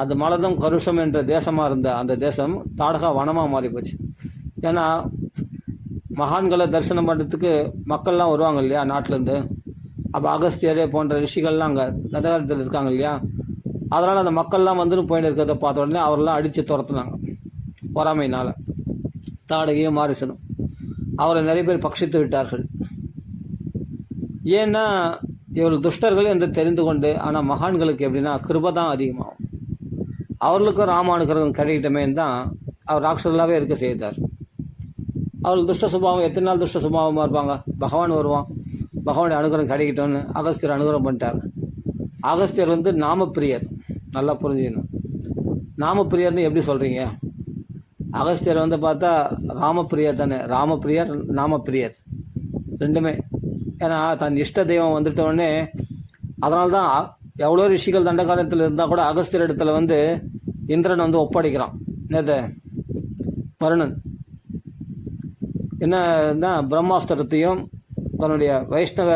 அது மலதம் கருஷம் என்ற தேசமாக இருந்த அந்த தேசம் தாடகா வனமாக மாறி போச்சு. ஏன்னா மகான்களை தரிசனம் பண்ணுறதுக்கு மக்கள்லாம் வருவாங்க இல்லையா நாட்டிலேருந்து. அப்போ அகஸ்தியர் போன்ற ரிஷிகள்லாம் அங்கே தண்டகாரத்தில் இருக்காங்க இல்லையா. அதனால் அந்த மக்கள்லாம் வந்துட்டு போயிட்டு இருக்கிறத பார்த்த உடனே அவரெல்லாம் அடித்து துரத்துனாங்க பொறாமையினால். தாடகையும் மாரிசனும் அவரை நிறைய பேர் பட்சித்து விட்டார்கள். ஏன்னா இவர்கள் துஷ்டர்கள் என்று தெரிந்து கொண்டு. ஆனால் மகான்களுக்கு எப்படின்னா கிருபை தான் அதிகமாகும். அவர்களுக்கும் ராமானுகிரகம் கிடைக்கிட்டமேன்னு தான் அவர் ராட்சசர்களாகவே இருக்க செய்தார். அவர்கள் துஷ்ட சுபாவம் எத்தனை நாள் துஷ்ட சுபாவமாக இருப்பாங்க. பகவான் வருவான், பகவானுடைய அனுகிரகம் கிடைக்கட்டும்னு அகஸ்தியர் அனுகிரகம் பண்ணிட்டார். அகஸ்தியர் நாமப்பிரியர். நல்லா புரிஞ்சுக்கணும். நாமப்பிரியர்னு எப்படி சொல்கிறீங்க? அகஸ்தியர் பார்த்தா ராமப்பிரியர் தானே. ராமப்பிரியர் நாமப்பிரியர் ரெண்டுமே. ஏன்னா தன் இஷ்ட தெய்வம் வந்துட்டோடனே அதனால்தான் எவ்வளோ ரிஷிகள் தண்டகாரத்தில் இருந்தால் கூட அகஸ்தியர் இடத்துல இந்திரன் ஒப்படைக்கிறான். என்னது வருணன் என்னன்னா பிரம்மாஸ்திரத்தையும் தன்னுடைய வைஷ்ணவ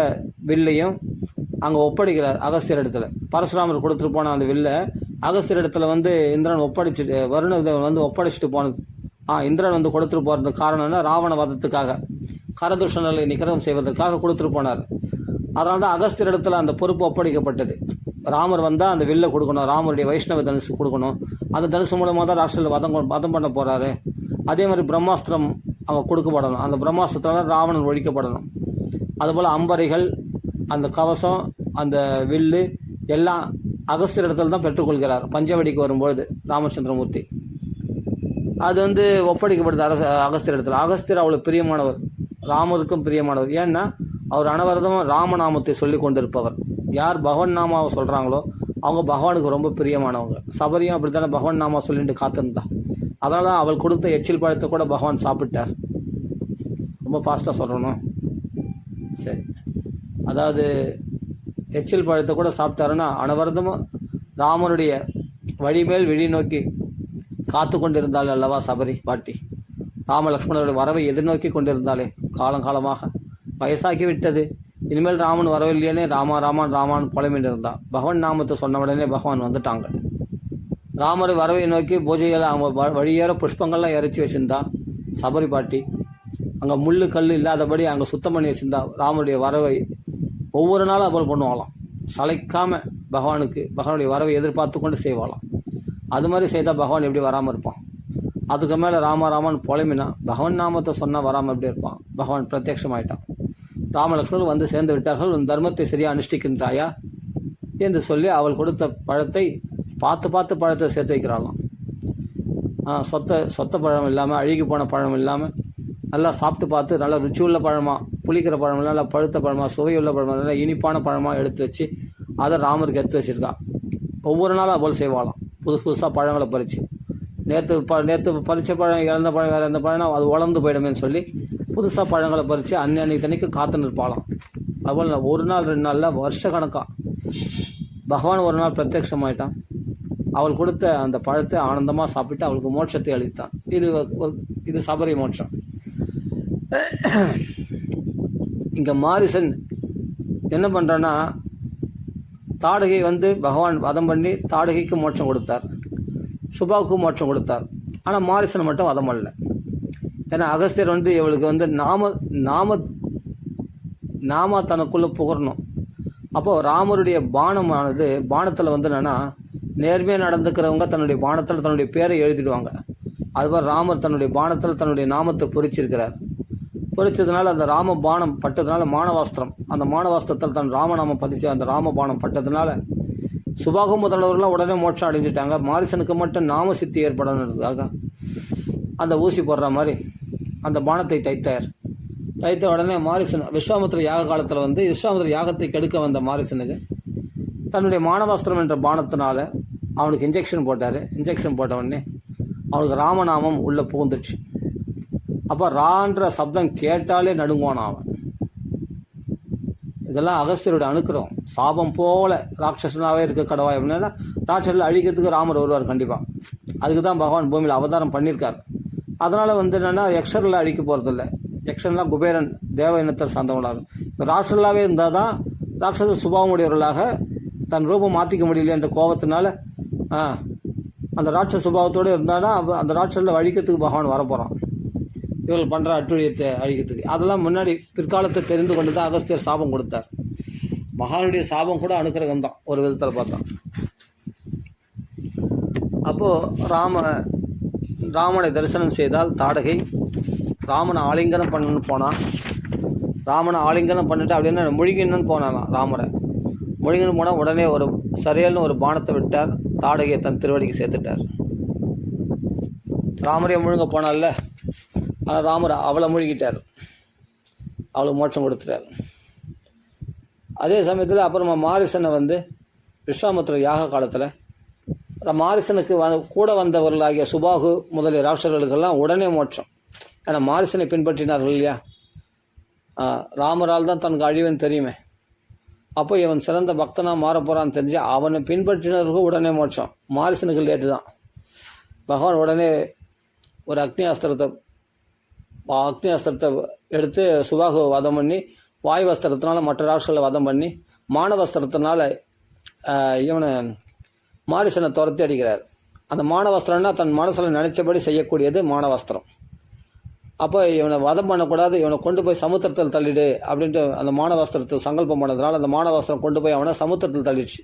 வில்லையும் அங்கே ஒப்படைக்கிறார் அகஸ்தியர் இடத்துல. பரசுராமர் கொடுத்துட்டு போன அந்த வில்லை அகஸ்தியர் இடத்துல இந்திரன் ஒப்படைச்சிட்டு வருணன் ஒப்படைச்சிட்டு போனது. இந்திரன் கொடுத்துட்டு போகிறது காரணம்னா ராவண வதத்துக்காக, கரதுஷணலை நிகரம் செய்வதற்காக கொடுத்துட்டு போனார். அதனால தான் அகஸ்தியர் இடத்துல அந்த பொறுப்பு ஒப்படைக்கப்பட்டது. ராமர் வந்தால் அந்த வில்லை கொடுக்கணும், ராமருடைய வைஷ்ணவ தனுசு கொடுக்கணும். அந்த தனுசு மூலமாக தான் ராஷ்டிரத்தில் வதம் பண்ண போகிறாரு. அதே மாதிரி பிரம்மாஸ்திரம் அவங்க கொடுக்கப்படணும். அந்த பிரம்மாஸ்திரத்தால் ராவணன் ஒழிக்கப்படணும். அதுபோல் அம்பரைகள், அந்த கவசம், அந்த வில்லு எல்லாம் அகஸ்தியர் இடத்துல தான் பெற்றுக்கொள்கிறார். பஞ்சவடிக்கு வரும்பொழுது ராமச்சந்திரமூர்த்தி அது ஒப்படைக்கப்படுது அகஸ்தியர் இடத்துல. அகஸ்தியர் அவ்வளோ பிரியமானவர், ராமருக்கும் பிரியமானவர். ஏன்னா அவர் அனவரதம் ராமநாமத்தை சொல்லி கொண்டிருப்பவர். யார் பகவான் நாமாவை சொல்கிறாங்களோ அவங்க பகவானுக்கு ரொம்ப பிரியமானவங்க. சபரியும் அப்படி தானே பகவான் நாமா சொல்லிட்டு காத்திருந்தா. அதனால தான் அவள் கொடுத்த எச்சில் பழத்தை கூட பகவான் சாப்பிட்டார். ரொம்ப ஃபாஸ்ட்டாக சொல்லணும். சரி, அதாவது எச்சில் பழத்தை கூட சாப்பிட்டாருன்னா அனவரதமும் ராமனுடைய வழிமேல் விழி நோக்கி காத்து கொண்டிருந்தாள் அல்லவா சபரி பாட்டி. ராம லக்ஷ்மணருடைய வரவை எதிர்நோக்கி கொண்டிருந்தாலே. காலங்காலமாக வயசாக்கி விட்டது. இனிமேல் ராமன் வரவில்லையேனே ராமா ராமான் ராமான் புலமிட்டு இருந்தான். பகவான் நாமத்தை சொன்ன உடனே பகவான் வந்துட்டாங்க. ராமரை வரவை நோக்கி பூஜையில் அவங்க வழியேற புஷ்பங்கள்லாம் இறைச்சி வச்சுருந்தா சபரி பாட்டி. அங்கே முள் கல் இல்லாதபடி அங்கே சுத்தம் பண்ணி வச்சுருந்தா. ராமருடைய வரவை ஒவ்வொரு நாளும் அவள் பண்ணுவாளாம். சளைக்காமல் பகவானுடைய வரவை எதிர்பார்த்து கொண்டு செய்வாளாம். அது மாதிரி செய்தால் பகவான் எப்படி வராமல் இருப்பான்? அதுக்கு மேலே ராமான் புலமினா பகவான் நாமத்தை சொன்னால் வராமல் எப்படி இருப்பான்? பகவான் பிரத்யட்சமாயிட்டான். ராமலக்ஷ்மணர்கள் சேர்ந்து விட்டார்கள். உன் தர்மத்தை சரியாக அனுஷ்டிக்கின்றாயா என்று சொல்லி அவள் கொடுத்த பழத்தை பார்த்து பழத்தை சேர்த்து வைக்கிறாளாம். சொத்த பழம் இல்லாமல், அழுகி போன பழம் இல்லாமல், நல்லா சாப்பிட்டு பார்த்து நல்லா ருச்சி உள்ள பழமாக, புளிக்கிற பழம், நல்லா பழுத்த பழமாக, சுவையுள்ள பழமாக, நல்லா இனிப்பான பழமாக எடுத்து வச்சு அதை ராமருக்கு எடுத்து வச்சுருக்கான். ஒவ்வொரு நாளும் அவள் செய்வாளாம். புதுசாக பழங்களை பறித்து. நேற்று பறித்த பழம், இழந்த பழம், வேறு எந்த பழம்னா அது உலர்ந்து போயிடுமேன்னு சொல்லி புதுசாக பழங்களை பறித்து அன்னைக்கு தனிக்கு காத்து நிற்பாளாம். அதுபோல் ஒரு நாள் 2 நாளில் வருஷ கணக்காக பகவான் ஒரு நாள் பிரத்யட்சமாயிட்டான். அவள் கொடுத்த அந்த பழத்தை ஆனந்தமாக சாப்பிட்டு அவளுக்கு மோட்சத்தை அளித்தான். இது சபரி மோட்சம். இங்கே மாரிசன் என்ன பண்ணுறான்னா, தாடகை பகவான் வதம் பண்ணி தாடகைக்கு மோட்சம் கொடுத்தார், சுபாவுக்கு மோட்சம் கொடுத்தார். ஆனால் மாரிசன் மட்டும் வதம் பண்ணல. ஏன்னா அகஸ்தியர் இவளுக்கு நாம தனக்குள்ளே புகழணும். அப்போது ராமருடைய பானத்தில் என்னென்னா, நேர்மையாக நடந்துக்கிறவங்க தன்னுடைய பானத்தில் தன்னுடைய பேரை எழுதிடுவாங்க. அதுபோல் ராமர் தன்னுடைய பானத்தில் தன்னுடைய நாமத்தை பொறிச்சிருக்கிறார். பொறிச்சதுனால அந்த ராம பானம் பட்டதுனால மானவாஸ்திரம், அந்த மானவாஸ்திரத்தில் தன் ராமநாமம் பதிச்சு அந்த ராமபானம் பட்டதுனால சுபாகு முதல்வர்கள்லாம் உடனே மோட்சம் அடைஞ்சிட்டாங்க. மாரிசனுக்கு மட்டும் நாம சித்தி ஏற்படணுன்றதுக்காக அந்த ஊசி போடுற மாதிரி அந்த பானத்தை தைத்த உடனே மாரிசன் விஸ்வாமித்திர யாக காலத்தில் விஸ்வாமித்திர யாகத்தை கெடுக்க வந்த மாரிசனுக்கு தன்னுடைய மானவாஸ்திரம் என்ற பானத்தினால அவனுக்கு இன்ஜெக்ஷன் போட்டார். இன்ஜெக்ஷன் போட்ட உடனே அவனுக்கு ராமநாமம் உள்ளே புகுந்துடுச்சு. அப்போ ரான்ற சப்தம் கேட்டாலே நடுங்குவான் அவன். இதெல்லாம் அகஸ்தியருடைய அனுக்கிரம். சாபம் போல ராட்சசனாகவே இருக்க கடவாய் அப்படின்னா ராட்சசில் அழிக்கிறதுக்கு ராமர் வருவார் கண்டிப்பாக. அதுக்கு தான் பகவான் பூமியில் அவதாரம் பண்ணியிருக்கார். அதனால் என்னென்னா யக்ஷரில் அழிக்க போகிறதில்ல. யக்ஷன்லாம் குபேரன் தேவ இனத்தை சார்ந்தவங்களாக. இப்போ ராட்சலாகவே இருந்தால் தான் ராட்சச சுபாவம் உடையவர்களாக தன் ரூபம் மாற்றிக்க முடியல என்ற கோபத்தினால அந்த ராட்சச சுபாவத்தோடு இருந்தானா அந்த ராட்சஸில் அழிக்கிறதுக்கு பகவான் வரப்போகிறான். இவர்கள் பண்ணுற அட்டுழியத்தை அழிக்கிறதுக்கு. அதெல்லாம் முன்னாடி பிற்காலத்தை தெரிந்து கொண்டு தான் அகஸ்தியர் சாபம் கொடுத்தார். மகானுடைய சாபம் கூட அனுக்கிரகம் தான் ஒரு விதத்தில் பார்த்தா. அப்போது ராமனை தரிசனம் செய்தால் தாடகை ராமனை ஆலிங்கனம் பண்ணணுன்னு போனான். ராமனை ஆலிங்கனம் பண்ணிட்டு அப்படின்னா முழுகின்னு போனாலாம். ராமரை முழுகின்னு போனால் உடனே ஒரு சரியல்னு ஒரு பானத்தை விட்டார். தாடகையை தன் திருவடிக்கு சேர்த்துட்டார். ராமரையை முழுங்க போனால, ஆனால் ராமரை அவளை முழுகிட்டார். அவளுக்கு மோட்சம் கொடுத்துட்டார். அதே சமயத்தில் அப்புறமா மாரிசனை விஸ்வாமித்திரர் யாக காலத்தில் மாரிசனுக்கு கூட வந்தவர்களாகிய சுபாகு முதலிய ராட்சர்களுக்கெல்லாம் உடனே மோட்சம். ஏன்னா மாரிசனை பின்பற்றினார்கள் இல்லையா. ராமரால் தான் தனக்கு அழிவன் தெரியுமே. அப்போ இவன் சிறந்த பக்தனாக மாறப்போகிறான்னு தெரிஞ்சு அவனை பின்பற்றினவர்களுக்கு உடனே மோட்சம். மாரிசனுக்கு லேட்டு தான். பகவான் உடனே ஒரு அக்னி அஸ்திரத்தை எடுத்து சுபாகு வதம் பண்ணி, வாயு வஸ்திரத்தினால மற்ற ராட்சர்களை வதம் பண்ணி, மானவஸ்திரத்தினால இவனை மாரிசனை துரத்தி அடிக்கிறார். அந்த மானவஸ்திரம்னா தன் மனசில் நினைச்சபடி செய்யக்கூடியது மானவஸ்திரம். அப்போ இவனை வதம் பண்ணக்கூடாது, இவனை கொண்டு போய் சமுத்திரத்தில் தள்ளிடு அப்படின்ட்டு அந்த மானவஸ்திரத்தை சங்கல்பம் பண்ணதுனால அந்த மானவஸ்திரம் கொண்டு போய் அவனை சமுத்திரத்தில் தள்ளிடுச்சு.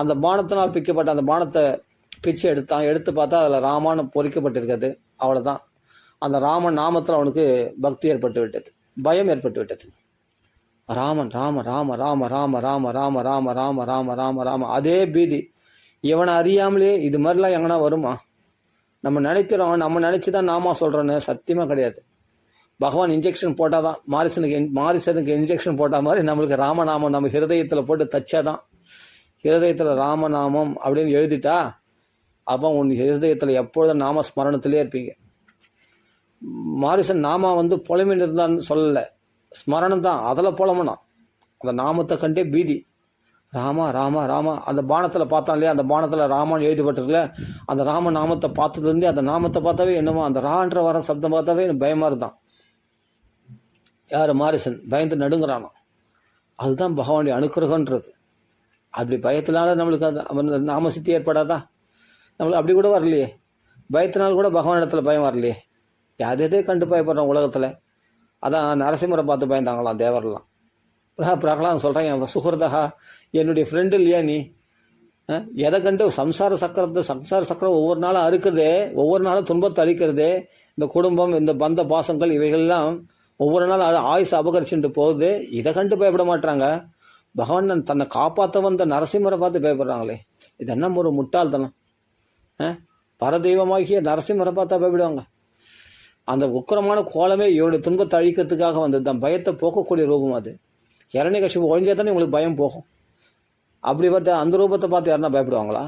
அந்த பானத்தினால் பிக்கப்பட்ட அந்த பானத்தை பிச்சு எடுத்து பார்த்தா அதில் ராமான்னு பொறிக்கப்பட்டிருக்கிறது. அவ்வளோதான். அந்த ராமன் நாமத்தில் அவனுக்கு பக்தி ஏற்பட்டு விட்டது, பயம் ஏற்பட்டு விட்டது. ராமன் ராம ராம ராம ராம ராம ராம ராம ராம ராம ராம ராம அதே பீதி. இவனை அறியாமலே இது மாதிரிலாம் எங்கன்னா வருமா? நம்ம நினைக்கிறோம், நம்ம நினச்சி தான் நாமா சொல்கிறோன்னு. சத்தியமாக கிடையாது. பகவான் இன்ஜெக்ஷன் போட்டால் தான் மாரிசனுக்கு இன்ஜெக்ஷன் போட்டால் மாதிரி நம்மளுக்கு ராமநாமம் நம்ம ஹிருதயத்தில் போட்டு தச்சா தான். ஹிருதயத்தில் ராமநாமம் அப்படின்னு எழுதிட்டா அப்போ உன் ஹிருதயத்தில் எப்பொழுதும் நாம ஸ்மரணத்திலே இருப்பீங்க. மாரிசன் நாமா புலமின் இருந்தான்னு சொல்லலை, ஸ்மரணம் தான். அதில் புலமனா அந்த நாமத்தை கண்டே பீதி. ராமா ராமா ராமா அந்த பானத்தில் பார்த்தான் இல்லையா, அந்த பானத்தில் ராமான்னு எழுதிப்பட்டிருக்கல, அந்த ராம நாமத்தை பார்த்ததுலேருந்தே அந்த நாமத்தை பார்த்தாவே என்னமோ அந்த ரான்ற வர சப்தம் பார்த்தாவே எனக்கு பயமாக இருந்தான். யார்? மாரிசன். பயந்து நடுங்கிறானோ. அதுதான் பகவானுடைய அனுக்கிரகன்றது. அப்படி பயத்தினால நம்மளுக்கு அந்த நாம சித்தி ஏற்படாதா? நம்மளுக்கு அப்படி கூட வரலையே. பயத்தினால் கூட பகவான் இடத்துல பயம் வரலையே. எதே கண்டு பயப்படுறோம் உலகத்தில். அதான் நரசிம்மரை பார்த்து பயந்தாங்களாம் தேவரெல்லாம். பிரகலாதன் சொல்கிறேன், என் சுகிருதா, என்னுடைய ஃப்ரெண்டு இல்லையா நீ? எதை கண்டு சம்சார சக்கரம் ஒவ்வொரு நாளும் அறுக்குதே, ஒவ்வொரு நாளும் துன்பத்தை அளிக்கிறதே. இந்த குடும்பம், இந்த பந்த பாசங்கள் இவைகள்லாம் ஒவ்வொரு நாளும் ஆயுசு அபகரிச்சுட்டு போகுது. இதை கண்டு பயப்பட மாட்டாங்க. பகவான் தன்னை காப்பாற்ற வந்த நரசிம்மரை பார்த்து பயப்படுறாங்களே, இது என்ன ஒரு முட்டாள்தனம். பரதெய்வமாகிய நரசிம்மரை பார்த்தா பயப்படுவாங்க. அந்த உக்கிரமான கோலமே இவருடைய துன்பத்தை அழிக்கிறதுக்காக வந்தது தான். பயத்தை போக்கக்கூடிய ரூபம் அது. இரண்யகசிபு ஒழிஞ்சா தானே உங்களுக்கு பயம் போகும். அப்படிப்பட்ட அந்த ரூபத்தை பார்த்து யாருன்னா பயப்படுவாங்களா?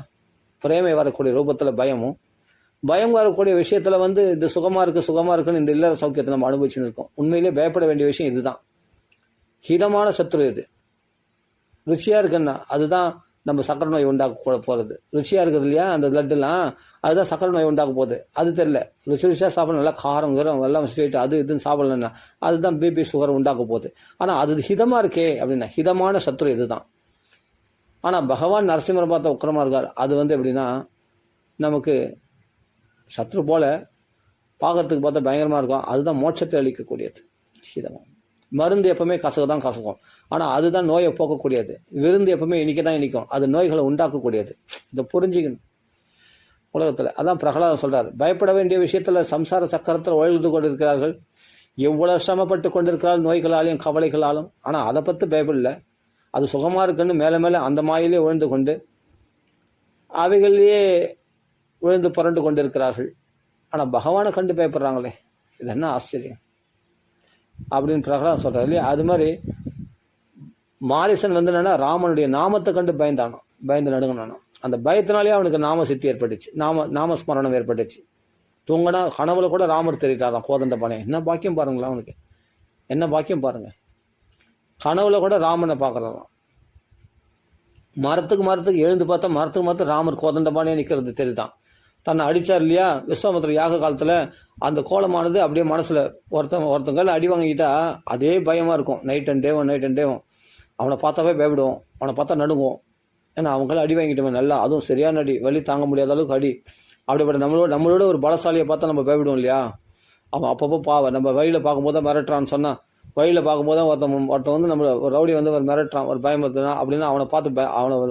பிரேமை வரக்கூடிய ரூபத்தில் பயம் வரக்கூடிய விஷயத்தில் இது சுகமாக இருக்குன்னு இந்த இல்லற சௌக்கியத்தை நம்ம அனுபவிச்சுன்னு இருக்கோம். உண்மையிலே பயப்பட வேண்டிய விஷயம் இதுதான். ஹிதமான சத்ரு இது. ருச்சியாக இருக்குன்னா அதுதான் நம்ம சக்கரை நோய் உண்டாக்க போகிறது. ருச்சியாக இருக்குது இல்லையா அந்த லட்டுலாம், அதுதான் சக்கரை நோய் உண்டாக்க போகுது. அது தெரில. ருச்சியாக சாப்பிட நல்லா காரம் எல்லாம் ஸ்வீட் அது இதுன்னு சாப்பிடலன்னா அதுதான் பிபி சுகர் உண்டாக்க போகுது. ஆனால் அது ஹிதமாக இருக்கே அப்படின்னா ஹிதமான சத்ரு இதுதான். ஆனால் பகவான் நரசிம்மரை பார்த்தா உக்கிரமாக இருக்கார். அது எப்படின்னா நமக்கு சத்ரு போல் பார்க்கறதுக்கு பார்த்தா பயங்கரமாக இருக்கும். அதுதான் மோட்சத்தை அளிக்கக்கூடியது. ஹிதமாக மருந்து எப்பவுமே கசக்கும். ஆனால் அதுதான் நோயை போக்கக்கூடியது. விருந்து எப்பவுமே இனிக்கும். அது நோய்களை உண்டாக்கக்கூடியது. இதை புரிஞ்சுக்கணும் உலகத்தில். அதான் பிரகலாதன் சொல்கிறார், பயப்பட வேண்டிய விஷயத்தில் சம்சார சக்கரத்தில் உழந்து கொண்டிருக்கிறார்கள். எவ்வளோ சிரமப்பட்டு கொண்டிருக்கிறார்கள் நோய்களாலையும் கவலைகளாலும். ஆனால் அதை பற்றி பயப்படல. அது சுகமாக இருக்குன்னு மேலே அந்த மாயிலே உழந்து கொண்டு அவைகளிலேயே விழுந்து புரண்டு கொண்டிருக்கிறார்கள். ஆனால் பகவானை கண்டு பயப்படுறாங்களே, இது என்ன ஆச்சரியம் அப்படின்னு பிரகலாதன் சொல்கிறார் இல்லையா. அது மாதிரி மாரிசன் என்னன்னா ராமனுடைய நாமத்தை கண்டு பயந்து நடுங்கினானோ. அந்த பயத்தினாலே அவனுக்கு நாம சித்தி ஏற்பட்டுச்சு, நாமஸ்மரணம் ஏற்பட்டுச்சு. தூங்கினா கனவுல கூட ராமர் தெரிவித்தாராம் கோதண்ட பானை. என்ன பாக்கியம் பாருங்களா அவனுக்கு, என்ன பாக்கியம் பாருங்க. கனவுல கூட ராமனை பார்க்குறாராம். மரத்துக்கு எழுந்து பார்த்தா மரத்துக்கு ராமர் கோதண்ட பானையே நிற்கிறது தெரியுதான். தன்னை அடித்தார் இல்லையா விஸ்வாமித்திர யாக காலத்தில். அந்த கோலமானது அப்படியே மனசில் ஒருத்தங்கால அடி வாங்கிக்கிட்டா அதே பயமாக இருக்கும். நைட் அண்ட் டேவும் அவனை பார்த்தாவே பயப்படுவோம். அவனை பார்த்தா நடுங்குவோம். ஏன்னா அவங்களாம் அடி வாங்கிட்டோமே நல்லா, அதுவும் சரியான அடி, வலி தாங்க முடியாத அளவுக்கு அடி. அப்படிப்பட்ட நம்மளோட ஒரு பலசாலியை பார்த்தா நம்ம பயப்படுவோம் இல்லையா? அவன் அப்பப்போ நம்ம வழியில் பார்க்கும்போது தான் மிரட்டுறான்னு சொன்னால், வழியில் பார்க்கும்போது தான் ஒருத்தன் வந்து நம்ம ஒரு ரவுடி வந்து ஒரு மிரட்டுறான், ஒரு பயம் வருதுன்னா அப்படின்னா அவனை பார்த்து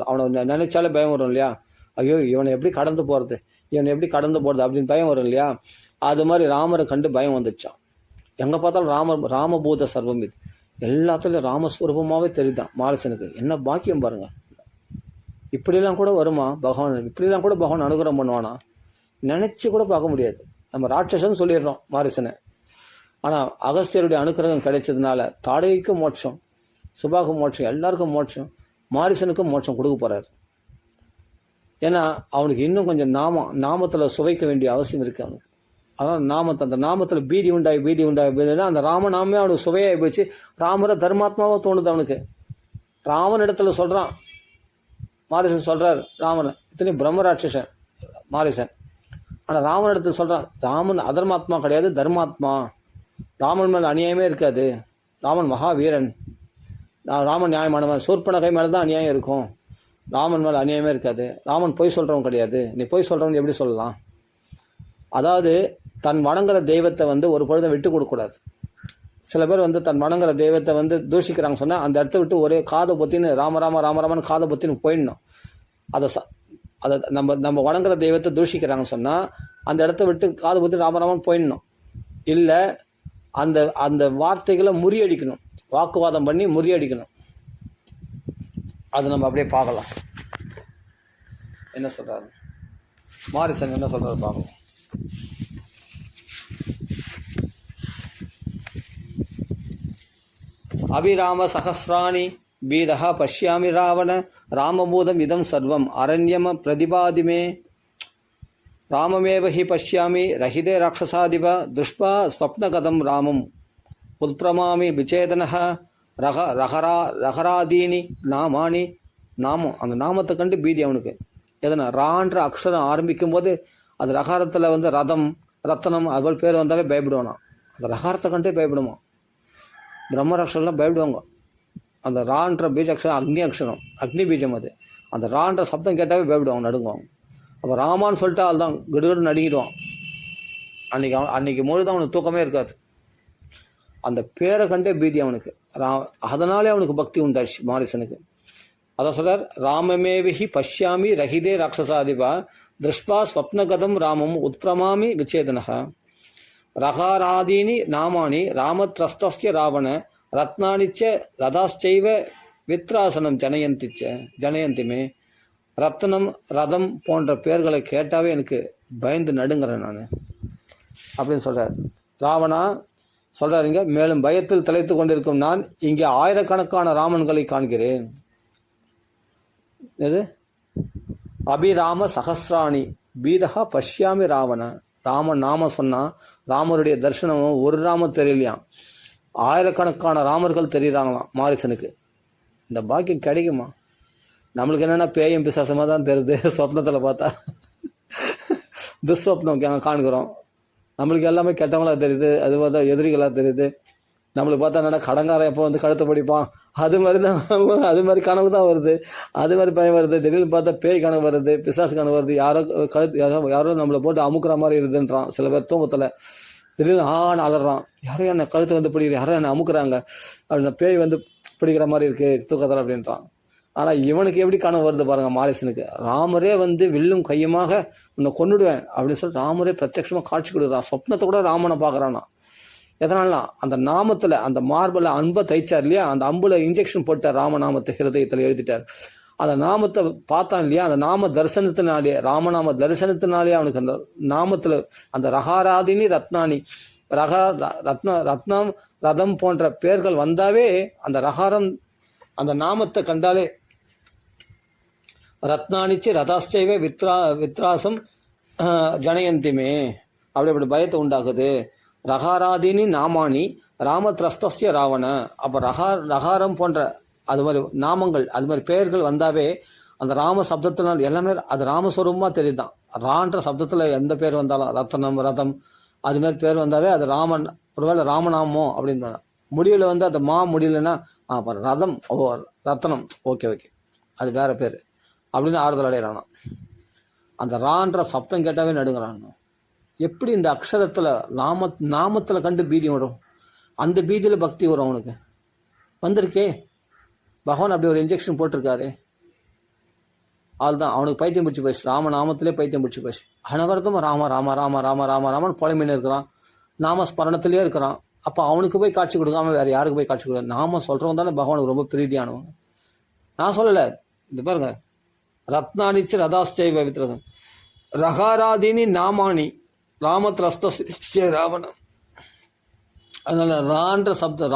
அவனை நினைச்சாலே பயம் வரும் இல்லையா? ஐயோ இவனை எப்படி கடந்து போகிறது அப்படின்னு பயம் வரும் இல்லையா? அது மாதிரி ராமரை கண்டு பயம் வந்துச்சான். எங்கே பார்த்தாலும் ராமபூத சர்வம், இது எல்லாத்துலேயும் ராமஸ்வரூபமாகவே தெரியுதான் மாரிசனுக்கு. என்ன பாக்கியம் பாருங்கள். இப்படிலாம் கூட வருமா பகவான்? இப்படிலாம் கூட பகவான் அனுகிரகம் பண்ணுவானா? நினச்சி கூட பார்க்க முடியாது. நம்ம ராட்சசன்னு சொல்லிடுறோம் மாரிசனை. ஆனால் அகஸ்தியருடைய அனுகிரகம் கிடைச்சதுனால தாடகைக்கும் மோட்சம், சுபாவுக்கும் மோட்சம், எல்லாருக்கும் மோட்சம், மாரிசனுக்கும் மோட்சம் கொடுக்க போகிறார். ஏன்னா அவனுக்கு இன்னும் கொஞ்சம் நாமத்தில் சுவைக்க வேண்டிய அவசியம் இருக்குது அவனுக்கு. அதனால் அந்த நாமத்தில் பீதி உண்டாய் அந்த ராமநாமே அவனுக்கு சுவையாகி போச்சு. ராமரை தர்மாத்மாவாக தோணுது அவனுக்கு. ராமன் இடத்துல சொல்கிறான், மாரிசன் சொல்கிறார் ராமனை, இத்தனையும் பிரம்மராட்சசன் மாரிசன். ஆனால் ராமன் இடத்துல சொல்கிறான், ராமன் அதர்மாத்மா கிடையாது, தர்மாத்மா. ராமன் மேலே அநியாயமே இருக்காது, ராமன் மகாவீரன், ராமன் நியாயமானவன், சூர்பனகை மேலே தான் அநியாயம் இருக்கும், ராமன் மேலே அநியாயமே இருக்காது, ராமன் பொய் சொல்கிறவன் கிடையாது, நீ பொய் சொல்கிறவன் எப்படி சொல்லலாம்? அதாவது தன் வணங்குற தெய்வத்தை வந்து ஒரு பொழுதை விட்டு கொடுக்கக்கூடாது. சில பேர் வந்து தன் வணங்குற தெய்வத்தை வந்து தூஷிக்கிறாங்க சொன்னால் அந்த இடத்த விட்டு ஒரே காதை பொத்தின்னு ராமராமன் காதை பொத்தின்னு போயிடணும். அதை நம்ம வணங்குற தெய்வத்தை தூஷிக்கிறாங்கன்னு சொன்னால் அந்த இடத்த விட்டு காதை பொத்தி ராமராமன் போயிடணும். இல்லை அந்த வார்த்தைகளை முறியடிக்கணும், வாக்குவாதம் பண்ணி முறியடிக்கணும். அது நம்ம அப்படியே பார்க்கலாம். என்ன சொல்கிறாரு மாரிசன், என்ன சொல்கிறாரு பார்க்கலாம். அபிராம சகசிராணி பீதா பஷ்யாமி ராவண ராமபூதம் இதம் சர்வம் அரண்யம பிரதிபாதிமே ராமமேவ ஹி பஷ்யாமி ரஹிதே ராட்சசாதிப துஷ்பா ஸ்வப்னகதம் ராமம் உத்பிரமாமி விச்சேதனஹ ரகராதீனி நாமானி. நாமம், அந்த நாமத்தை கண்டு பீதி அவனுக்கு. எதனா ரான்ற அக்ஷரம் ஆரம்பிக்கும் போது அது ரகாரத்தில் வந்து ரதம் ரத்தனம் அதுபோல் பேர் வந்தாவே பயப்படுவானா. அந்த ரகாரத்தை கண்டே பயப்படுமா. பிரம்மராட்சரெலாம் பயப்படுவாங்க. அந்த ரான்ற பீஜ அக்ஷரம் அக்னி பீஜம். அது அந்த ரான்ற சப்தம் கேட்டாவே பயப்படுவாங்க, நடுங்குவாங்க. அப்போ ராமான்னு சொல்லிட்டா அதுதான் கிடுகிடு நடுங்கிடுவான். அன்னைக்கு முழுதான் அவனுக்கு தூக்கமே இருக்காது. அந்த பேரை கண்டே பீதி அவனுக்கு. அதனாலே அவனுக்கு பக்தி உண்டாச்சு மாரிசனுக்கு. அதான் சொல்கிறார், ராமமேவிஹி பஷ்யாமி ரஹிதே ராட்சசாதிபா திருஷ்பா ஸ்வப்னகதம் ராமம் உத்பிரமாமி விச்சேதனஹ ரகாராதீனி நாமானி ராமத்ரஸ்தஸ்ய ராவண ரத்னானிச்ச ரதாச்சைவ வித்ராசனம் ஜனயந்திமே. ரத்னம் ரதம் போன்ற பெயர்களை கேட்டாவே எனக்கு பயந்து நடுங்கிறேன் நான் அப்படின்னு சொல்கிறார். ராவணா சொல்கிறாருங்க, மேலும் பயத்தில் திளைத்து கொண்டிருக்கும் நான் இங்கே ஆயிரக்கணக்கான ராமன்களை காண்கிறேன். இது அபிராம சகசிராணி பீதா பஷ்யாமி ராவண. ராமன் நாம சொன்னால் ராமருடைய தரிசனம் ஒரு ராமம் தெரியலையாம், ஆயிரக்கணக்கான ராமர்கள் தெரியுறாங்களாம் மாரிசனுக்கு. இந்த பாக்கியம் கிடைக்குமா? நம்மளுக்கு என்னென்னா பேயும் பிசாசமாக தான் தெரியுது. சொப்னத்தில் பார்த்தா துஸ்வப்னம் காண்கிறோம். நம்மளுக்கு எல்லாமே கெட்டவங்களாக தெரியுது, அது பார்த்தா எதிரிகளாக தெரியுது. நம்மளுக்கு பார்த்தா என்னென்னா கடங்காரம் எப்போ வந்து கழுத்தை படிப்பான், அது மாதிரி தான், அது மாதிரி கனவு தான் வருது, அது மாதிரி பயம் வருது. திடீர்னு பார்த்தா பேய் கனவு வருது, பிசாசு கனவு வருது, யாரோ நம்மளை போட்டு அமுக்குற மாதிரி இருக்குதுன்றான். சில பேர் தூக்கத்தில் திடீர்னு ஆன்னு அலறான், யாரும் என்னை கழுத்தை வந்து பிடிக்கிற, யாரும் என்னை அமுக்குறாங்க அப்படின்னா, பேய் வந்து பிடிக்கிற மாதிரி இருக்குது தூக்கத்தில் அப்படின்றான். ஆனால் இவனுக்கு எப்படி கனவு வருது பாருங்கள் மாரிசனுக்கு. ராமரே வந்து வில்லும் கையுமாக உன்னை கொண்டுடுவேன் அப்படின்னு சொல்லிட்டு ராமரே பிரத்யட்சமாக காட்சி கொடுக்குறான். சொப்னத்தை கூட ராமனை பார்க்குறான்னா. எதனாலாம் அந்த நாமத்தில் அந்த மார்பில் அன்பை தைச்சார் இல்லையா, அந்த அம்புல இன்ஜெக்ஷன் போட்டார், ராமநாமத்தை ஹிருதயத்தில் எழுதிட்டார். அந்த நாமத்தை பார்த்தான் இல்லையா, அந்த நாம தரிசனத்தினாலே, ராமநாம தரிசனத்தினாலே அவனுக்கு அந்த நாமத்தில் அந்த ரகாராதினி ரத்னானி ரத்னம் ரதம் போன்ற பெயர்கள் வந்தாவே அந்த ரகாரம் அந்த நாமத்தை கண்டாலே ரத்னானிச்சு ரதாச்சைவே வித்ராசம் ஜனயந்திமே அப்படி பயத்தை உண்டாக்குது. ரகாராதினி நாமானி ராமத்ரஸ்தஸ்ய ராவண. அப்போ ரகாரம் போன்ற அது மாதிரி நாமங்கள், அது மாதிரி பெயர்கள் வந்தாவே அந்த ராம சப்தத்தினால் எல்லாமே அது ராமஸ்வரூபமாக தெரியுதான். ரான்ற சப்தத்தில் எந்த பேர் வந்தாலும் ரத்தனம் ரதம் அது மாதிரி பேர் வந்தாவே அது ராமன், ஒருவேளை ராமநாமோ அப்படின்னு. முடிவில் வந்து அந்த முடியலன்னா ரதம், ரத்தனம், ஓகே அது வேறு பேர். அப்படின்னு ஆறுதல் அடைகிறானா. அந்த ரான்ற சப்தம் கேட்டாவே நடுங்கிறான். எப்படி இந்த அக்ஷரத்தில் நாமத்தில் கண்டு பீதி வரும், அந்த பீதியில் பக்தி வரும் அவனுக்கு. வந்திருக்கே பகவான் அப்படி ஒரு இன்ஜெக்ஷன் போட்டிருக்காரு. அதுதான் அவனுக்கு பைத்தியம் பிடிச்சி போயிடுச்சு. ராமநாமத்திலே பைத்தியம் பிடிச்சி போயிடுச்சு. அனவரத்தம் ராம ராம ராம ராம ராம ராமன் புலமையில இருக்கிறான், நாமஸ்மரணத்திலே இருக்கிறான். அப்போ அவனுக்கு போய் காட்சி கொடுக்காம வேறு யாருக்கு போய் காட்சி கொடுக்க? நாம சொல்கிறவன் தானே பகவானுக்கு ரொம்ப பிரீதியானவன். நான் சொல்லலை, இது பாருங்க, ரத்னானிச்சு ரதாஸ்சை பவித்ரதம் ரகாராதீனி நாமானி ராமத்ரஸ்தே ராவணம். அதனால ரான்ற சப்தம்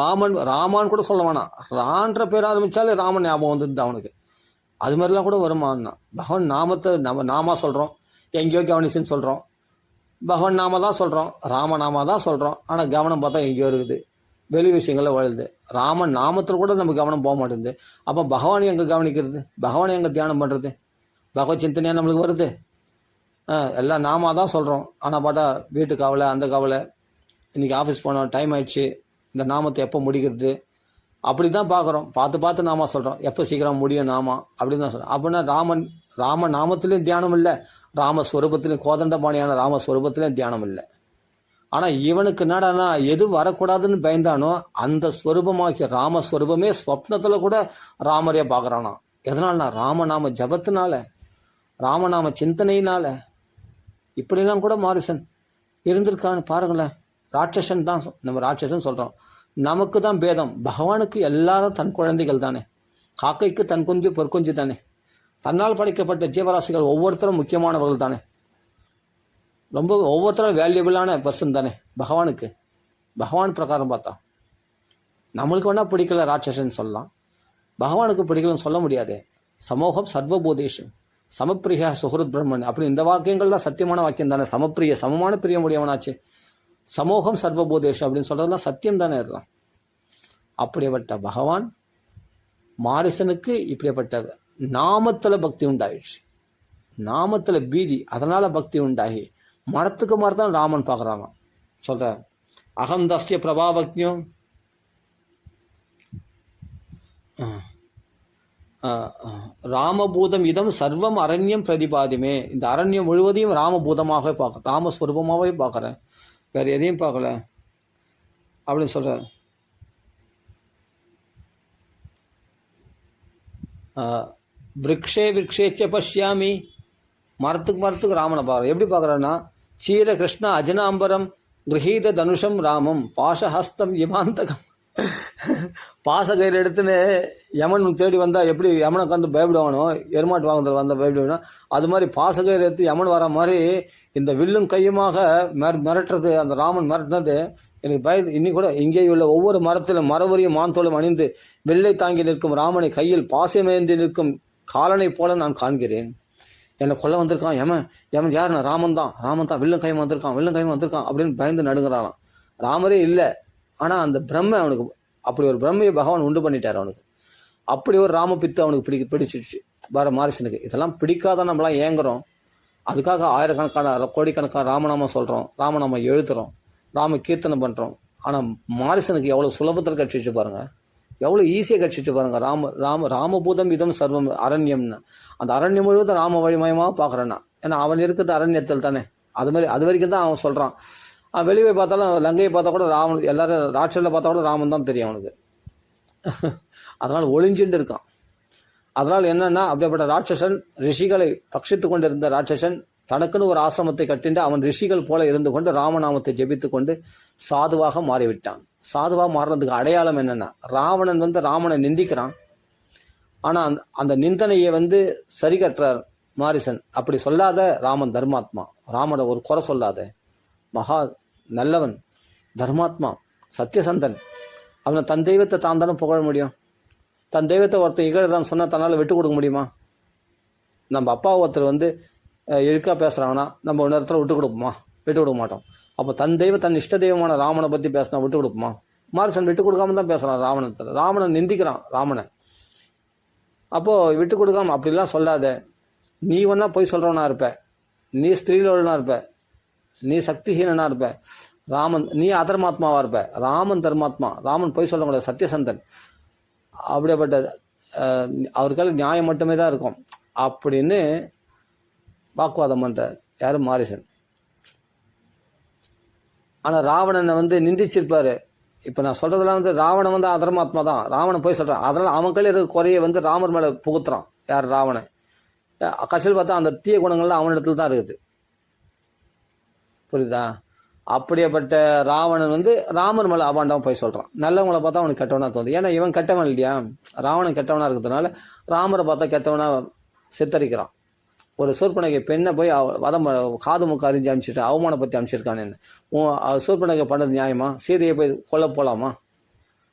ராமான்னு கூட சொல்ல வேணாம், ரான்ற பேர் ஆரம்பித்தாலே ராமன் ஞாபகம் வந்துருது அவனுக்கு. அது மாதிரிலாம் கூட வருமானா. பகவான் நாமத்தை நாமா சொல்கிறோம், எங்கேயோ கவனிச்சுன்னு சொல்கிறோம், பகவான் நாம தான் சொல்கிறோம், ராமநாமா தான் சொல்கிறோம். ஆனால் கவனம் பார்த்தா எங்கேயோ இருக்குது, வெளி விஷயங்களில் வழுது. ராமன் நாமத்தில் கூட நம்ம கவனம் போக மாட்டேங்குது. அப்போ பகவானை எங்கே கவனிக்கிறது, பகவானை எங்கே தியானம் பண்ணுறது? பகவத் சிந்தனையாக நம்மளுக்கு வருது. எல்லாம் நாம தான் சொல்கிறோம். ஆனால் பார்த்தா வீட்டு கவலை, அந்த கவலை, இன்றைக்கி ஆஃபீஸ் போனோம், டைம் ஆயிடுச்சு, இந்த நாமத்தை எப்போ முடிக்கிறது, அப்படி தான் பார்க்குறோம். பார்த்து நாம சொல்கிறோம், எப்போ சீக்கிரம் முடியும் நாமா அப்படின்னு தான் சொல்கிறோம். அப்படின்னா ராம நாமத்திலையும் தியானம் இல்லை, ராமஸ்வரூபத்திலையும் கோதண்டபாணியான ராமஸ்வரூபத்திலையும் தியானம் இல்லை. ஆனால் இவனுக்கு என்னடானா எது வரக்கூடாதுன்னு பயந்தானோ அந்த ஸ்வரூபமாக்கிய ராமஸ்வரூபமே ஸ்வப்னத்தில் கூட ராமரையே பார்க்குறானா. எதனால்னா ராமநாம ஜபத்தினால, ராமநாம சிந்தனையினால. இப்படிலாம் கூட மாரிசன் இருந்திருக்கான்னு பாருங்களேன். ராட்சசன் தான் நம்ம ராட்சசன் சொல்கிறோம். நமக்கு தான் பேதம், பகவானுக்கு எல்லாரும் தன் குழந்தைகள் தானே. காக்கைக்கு தன் குஞ்சு பொற்குஞ்சு தானே. தன்னால் படைக்கப்பட்ட ஜீவராசிகள் ஒவ்வொருத்தரும் முக்கியமானவர்கள் தானே. ரொம்ப ஒவ்வொருத்தரும் வேல்யூபிளான பர்சன் தானே பகவானுக்கு. பகவான் பிரகாரம் பார்த்தா நம்மளுக்கு வேணால் பிடிக்கல ராட்சசன் சொல்லலாம், பகவானுக்கு பிடிக்கலன்னு சொல்ல முடியாது. சமோகம் சர்வபூதேஷம் சமப்பிரியா சுஹருத் பிரம்மன் அப்படி இந்த வாக்கியங்கள் தான் சத்தியமான வாக்கியம் தானே. சமப்பிரிய சமமான பிரிய முடியவனாச்சு. சமோகம் சர்வபூதேஷம் அப்படின்னு சொல்கிறதுலாம் சத்தியம் தானே இருக்கலாம். அப்படிப்பட்ட பகவான் மாரிசனுக்கு இப்படிப்பட்ட நாமத்தில் பக்தி உண்டாயிடுச்சு, நாமத்தில் பீதி, அதனால் பக்தி உண்டாகி மரத்துக்கு மரத்தான் ராமன் பார்க்குறாங்க. சொல்கிறார், அகம் தஸ்ய பிரபாவக்ஞம் ராமபூதம் இதம் சர்வம் அரண்யம் பிரதிபாதிமே. இந்த அரண்யம் முழுவதையும் ராமபூதமாகவே பார்க்குறேன், ராமஸ்வரூபமாகவே பார்க்குறேன், வேறு எதையும் பார்க்கல அப்படின்னு சொல்கிறார். விரக்ஷே விரக்ஷேச்ச பஷ்யாமி, மரத்துக்கு ராமனை பார்க்குறேன். எப்படி பார்க்குறேன்னா, சீர கிருஷ்ண அஜனாம்பரம் கிரகீத தனுஷம் ராமம் பாசஹஸ்தம் யமாந்தகம். பாசகயிறு எடுத்துன்னு யமன் தேடி வந்தால் எப்படி யமனை கண்டு பயப்படுவானோ, எருமாட்டு வாங்குறதுல வந்தால் பயப்படுவானோ, அது மாதிரி பாசகயிறு எடுத்து யமன் வர மாதிரி இந்த வில்லும் கையுமாக மிரட்டுறது, அந்த ராமன் மிரட்டினது எனக்கு இன்னி கூட இங்கே உள்ள ஒவ்வொரு மரத்திலும் மரவரியும் மாந்தோளும் அணிந்து வெள்ளை தாங்கி நிற்கும் ராமனை கையில் பாசமேந்தி நிற்கும் காலனை போல நான் காண்கிறேன். என்னை கொல்ல வந்திருக்கான் யமன் யாருன்னா ராமன் தான் வில்லும் கையும் வந்திருக்கான் அப்படின்னு பயந்து நடுங்கிறானாம். ராமரே இல்லை, ஆனால் அந்த பிரம்மை அவனுக்கு, அப்படி ஒரு பிரம்மையை பகவான் உண்டு பண்ணிட்டார் அவனுக்கு. அப்படி ஒரு ராமபித்து அவனுக்கு பிடிச்சிடுச்சு வர மாரிசனுக்கு. இதெல்லாம் பிடிக்காத நம்மளாம் ஏங்குறோம், அதுக்காக ஆயிரக்கணக்கான கோடிக்கணக்கான ராமநாமம் சொல்கிறோம், ராமநாமம் எழுதுகிறோம், ராம கீர்த்தனை பண்ணுறோம். ஆனால் மாரிசனுக்கு எவ்வளோ சுலபத்தில் கட்சிச்சு பாருங்கள், எவ்வளோ ஈஸியாக கட்சிச்சு பாருங்கள். ராமபூதம் இதம் சர்வம் அரண்யம்னு, அந்த அரண்யம் முழுவதும் ராம வழிமயமாக பார்க்குறேன்னா. ஏன்னா அவன் இருக்கிறது அரண்யத்தில் தானே. அது வரைக்கும் தான் அவன் சொல்கிறான். வெளியே பார்த்தாலும் லங்கையை பார்த்தா கூட ராமன், எல்லாரும் ராட்சனில் பார்த்தா கூட ராமன் தான் தெரியும் அவனுக்கு. அதனால் ஒளிஞ்சுட்டு இருக்கான். அதனால் என்னென்னா, அப்படிப்பட்ட ராட்சசன் ரிஷிகளை பட்சித்து கொண்டு இருந்த ராட்சசன் தனக்குன்னு ஒரு ஆசிரமத்தை கட்டிண்டு அவன் ரிஷிகள் போல இருந்து கொண்டு ராமநாமத்தை ஜெபித்து கொண்டு சாதுவாக மாறிவிட்டான். சாதுவாக மாறுறதுக்கு அடையாளம் என்னென்னா, ராவணன் ராமனை நிந்திக்கிறான், ஆனால் அந்த நிந்தனையை சரி கட்டுறார் மாரிசன். அப்படி சொல்லாத ராமன் தர்மாத்மா, ராமனை ஒரு குறை சொல்லாத மகா நல்லவன், தர்மாத்மா, சத்தியசந்தன். அவனை தன் தெய்வத்தை தான் தானே புகழ முடியும். தன் தெய்வத்தை ஒருத்தர் இகழ்தான் சொன்னால் தன்னால் விட்டு கொடுக்க முடியுமா? நம்ம அப்பா ஒருத்தர் இழுக்காக பேசுகிறாங்கன்னா நம்ம ஒரு நேரத்தில் விட்டு கொடுக்க மாட்டோம். அப்போ தன் தன் இஷ்ட தெய்வமான ராமனை பற்றி பேசினா விட்டு கொடுப்போமா? மாரிசன் விட்டு கொடுக்காம தான் பேசுகிறான் ராவணனை நிந்திக்கிறான் ராமனை. அப்போது விட்டு கொடுக்காம அப்படிலாம் சொல்லாத, நீ ஒன்றா போய் சொல்கிறவனா இருப்ப, நீ ஸ்திரீலோடனா இருப்ப, நீ சக்திஹீனனாக இருப்ப. ராமன் நீ அதர்மாத்மாவாக இருப்ப, ராமன் தர்மாத்மா. ராமன் போய் சொல்ல சத்தியசந்தன். அப்படிப்பட்ட அவருக்கால நியாயம் மட்டுமே தான் இருக்கும். அப்படின்னு வாக்குவாதம் பண்ணுறார் யார், மாரிசன். ஆனால் ராவணனை நிந்திச்சிருப்பார். இப்போ நான் சொல்கிறதெல்லாம் ராவணன் அதர்மாத்மா தான், ராவணன் போய் சொல்கிறான். அதனால் அவன் கையில் இருக்கிற குறையை ராமர் மேலே புகுத்துறான். யார், ராவணன். கடைசியில் பார்த்தா அந்த தீய குணங்கள்லாம் அவனிடத்துல தான் இருக்குது. புரியுதா? அப்படியேப்பட்ட ராவணன் ராமர் மேலே அபாண்டமாக போய் சொல்கிறான். நல்லவங்களை பார்த்தா அவனுக்கு கெட்டவனாக தோணுது. ஏன்னா இவன் கெட்டவன் இல்லையா, ராவணன் கெட்டவனாக இருக்கிறதுனால ராமரை பார்த்தா கெட்டவனாக சித்தரிக்கிறான். ஒரு சூர்பனகை பெண்ணை போய் வதம் காது மூக்க அறிஞ்சு அனுப்பிச்சிட்டு அவமானப்பற்றி அனுப்பிச்சிருக்கான்னு சூர்பனகை பண்ணது நியாயமா? சீதையை போய் கொல்ல போகலாமா?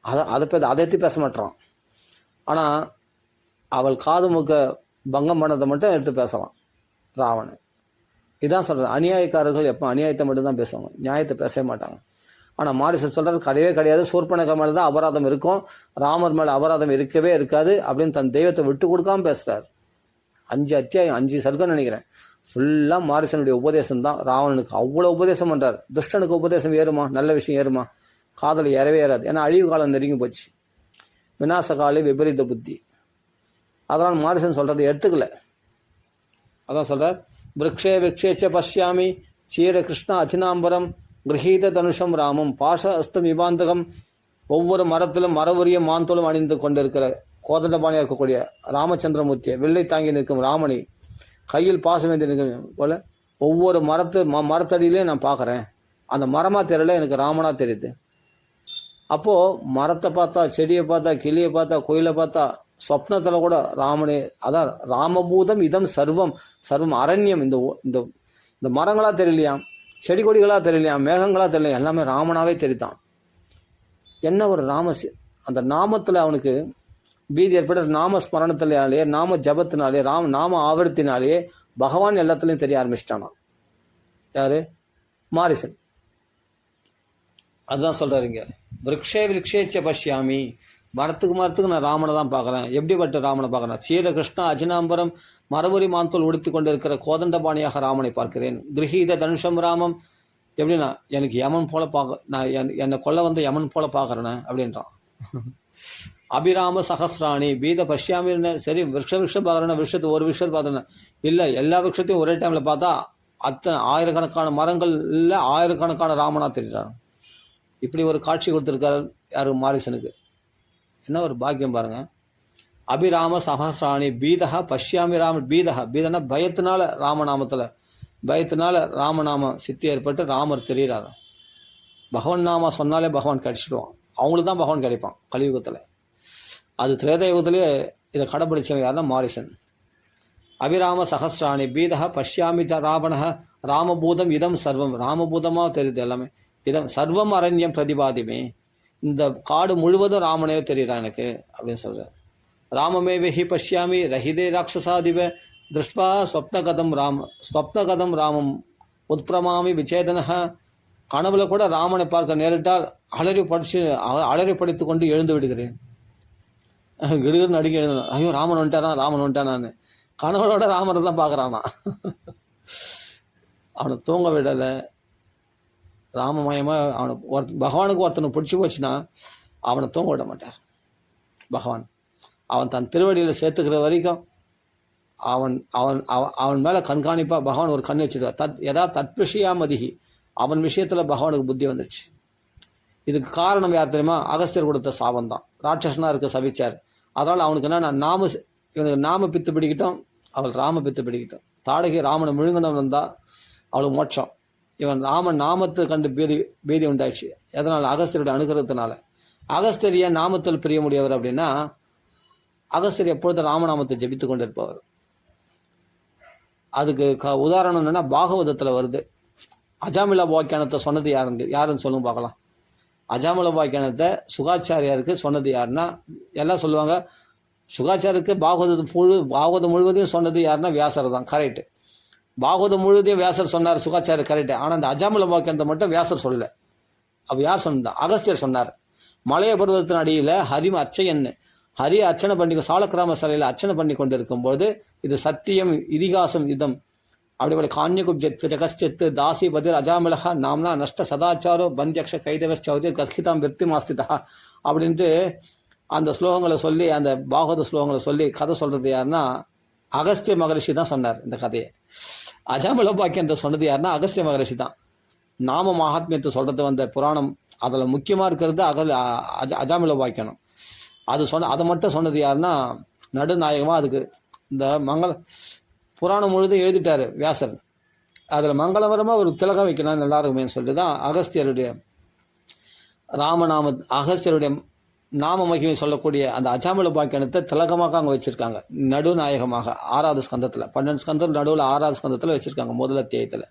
அதை எடுத்து பேச மாட்டான். ஆனால் அவள் காது மூக்க பங்கம் பண்ணதை மட்டும் எடுத்து பேசலாம் ராவணன். இதான் சொல்கிறேன், அநியாயக்காரர்கள் எப்போ அநியாயத்தை மட்டும்தான் பேசுவாங்க, நியாயத்தை பேசவே மாட்டாங்க. ஆனால் மாரிசன் சொல்கிறார் கிடையவே கிடையாது, சூர்பனகை மேலே தான் அபராதம் இருக்கும், ராமர் மேலே அபராதம் இருக்கவே இருக்காது அப்படின்னு தன் தெய்வத்தை விட்டு கொடுக்காம பேசுகிறார். 5 அத்தியாயம் 5 சர்க்கம் நினைக்கிறேன், ஃபுல்லாக மாரிசனுடைய உபதேசம் தான். ராவணனுக்கு அவ்வளோ உபதேசம் பண்ணுறார். துஷ்டனுக்கு உபதேசம் ஏறுமா? நல்ல விஷயம் ஏறுமா? காதல் ஏறவே ஏறாது. ஏன்னா அழிவு காலம் நெருங்கி போச்சு, விநாசகாலே விபரீத புத்தி. அதனால் மாரிசன் சொல்கிறத எடுத்துக்கல. அதான் சொல்கிறார், விரக்ஷே விரக்ஷேச்ச பஷ்யாமி சீர கிருஷ்ண அச்சினாம்பரம் கிரகீத தனுஷம் ராமம் பாஷ அஸ்தம் விபாந்தகம். ஒவ்வொரு மரத்திலும் மரவுரிய மாந்தோளும் அணிந்து கொண்டிருக்கிற கோதண்டபாணியாக இருக்கக்கூடிய ராமச்சந்திரமூர்த்தியை, வில்லை தாங்கி நிற்கும் ராமனை, கையில் பாசம் வேண்டி நிற்கும் போல ஒவ்வொரு மரத்தடியிலே நான் பார்க்குறேன். அந்த மரமாக தெரியல, எனக்கு ராமனாக தெரியுது. அப்போது மரத்தை பார்த்தா, செடியை பார்த்தா, கிளியை பார்த்தா, கோயிலை பார்த்தா, சொப்னத்தில் கூட ராமனே. அதான் ராமபூதம் இதம் சர்வம் சர்வம் அரண்யம். இந்த இந்த மரங்களாக தெரியலையாம், செடி கொடிகளாக தெரியலையாம், மேகங்களாக தெரியலையா, எல்லாமே ராமனாவே தெரித்தான். என்ன ஒரு அந்த நாமத்தில் அவனுக்கு பீதி ஏற்பட்ட நாமஸ்மரணத்தினாலே, நாம ஜபத்தினாலே, நாம ஆவர்த்தினாலே பகவான் எல்லாத்துலேயும் தெரிய ஆரம்பிச்சிட்டானா. யாரு? மாரிசன். அதுதான் சொல்கிறாருங்க, விரக்ஷே விரக்ஷேச்ச பஷ்யாமி, மரத்துக்கு நான் ராமனை தான் பார்க்குறேன். எப்படிப்பட்ட ராமனை பார்க்குறேன்? சீரகிருஷ்ணா அஜினாம்பரம் மரபுரி மாந்தோல் உடுத்தி கொண்டு இருக்கிற கோதண்டபாணியாக ராமனை பார்க்கிறேன். கிரகீத தனுஷம் ராமம். எப்படின்னா எனக்கு யமன் போல நான் என்னை கொல்ல யமன் போல பார்க்குறேனே அப்படின்றான். அபிராம சகசிராணி பீத பஷ்யாமின்னு. சரி, விரக்ஷம் பார்க்குறேன்னா விஷயத்து ஒரு விஷயத்தை பார்த்தேன்னா இல்லை, எல்லா விஷயத்தையும் ஒரே டைமில் பார்த்தா அத்தனை ஆயிரக்கணக்கான மரங்கள் இல்லை, ஆயிரக்கணக்கான ராமனாக தெரிகிறான். இப்படி ஒரு காட்சி கொடுத்துருக்காரு யாரு? மாரிசனுக்கு. என்ன ஒரு பாக்கியம் பாருங்க. அபிராம சகசிராணி பீதா பஷ்யாமி ராம. பீதனா பயத்தினால, ராமநாமத்தில் பயத்தினால ராமநாம சித்தி ஏற்பட்டு ராமர் தெரிகிறார். பகவான் நாம சொன்னாலே பகவான் கிடைச்சிடுவான். அவங்களுக்கு தான் பகவான் கிடைப்பான் கலியுகத்தில். அது திரேதயுகத்திலே இதை கடைப்பிடிச்சவன் யாருன்னா மாரிசன். அபிராம சகசிராணி பீதா பஷ்யாமி ராவண ராமபூதம் இதம் சர்வம். ராமபூதமாக தெரியுது எல்லாமே. இதம் சர்வம் அரண்யம் பிரதிபாதிமே. இந்த காடு முழுவதும் ராமனே தெரியுறான் எனக்கு அப்படின்னு சொல்கிறார். ராமமே வெஹி பஷ்யாமி ரஹிதே ராட்சசாதிப திருஷ்பா ஸ்வப்னகதம் ராமம் உத்பிரமாமி விச்சேதன. கனவுல கூட ராமனை பார்க்க நேரிட்டால் அலறி படித்து கொண்டு எழுந்து விடுகிறேன். கிடுகிறு நடுங்கி எழுந்தேன், ஐயோ ராமன் வந்துட்டானான்னு. கனவுளோட ராமனை தான் பார்க்குறானா. அவனை தூங்க விடலை. ராமமயமாக பகவானுக்கு ஒருத்தனை பிடிச்சி போச்சுன்னா அவனை தூங்க விட மாட்டார் பகவான். அவன் தன் திருவடியில் சேர்த்துக்கிற வரைக்கும் அவன் மேலே கண்காணிப்பாக பகவான் ஒரு கண் வச்சுடுவார். தத்விஷயா மதிகி. அவன் விஷயத்தில் பகவானுக்கு புத்தி வந்துடுச்சு. இதுக்கு காரணம் யார் தெரியுமா? அகஸ்தியர் கொடுத்த சாபம் தான். ராட்சசனாக இருக்க சபிச்சார். அதனால் அவனுக்கு என்ன, இவனுக்கு நாம பித்து பிடிக்கிட்டோம், அவள் ராம பித்து பிடிக்கிட்டோம். தாடகி ராமனை முழுங்கினவன் இருந்தால் அவளுக்கு மோட்சம். இவன் நாமத்தை கண்டு பீதி உண்டாயிடுச்சு. எதனால்? அகஸ்தியருடைய அனுகிரகத்தினால. அகஸ்தியர் ஏன் நாமத்தில் பிரிய முடியவர் அப்படின்னா, அகஸ்தியர் எப்பொழுது ராமநாமத்தை ஜெபித்து கொண்டு இருப்பவர். அதுக்கு உதாரணம் என்னன்னா, பாகவதத்தில் வருது. அஜாமிலா உபாக்கியானத்தை சொன்னது யாருன்னு சொல்லுங்க பார்க்கலாம். அஜாமிலா உபாக்கியானத்தை சுகாச்சாரியாருக்கு சொன்னது யாருன்னா, எல்லாம் சொல்லுவாங்க சுகாச்சாரியருக்கு பாகவதம் முழுவதையும் சொன்னது யாருன்னா வியாசர் தான். கரெக்டு. பாகவதம் முழுவதையும் வியாசர் சொன்னார், சுகாச்சாரியர் கரெக்டு. ஆனால் அந்த அஜாமில வாக்கியத்தை மட்டும் வியாசர் சொல்லலை. அப்போ யார் சொன்னா? அகஸ்தியர் சொன்னார். மலைய பருவத்தின் அடியில் ஹரி அர்ச்சனை பண்ணி சாலக்கிராம சிலையில் அர்ச்சனை பண்ணி கொண்டு இருக்கும்போது, இது சத்தியம் இதிகாசம் இதம் அப்படி கான்யகுப்ஜெத்து ஜகஸ்செத்து தாசி பதிர் அஜாமிலகா நாம்னா நஷ்ட சதாச்சாரோ பந்தியக்ஷ கைதவஸ் சௌதரி கர்ஹிதாம் விற்பி மாஸ்திதா அப்படின்ட்டு அந்த ஸ்லோகங்களை சொல்லி, அந்த பாகவத ஸ்லோகங்களை சொல்லி கதை சொல்கிறது யாருன்னா அகஸ்திய மகரிஷி தான் சொன்னார் இந்த கதையை. அஜாமிளபாக்கியத்தை சொன்னது யாருன்னா அகஸ்திய மகரிஷி தான். நாம மகாத்மியத்தை சொல்கிறது வந்த புராணம் அதில் முக்கியமாக இருக்கிறது அஜாமிளபாக்கியம். அதை மட்டும் சொன்னது யாருன்னா நடுநாயகமாக அதுக்கு இந்த புராணம் முழுதும் எழுதிட்டார் வியாசர். அதில் மங்களகரமாக ஒரு திலகம் வைக்கணும் நல்லா இருக்குமேன்னு சொல்லிட்டு தான் அகஸ்தியருடைய அகஸ்தியருடைய நாம மகிமை சொல்லக்கூடிய அந்த அஜாமிளபாக்கியத்தை திலகமாக அங்கே வச்சுருக்காங்க. நடுநாயகமாக 6வது ஸ்கந்தத்தில் 12 ஸ்கந்தம் நடுவில் 6வது ஸ்கந்தத்தில் வச்சுருக்காங்க. முதல் அத்தியாயத்தில்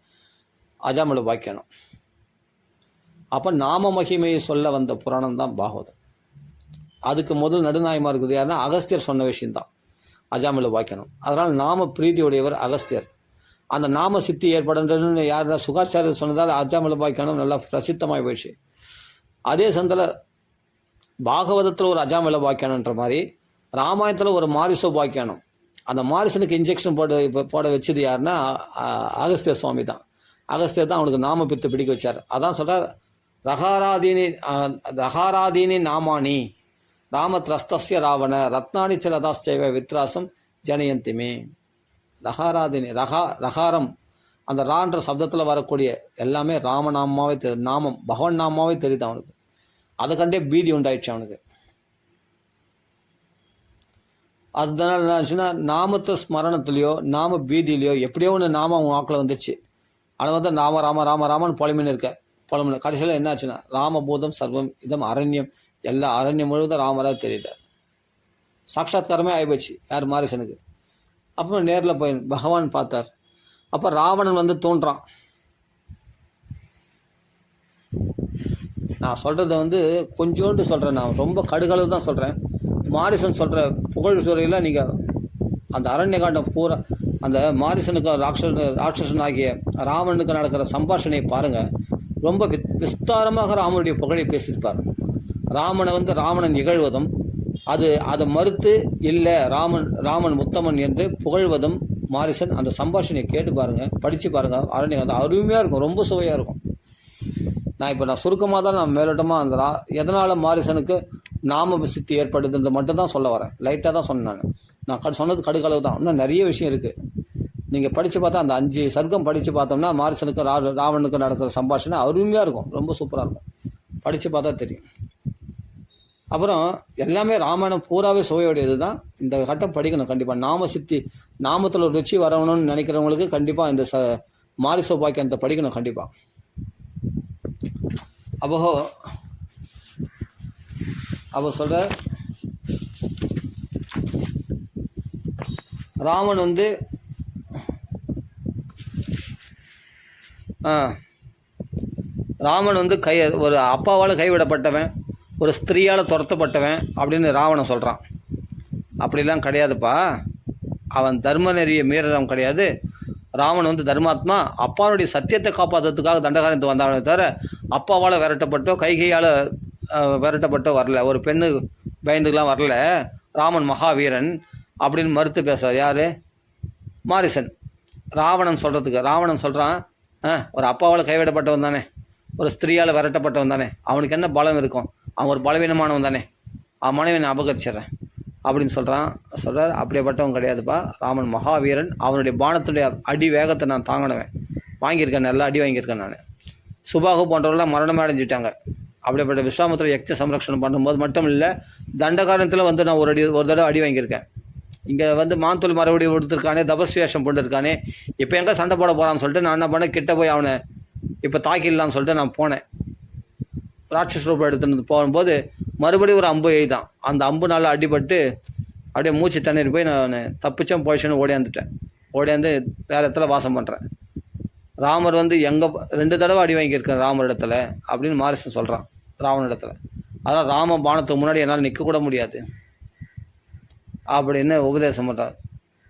அஜாமிளபாக்கியம். அப்போ நாம மகிமையை சொல்ல வந்த புராணம் தான் பாகவதம். அதுக்கு முதல் நடுநாயகமாக இருக்குது யாருன்னா அகஸ்தியர் சொன்ன விஷயம்தான் அஜாமிளபாக்கியம். அதனால் நாம பிரீதியுடையவர் அகஸ்தியர். அந்த நாம சித்தி ஏற்படுன்றன்னு யாருன்னா சுகாச்சாரியர் சொன்னதால் அஜாமிளபாக்கியம் நல்லா பிரசித்தமாக போயிடுச்சு. அதே சந்தில் பாகவதத்தில் ஒரு அஜாமிளபாக்கியன்ற மாதிரி ராமாயணத்தில் ஒரு மாரிசோபாக்கியானம். அந்த மாரிசனுக்கு இன்ஜெக்ஷன் போட வச்சது யாருன்னா அகஸ்திய சுவாமி தான். அகஸ்தியர் தான் அவனுக்கு நாம பித்து பிடிக்க வச்சார். அதான் சொல்கிறார், ரகாராதீனி நாமானி ராமத்ரஸ்தஸ்ய ராவண ரத்னானி சலதாஸ்சைவ வித்ராசம் ஜனயந்திமே. ரகாரம் அந்த ரான்ற சப்தத்தில் வரக்கூடிய எல்லாமே ராமநாமாவே நாமம் பகவான் நாமாவே தெரியுது அவனுக்கு. அதை கண்டே பீதி உண்டாயிடுச்சு அவனுக்கு. அதனால என்ன ஆச்சுன்னா நாமத்தை ஸ்மரணத்துலையோ நாம பீதியிலையோ எப்படியோ ஒன்று நாம அவங்க வாக்கில் வந்துச்சு. ஆனால் வந்து ராம ராம ராம ராமன் புலமின்னு புலமின் கடைசியில் என்ன ஆச்சுன்னா ராமபூதம் சர்வம் இதம் அரண்யம் எல்லா அரண்யம் முழுவதும் ராமராக தெரியுது. சாட்சாத்காரமே ஆகிப்போச்சு யார் மாரிசனுக்கு. அப்புறம் நேரில் போய் பகவான் பார்த்தார். அப்போ ராவணன் வந்து தோன்றான். நான் சொல்கிறத வந்து கொஞ்சோண்டு சொல்கிறேன், நான் ரொம்ப கடுகளவு தான் சொல்கிறேன். மாரிசன் சொல்கிற புகழ் சொல்லையில் நீங்கள் அந்த அரண்யகாண்டம் பூரா அந்த மாரிசனுக்கு ராட்சசன் ஆகிய ராவணனுக்கு நடக்கிற சம்பாஷணையை பாருங்கள். ரொம்ப விஸ்தாரமாக ராமனுடைய புகழை பேசியிருப்பார். ராமனை வந்து ராவணன் இகழ்வதும் அதை மறுத்து இல்லை ராமன் உத்தமன் என்று புகழ்வதும் மாரிசன் அந்த சம்பாஷணையை கேட்டு பாருங்கள், படித்து பாருங்கள். அரண்யகாண்டம் அருமையாக இருக்கும், ரொம்ப சுவையாக இருக்கும். நான் சுருக்கமாக தான் நான் மேலோட்டமாக அந்த எதனால் மாரிசனுக்கு நாம சித்தி ஏற்படுதுன்றது மட்டும்தான் சொல்ல வரேன். லைட்டாக தான் சொன்னேன். நான் சொன்னது கடுகளவு தான். இன்னும் நிறைய விஷயம் இருக்குது. நீங்கள் படித்து பார்த்தா அந்த 5 சர்க்கம் படித்து பார்த்தோம்னா மாரிசனுக்கு ராவணனுக்கு நடக்கிற சம்பாஷணை அருமையாக இருக்கும், ரொம்ப சூப்பராக இருக்கும். படித்து பார்த்தா தெரியும். அப்புறம் எல்லாமே ராமாயணம் பூராவே சுவையுடையது தான். இந்த கட்டம் படிக்கணும் கண்டிப்பாக. நாமத்தில் ஒரு ருச்சி வரணும்னு நினைக்கிறவங்களுக்கு கண்டிப்பாக இந்த மாரிசோபாக்கியத்தை படிக்கணும் கண்டிப்பாக. அப்போ சொல்ற ராமன் வந்து ஒரு அப்பாவால் கைவிடப்பட்டவன், ஒரு ஸ்திரீயால் துரத்தப்பட்டவன் அப்படின்னு ராவணன் சொல்கிறான். அப்படிலாம் கிடையாதுப்பா. அவன் தர்ம நெறிய மீறவன் கிடையாது. ராமன் வந்து தர்மாத்மா. அப்பாவுடைய சத்தியத்தை காப்பாற்றுறதுக்காக தண்டகாரத்துக்கு வந்தாலே தவிர அப்பாவால் விரட்டப்பட்டோ கைகையால் விரட்டப்பட்டோ வரல. ஒரு பெண்ணு பயந்துக்கெலாம் வரல. ராமன் மகாவீரன் அப்படின்னு மறுத்து பேசுகிறார் யார்? மாரிசன். ராவணன் சொல்கிறான், ஒரு அப்பாவால் கைவிடப்பட்டவன் தானே, ஒரு ஸ்திரீயால் விரட்டப்பட்டவன் தானே, அவனுக்கு என்ன பலம் இருக்கும்? அவன் ஒரு பலவீனமானவன் தானே, அவன் மனைவி நான் அபகரிச்சிட்றேன் அப்படின்னு சொல்கிறார். அப்படியேப்பட்டவன் கிடையாதுப்பா. ராமன் மகாவீரன். அவனுடைய பானத்துடைய அடி வேகத்தை நான் தாங்கினவன். வாங்கியிருக்கேன், நல்லா அடி வாங்கியிருக்கேன் நான். சுபாகு போன்றவர்களாம் மரணமே அடைஞ்சிட்டாங்க. அப்படிப்பட்ட விஸ்வாமித்திர யக்ஞ சம்ரக்ஷணம் பண்ணும்போது மட்டும் இல்லை, தண்டகாரத்தில் வந்து நான் ஒரு தடவை அடி வாங்கியிருக்கேன். இங்கே வந்து மாந்தூள் மறுபடியும் கொடுத்துருக்கானே, தபஸ்வேஷம் போட்டுருக்கானே, இப்போ எங்கே சண்டை போட போகிறான்னு சொல்லிட்டு நான் என்ன பண்ணேன், கிட்ட போய் அவனை இப்போ தாக்கிடலான்னு சொல்லிட்டு நான் போனேன். ராட்சஸ் ரூபம் எடுத்துட்டு போகும்போது மறுபடியும் ஒரு அம்பு எய்தான். அந்த அம்பு நல்லா அடிபட்டு அப்படியே மூச்சு தண்ணீர் போய் நான் தப்பிச்சேன், போயிடுச்சுன்னு ஓடியாந்து வேறு இடத்துல வாசம் பண்ணுறேன். ராமர் வந்து 2 தடவை அடி வாங்கியிருக்கேன் ராமர் இடத்துல அப்படின்னு மாரிசன் சொல்கிறான் ராவண இடத்துல. அதனால் ராம பானத்துக்கு முன்னாடி என்னால் நிற்கக்கூட முடியாது அப்படின்னு உபதேசம் பண்ணுறார்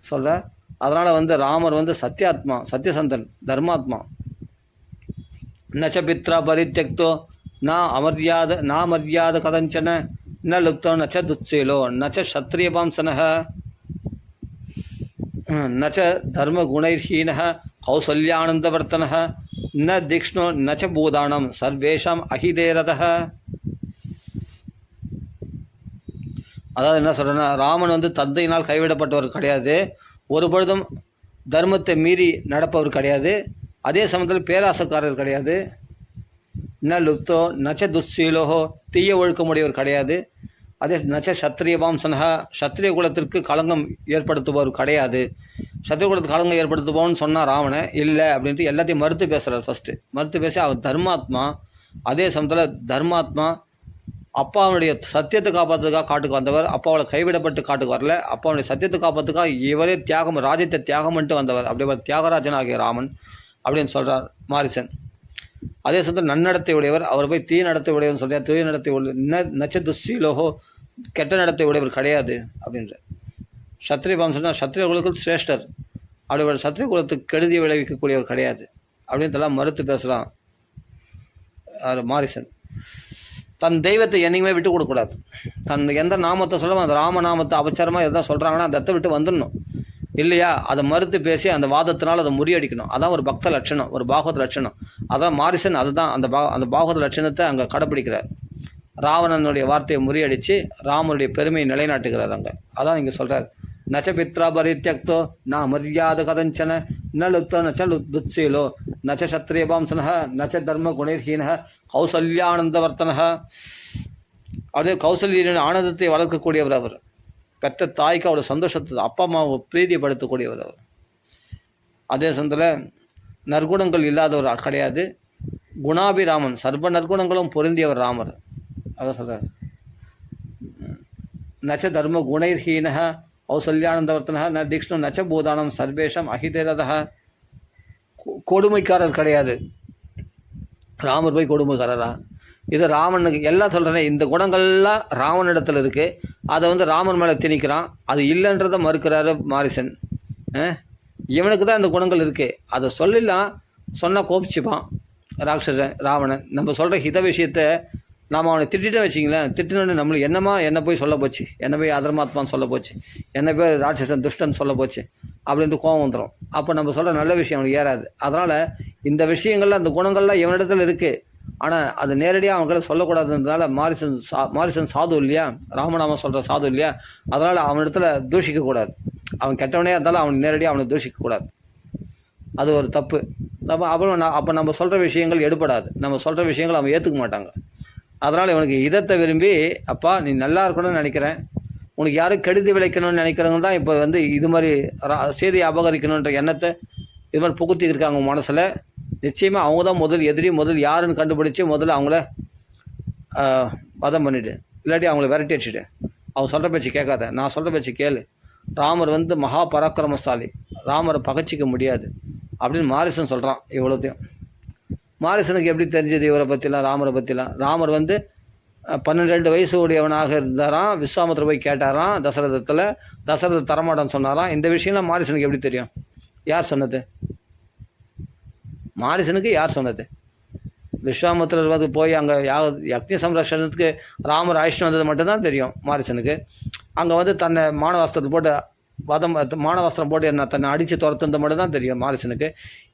சொல்கிறார். அதனால் வந்து ராமர் வந்து சத்யாத்மா, சத்யசந்தன், தர்மாத்மா. நச்ச பித்ரா பரித்யக்தோ மரியாத கதஞ்சன ந லுப்தோ நச்ச துச்சேலோ நச்ச சத்ரிய வம்சனஹ நச்ச தர்ம குணைர்ஹீனஹ கௌசல்யானந்தவர்த்தனஹ ந திக்ஷ்ணோ நச்ச பூதானம் சர்வேஷாம் அஹிதேரதஹ. அதாவது என்ன சொல்கிறேன்னா, ராமன் வந்து தந்தையினால் கைவிடப்பட்டவர் கிடையாது, ஒரு பொழுதும் தர்மத்தை மீறி நடப்பவர் கிடையாது. அதே சமயத்தில் பேராசக்காரர் கிடையாது. ந லுப்தோ நச்ச துஸ்சீலோஹோ, தீய ஒழுக்கமுடையவர் கிடையாது. அதே நச்ச சத்திரிய வாம்சனஹா, சத்திரிய குலத்திற்கு களங்கம் ஏற்படுத்துபவர் கிடையாது. சத்திரிய குலத்துக்கு களங்கம் ஏற்படுத்துபவன்னு சொன்னால் ராவணன் இல்லை அப்படின்ட்டு எல்லாத்தையும் மறுத்து பேசுகிறார். ஃபஸ்ட்டு மறுத்து பேசி அவர் தர்மாத்மா. அதே சமயத்தில் தர்மாத்மா அப்பாவுடைய சத்தியத்தை காப்பாற்றுறதுக்காக காட்டுக்கு வந்தவர். அப்பாவோட கைவிடப்பட்டு காட்டுக்கு வரல. அப்பாவுடைய சத்தியத்தை காப்பாற்றுக்காக இவரே தியாகம், ராஜ்யத்தை தியாகம் பண்ணிட்டு வந்தவர். அப்படியே தியாகராஜன் ஆகிய ராமன் அப்படின்னு சொல்கிறார் மாரிசன். அதே சமயத்தில் நன்னடத்தை உடையவர். அவர் போய் தீ நடத்தை உடையவர்னு சொல்கிறார். தீய நடத்தை நச்ச துஸ்ஸீலோஹோ, கெட்ட நடத்தை உடையவர் கிடையாது அப்படின்ற. சத்திரிய வம்சம்னா சத்திரிய குலத்துக்கு சிரேஷ்டர். அப்படி சத்திரிய குலத்துக்கு கெடுதியை விளைவிக்கக்கூடியவர் கிடையாது அப்படின்றலாம் மறுத்து பேசுகிறான் மாரிசன். தன் தெய்வத்தை என்னைக்குமே விட்டு கொடுக்கக்கூடாது. தன் எந்த நாமத்தை சொல்லுவோம் அந்த ராமநாமத்தை அபச்சாரமாக எதாவது சொல்கிறாங்கன்னா அந்த இடத்த விட்டு வந்துடணும். இல்லையா அதை மறுத்து பேசி அந்த வாதத்தினால் அதை முறியடிக்கணும். அதான் ஒரு பக்த லட்சணம், ஒரு பாகவத லட்சணம். அதான் மாரிசன் அதுதான் அந்த பாகவத லட்சணத்தை அங்கே கடைப்பிடிக்கிறார். ராவணனுடைய வார்த்தையை முறியடித்து ராமனுடைய பெருமையை நிலைநாட்டுகிறார் அங்கே. அதான் இங்கே சொல்கிறார். நச்ச பித்ரா பரித்யக்தோ ந மரியாத கதஞ்சன ந லுப்த நச்ச துத்சீலோ நச்ச சத்திரிய வாம்சன நச்ச தர்ம குணர்ஹீன கௌசல்யானந்தவர்த்தன. அப்படியே கௌசல்யின் ஆனந்தத்தை வளர்க்கக்கூடியவர் அவர். பெற்ற தாய்க்கு அவரோட சந்தோஷத்தை, அப்பா அம்மாவை பிரீதிப்படுத்தக்கூடியவர் அவர். அதே சமயத்தில் நற்குணங்கள் இல்லாதவர் கிடையாது. குணாபிராமன், சர்வ நற்குணங்களும் பொருந்தியவர் ராமர். அதான் சொல்கிறார். நச்ச தர்ம குணைர்ஹீன கௌசல்யானந்தவர்த்தன ந தீக்ஷ்ணு நச்ச பூதானம் சர்வேஷம் அஹிதேரத. கொடுமைக்காரர் கிடையாது. ராமர் போய் கொடுமைக்காரரா? இது ராமனுக்கு எல்லாம் சொல்கிறேனே, இந்த குணங்கள்லாம் ராவனிடத்தில் இருக்குது. அதை ராமன் மேலே திணிக்கிறான். அது இல்லைன்றதை மறுக்கிறாரு மாரிசன். இவனுக்கு தான் இந்த குணங்கள் இருக்குது. அதை சொல்லலாம், சொன்னால் கோபிச்சுப்பான் ராட்சசன் ராவணன். நம்ம சொல்கிற ஹித விஷயத்தை நாம் அவனை திட்டிட்டே வச்சிங்களேன், திட்டினோன்னு நம்மளுக்கு என்ன போய் சொல்ல போச்சு, என்ன போய் அதர்மாத்மான்னு சொல்ல போச்சு, என்ன போய் ராட்சசன் துஷ்டன் சொல்ல போச்சு அப்படின்ட்டு கோவம் வந்துடும். அப்போ நம்ம சொல்கிற நல்ல விஷயம் அவனுக்கு ஏறாது. அதனால் இந்த விஷயங்கள்லாம், அந்த குணங்கள்லாம் இவனிடத்தில் இருக்குது. ஆனால் அது நேரடியாக அவன்கிட்ட சொல்லக்கூடாதுன்றதுனால மாரிசன் சாது இல்லையா, ராமநாமம் சொல்கிற சாது இல்லையா, அதனால் அவனிடத்தில் தூஷிக்கக்கூடாது. அவன் கெட்டவனே இருந்தாலும் அவனுக்கு நேரடியாக அவனை தூஷிக்கக்கூடாது. அது ஒரு தப்பு. அப்போ நம்ம சொல்கிற விஷயங்கள் எடுபடாது. நம்ம சொல்கிற விஷயங்கள் அவன் ஏற்றுக்க மாட்டாங்க. அதனால் இவனுக்கு இதத்தை விரும்பி, அப்பா நீ நல்லா இருக்கணும்னு நினைக்கிறேன், உனக்கு யாரும் கெடுதி விளைக்கணும்னு நினைக்கிறவங்க தான் இப்போ இது மாதிரி செய்தியை அபகரிக்கணுன்ற எண்ணத்தை இது மாதிரி புகுத்தி இருக்காங்க அவங்க மனசில். நிச்சயமாக அவங்க தான் முதல் எதிரி. யாருன்னு கண்டுபிடிச்சி முதல்ல அவங்கள வதம் பண்ணிவிடு, இல்லாட்டி அவங்கள விரட்டி அடிச்சுட்டு. அவங்க சொல்கிற பேச்சு கேட்காத, நான் சொல்கிற பேச்சு கேளு. ராமர் மகா பராக்கிரமசாலி, ராமரை பகச்சிக்க முடியாது அப்படின்னு மாரிசன் சொல்கிறான். இவ்வளோத்தையும் மாரிசனுக்கு எப்படி தெரிஞ்சது இவரை பற்றிலாம், ராமரை பற்றிலாம்? ராமர் 12 வயசு உடையவனாக இருந்தாராம். விஸ்வாமித்திர போய் கேட்டாராம் தசரத தரமாட்டான்னு சொன்னாராம். இந்த விஷயம்லாம் மாரிசனுக்கு எப்படி தெரியும்? யார் சொன்னது? மாரிசனுக்கு யார் சொன்னது? விஸ்வாமித்திரர் போய் அங்கே அக்னி சம்ரட்சணத்துக்கு ராமர் அழைச்சிட்டு வந்தது மட்டும்தான் தெரியும் மாரிசனுக்கு. அங்கே தன்னை மானவஸ்திரத்தை போட்டு மானவஸ்திரம் போட்டு என்ன தன்னை அடித்து துரத்துறது மட்டும் தான் தெரியும் மாரிசனுக்கு.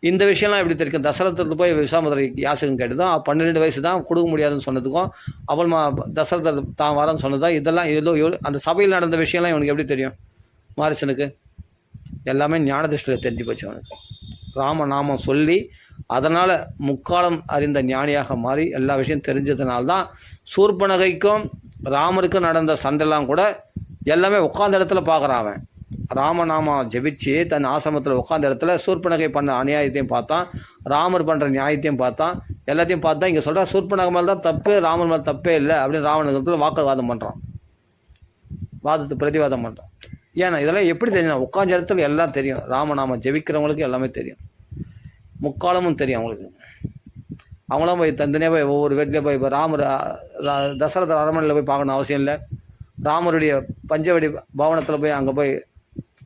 இந்த விஷயம்லாம் எப்படி தெரியும்? தசரதத்தில் போய் விஸ்வாமித்திர யாசகம் கேட்டதும் 12 வயசு தான் கொடுக்க முடியாதுன்னு சொன்னதுக்கும், அப்புறமா தசரதர் தான் வரன்னு சொன்னதா, இதெல்லாம் அந்த சபையில் நடந்த விஷயம்லாம் இவனுக்கு எப்படி தெரியும் மாரிசனுக்கு? எல்லாமே ஞான திருஷ்டியில் தெரிஞ்சு போச்சு அவனுக்கு. ராமநாமம் சொல்லி அதனால் முக்காலம் அறிந்த ஞானியாக மாறி எல்லா விஷயம் தெரிஞ்சதுனால்தான் சூர்பனகைக்கும் ராமருக்கும் நடந்த சண்டைலாம் கூட எல்லாமே உட்காந்த இடத்துல பார்க்குறான். அவன் ராமநாமம் ஜெபிச்சு தன் ஆசிரமத்தில் உட்காந்த இடத்துல சூர்பனகை பண்ண அநியாயத்தையும் பார்த்தான், ராமர் பண்ணுற நியாயத்தையும் பார்த்தான், எல்லாத்தையும் பார்த்தா இங்கே சொல்கிறா சூர்பனகை மேலே தான் தப்பு, ராமர் மேலே தப்பே இல்லை அப்படின்னு ராவணத்தில் வாக்குவாதம் பண்ணுறான். பிரதிவாதம் பண்ணுறான். ஏன்னா இதெல்லாம் எப்படி தெரியும்? உட்காந்த இடத்துல எல்லாம் தெரியும். ராமநாமம் ஜெபிக்கிறவங்களுக்கு எல்லாமே தெரியும், முக்காலமும் தெரியும் அவங்களுக்கு. அவங்களாம் போய் தனியாக போய் ஒவ்வொரு வீட்டிலே போய் இப்போ ராமர் தசரத அரண்மனையில் போய் பார்க்கணும் அவசியம் இல்லை. ராமருடைய பஞ்சவடி பவனத்தில் போய்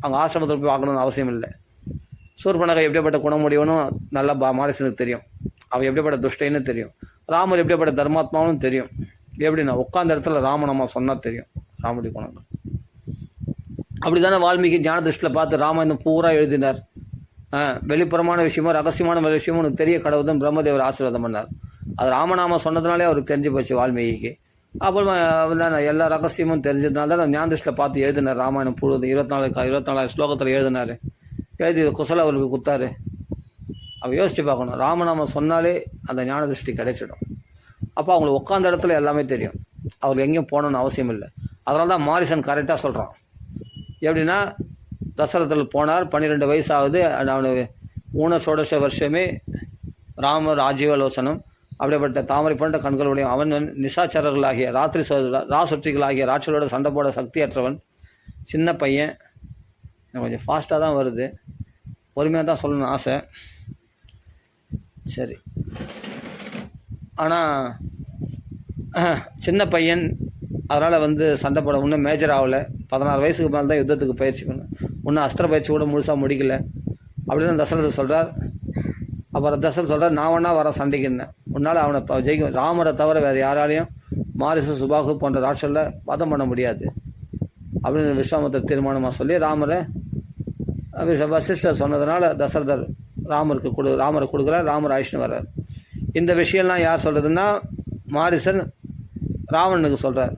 அங்கே ஆசிரமத்தில் போய் பார்க்கணுன்னு அவசியம் இல்லை. சூர்பனகை எப்படிப்பட்ட குணமுடையவனும் நல்லா மாரிசனுக்கு தெரியும். அவன் எப்படிப்பட்ட துஷ்டைன்னு தெரியும். ராமர் எப்படிப்பட்ட தர்மாத்மாவும் தெரியும். எப்படின்னா உட்காந்த இடத்துல ராமநாமா சொன்னால் தெரியும் ராமருடைய குணங்கள். அப்படி தானே வால்மீகி ஞான திருஷ்டியில் பார்த்து ராமாயணம் பூரா எழுதினார். வெளிப்புறமான விஷயமோ ரகசியமான விஷயமும் உனக்கு தெரிய கடவுள்தான் பிரம்மதேவர் ஆசீர்வாதம் பண்ணார். அது ராமநாமம் சொன்னதுனாலே அவருக்கு தெரிஞ்சு போச்சு வால்மீகிக்கு. அப்புறமா நான் எல்லா ரகசியமும் தெரிஞ்சதுனால தான் நான் ஞானதிஷ்டில் பார்த்து எழுதினார். ராமாயணம் முழுவதும் 24 ஸ்லோகத்தில் எழுதினார். எழுதி குசல அவருக்கு கொடுத்தாரு. அவள் யோசித்து பார்க்கணும், ராமநாமம் சொன்னாலே அந்த ஞான திருஷ்டி கிடைச்சிடும். அப்போ அவங்களுக்கு உட்காந்த இடத்துல எல்லாமே தெரியும், அவருக்கு எங்கேயும் போகணுன்னு அவசியம் இல்லை. அதனால தான் மாரிசன் கரெக்டாக சொல்கிறான். எப்படின்னா, தசரத்தில் போனார், 12 வயசு ஆகுது, அவனு ஊனஷோடச வருஷமே ராமர் ஆஜீவலோசனம், அப்படிப்பட்ட தாமரை போன்ற கண்களுடைய அவன் நிசாச்சரர்களாகிய ராசுற்றிகளாகிய ராட்சலோட சண்டை போட சக்தியற்றவன், சின்ன பையன். கொஞ்சம் ஃபாஸ்ட்டாக தான் வருது, பொறுமையாக தான் சொல்லணும்னு ஆசை. சரி, ஆனால் சின்ன பையன், அதனால் சண்டை போட இன்னும் மேஜர் ஆகலை. 16 வயசுக்கு மேலே தான் யுத்தத்துக்கு பயிற்சி பண்ண, இன்னும் அஸ்திர பயிற்சி கூட முழுசாக முடிக்கல அப்படின்னு தசரதர் சொல்கிறார். அப்புறம் தசரதர் சொல்கிறார், நான் வேணா வர சண்டைக்குன்னேன், உன்னால் அவனை ஜெயிக்க, ராமரை தவிர வேறு யாராலையும் மாரிசு சுபாகு போன்ற ராட்சரில் வதம் பண்ண முடியாது அப்படின்னு விஸ்வாமித்திரர் தீர்மானமாக சொல்லி ராமரை வசிஷ்டர் சொன்னதுனால தசரதர் ராமரை கொடுக்குறார். ராமர் ஆயிஷ்னு வர்றார். இந்த விஷயம்லாம் யார் சொல்கிறதுன்னா மாரிசன் ராவணனுக்கு சொல்கிறார்.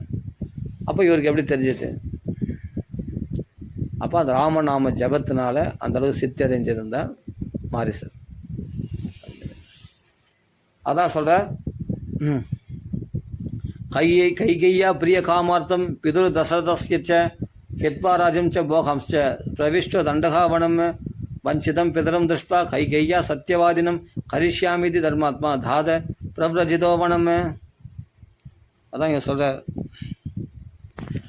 அப்போ இவருக்கு எப்படி தெரிஞ்சது? அப்போ அந்த ராமநாம ஜபத்தினால அந்தளவுக்கு சித்தி அடைஞ்சிருந்தார் மாரிசர். அதான் சொல்கிறார், கைகையா பிரிய காமார்த்தம் பிதுரு தசரதஸ்யச்ச ஹித்வாராஜம் ச போகம்ச்ச பிரவிஷ்ட தண்டகாவனம் வஞ்சிதம் பிதரம் திருஷ்பா கைகையா சத்தியவாதினம் கரிஷ்யாமிதி தர்மாத்மா தாத பிரபிரஜிதோவனம். அதான் இங்கே சொல்கிறார்,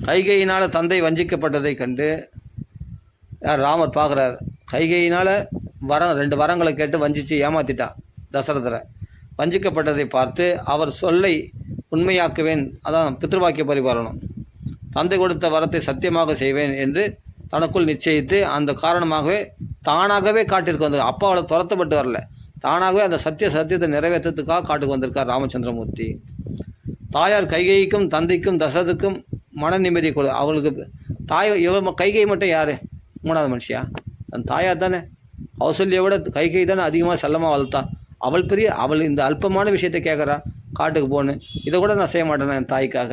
கைகையினால் தந்தை வஞ்சிக்கப்பட்டதை கண்டு ராமர் பார்க்குறார். கைகையினால் 2 வரங்களை கேட்டு வஞ்சித்து ஏமாற்றிட்டான் தசரதரை. வஞ்சிக்கப்பட்டதை பார்த்து அவர் சொல்லை உண்மையாக்குவேன், அதான் பித்ருவாக்கிய பரிபாலனம், தந்தை கொடுத்த வரத்தை சத்தியமாக செய்வேன் என்று தனக்குள் நிச்சயித்து அந்த காரணமாகவே தானாகவே காட்டிற்கு வந்தார். அப்பா அவளை துரத்தப்பட்டு வரல, தானாகவே அந்த சத்தியத்தை நிறைவேற்றத்துக்காக காட்டுக்கு வந்திருக்கார் ராமச்சந்திரமூர்த்தி. தாயார் கைகைக்கும் தந்தைக்கும் தசரதுக்கும் மன நிம்மதி கொடு. அவளுக்கு கைகை மட்டும் யார்? 3வது மனுஷியா? அந்த தாயார் தானே. கௌசல்யை விட கைகை தானே அதிகமாக செல்லமாக வளர்த்தான். அவள் இந்த அல்பமான விஷயத்தை கேட்குறா, காட்டுக்கு போகணும், இதை கூட நான் செய்ய மாட்டேனே என் தாய்க்காக,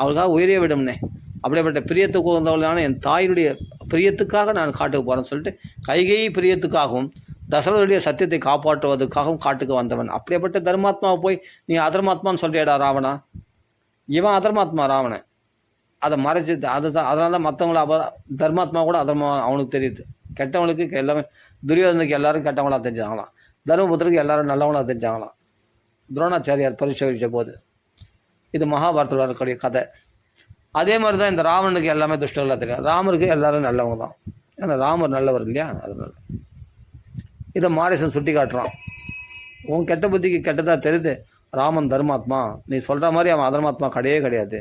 அவளுக்காக உயிரே விடும்னே, அப்படிப்பட்ட பிரியத்துக்கு உகந்தவளான என் தாயினுடைய பிரியத்துக்காக நான் காட்டுக்கு போகிறேன்னு சொல்லிட்டு கைகை பிரியத்துக்காகவும் தசரதுடைய சத்தியத்தை காப்பாற்றுவதற்காகவும் காட்டுக்கு வந்தவன். அப்படிப்பட்ட தர்மாத்மாவை போய் நீ அதர்மாத்மான்னு சொல்றியாடா ராவணா? இவன் அதர்மாத்மா ராவணன், அதை மறைச்சி அதனால தான் மற்றவங்கள தர்மாத்மா கூட அதர்மா அவனுக்கு தெரியுது. கெட்டவனுக்கு எல்லாமே, துரியோதனுக்கு எல்லாரும் கெட்டவங்களாக தெரிஞ்சாங்களாம், தர்மபுத்திரருக்கு எல்லாரும் நல்லவங்களாக தெரிஞ்சாங்களாம். துரோணாச்சாரியார் பரிசோதித்த போது இது மகாபாரதத்தில் வரக்கூடிய கதை. அதே மாதிரி தான் இந்த ராவணனுக்கு எல்லாமே துஷ்டர்களாக தெரியும், ராமருக்கு எல்லாரும் நல்லவங்க தான். ஏன்னா ராமர் நல்லவர் இல்லையா? அதனால இதை மாரிசன் சுட்டி காட்டுறான். உன் கெட்ட புத்திக்கு கெட்டதாக தெரியுது, ராமன் தர்மாத்மா, நீ சொல்கிற மாதிரி அவன் அதர்மாத்மா கிடையாது.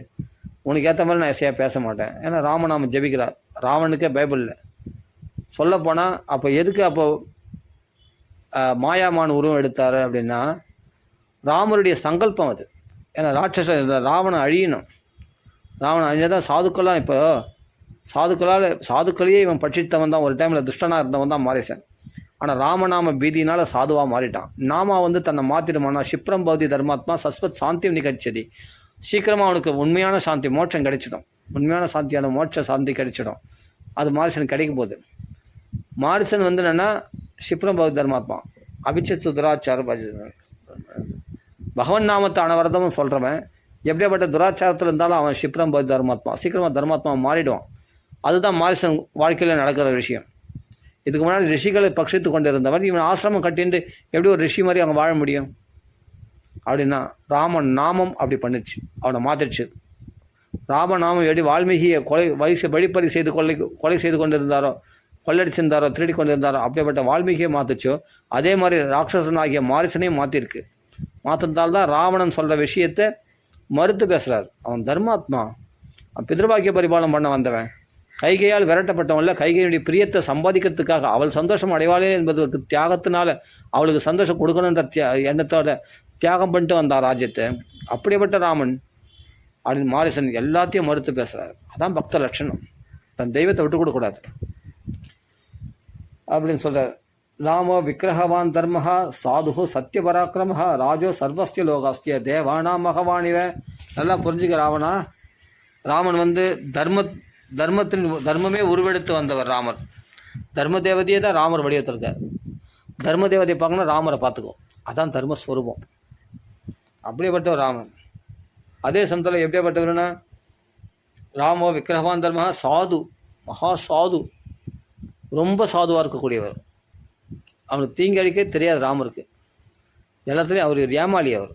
உனக்கு ஏற்ற மாதிரி நான் எசையாக பேச மாட்டேன். ஏன்னா ராமநாமம் ஜெபிக்கிறார். ராவனுக்கே பைபிளில் சொல்லப்போனால் அப்போ எதுக்கு அப்போ மாயாமான் உருவம் எடுத்தார் அப்படின்னா ராமருடைய சங்கல்பம் அது. ஏன்னா ராவணன் அழியணும், ராவணன் அழிஞ்சதான் சாதுக்கள்லாம், இப்போ சாதுக்களையே இவன் பட்சித்தவன் தான். ஒரு டைமில் துஷ்டனாக இருந்தவன் தான் மாரிசன். ஆனால் ராமநாம பீதினால் சாதுவாக மாறிட்டான். நாமா தன்னை மாற்றிடுமானா ஷிப்ரம் பௌதி தர்மாத்மா சஸ்வத் சாந்தியம் நிகழ்ச்சதி, சீக்கிரமாக அவனுக்கு உண்மையான சாந்தி மோட்சம் கிடைச்சிடும். உண்மையான சாந்தியான மோட்ச சாந்தி கிடைச்சிடும். அது மாரிசன் கிடைக்கும் போது மாரிசன் என்னென்னா ஷிப்ரம் பௌதி தர்மாத்மா அபிச்சத்து துராச்சார பகவன் நாமத்தை அனவரதமும் சொல்கிறவன் எப்படியாப்பட்ட துராச்சாரத்தில் இருந்தாலும் அவன் ஷிப்ரம் பௌதி தர்மாத்மா, சீக்கிரமாக தர்மாத்மா மாறிடுவான். அதுதான் மாரிசன் வாழ்க்கையில் நடக்கிற விஷயம். இதுக்கு முன்னாடி ரிஷிகளை பட்சித்து கொண்டு இருந்தவன் இவன் ஆசிரமம் கட்டிட்டு எப்படி ஒரு ரிஷி மாதிரி அவங்க வாழ முடியும்? அப்படின்னா ராமன் நாமம் அப்படி பண்ணிடுச்சு, அவனை மாற்றிடுச்சு. ராமநாமம் எப்படி வால்மீகியை வழிப்பறி செய்து கொலை செய்து கொண்டிருந்தாரோ, கொள்ளடிச்சிருந்தாரோ, திருடி கொண்டிருந்தாரோ, அப்படிப்பட்ட வால்மீகியை மாற்றிச்சோ அதே மாதிரி ராட்சசனாகிய மாரிசனையும் மாற்றிருக்கு. மாற்றிருந்தால்தான் ராவணன் சொல்கிற விஷயத்தை மறுத்து பேசுகிறார். அவன் தர்மாத்மா, அவன் பித்ருபாக்கிய பரிபாலனம் பண்ண வந்தவன், கைகையால் விரட்டப்பட்டவன்ல, கைகையுடைய பிரியத்தை சம்பாதிக்கிறதுக்காக அவள் சந்தோஷம் அடைவாளே என்பதற்கு தியாகத்தினால அவளுக்கு சந்தோஷம் கொடுக்கணுன்ற எண்ணத்தோட தியாகம் பண்ணிட்டு வந்தார் ராஜ்யத்தை. அப்படிப்பட்ட ராமன் அப்படின்னு மாரிசன் எல்லாத்தையும் மறுத்து பேசுகிறார். அதான் பக்த லட்சணம், தன் தெய்வத்தை விட்டு கொடுக்கூடாது அப்படின்னு சொல்கிறார். ராமோ விக்கிரகவான் தர்மஹா சாது சத்ய பராக்கிரமஹா ராஜோ சர்வஸ்ய லோகாஸ்திய தேவானாம் மகவானிவ நல்லா புரிஞ்சுக்க ராவணா. ராமன் வந்து தர்மமே உருவெடுத்து வந்தவர் ராமர். தர்ம தேவதையே தான் ராமர் வடிவத்திருக்கார். தர்ம தேவதையை பார்க்கணும், ராமரை பார்த்துக்கோ, அதான் தர்மஸ்வரூபம். அப்படியேப்பட்டவர் ராமன். அதே சமயத்தில் எப்படியாப்பட்டவர்னா, ராமோ விக்கிரகவான் தர்ம சாது, மகா சாது, ரொம்ப சாதுவாக இருக்கக்கூடியவர். அவனுக்கு தீங்கு அடிக்க தெரியாது ராமருக்கு. எல்லாத்துலேயும் அவர் ஏமாளி. அவர்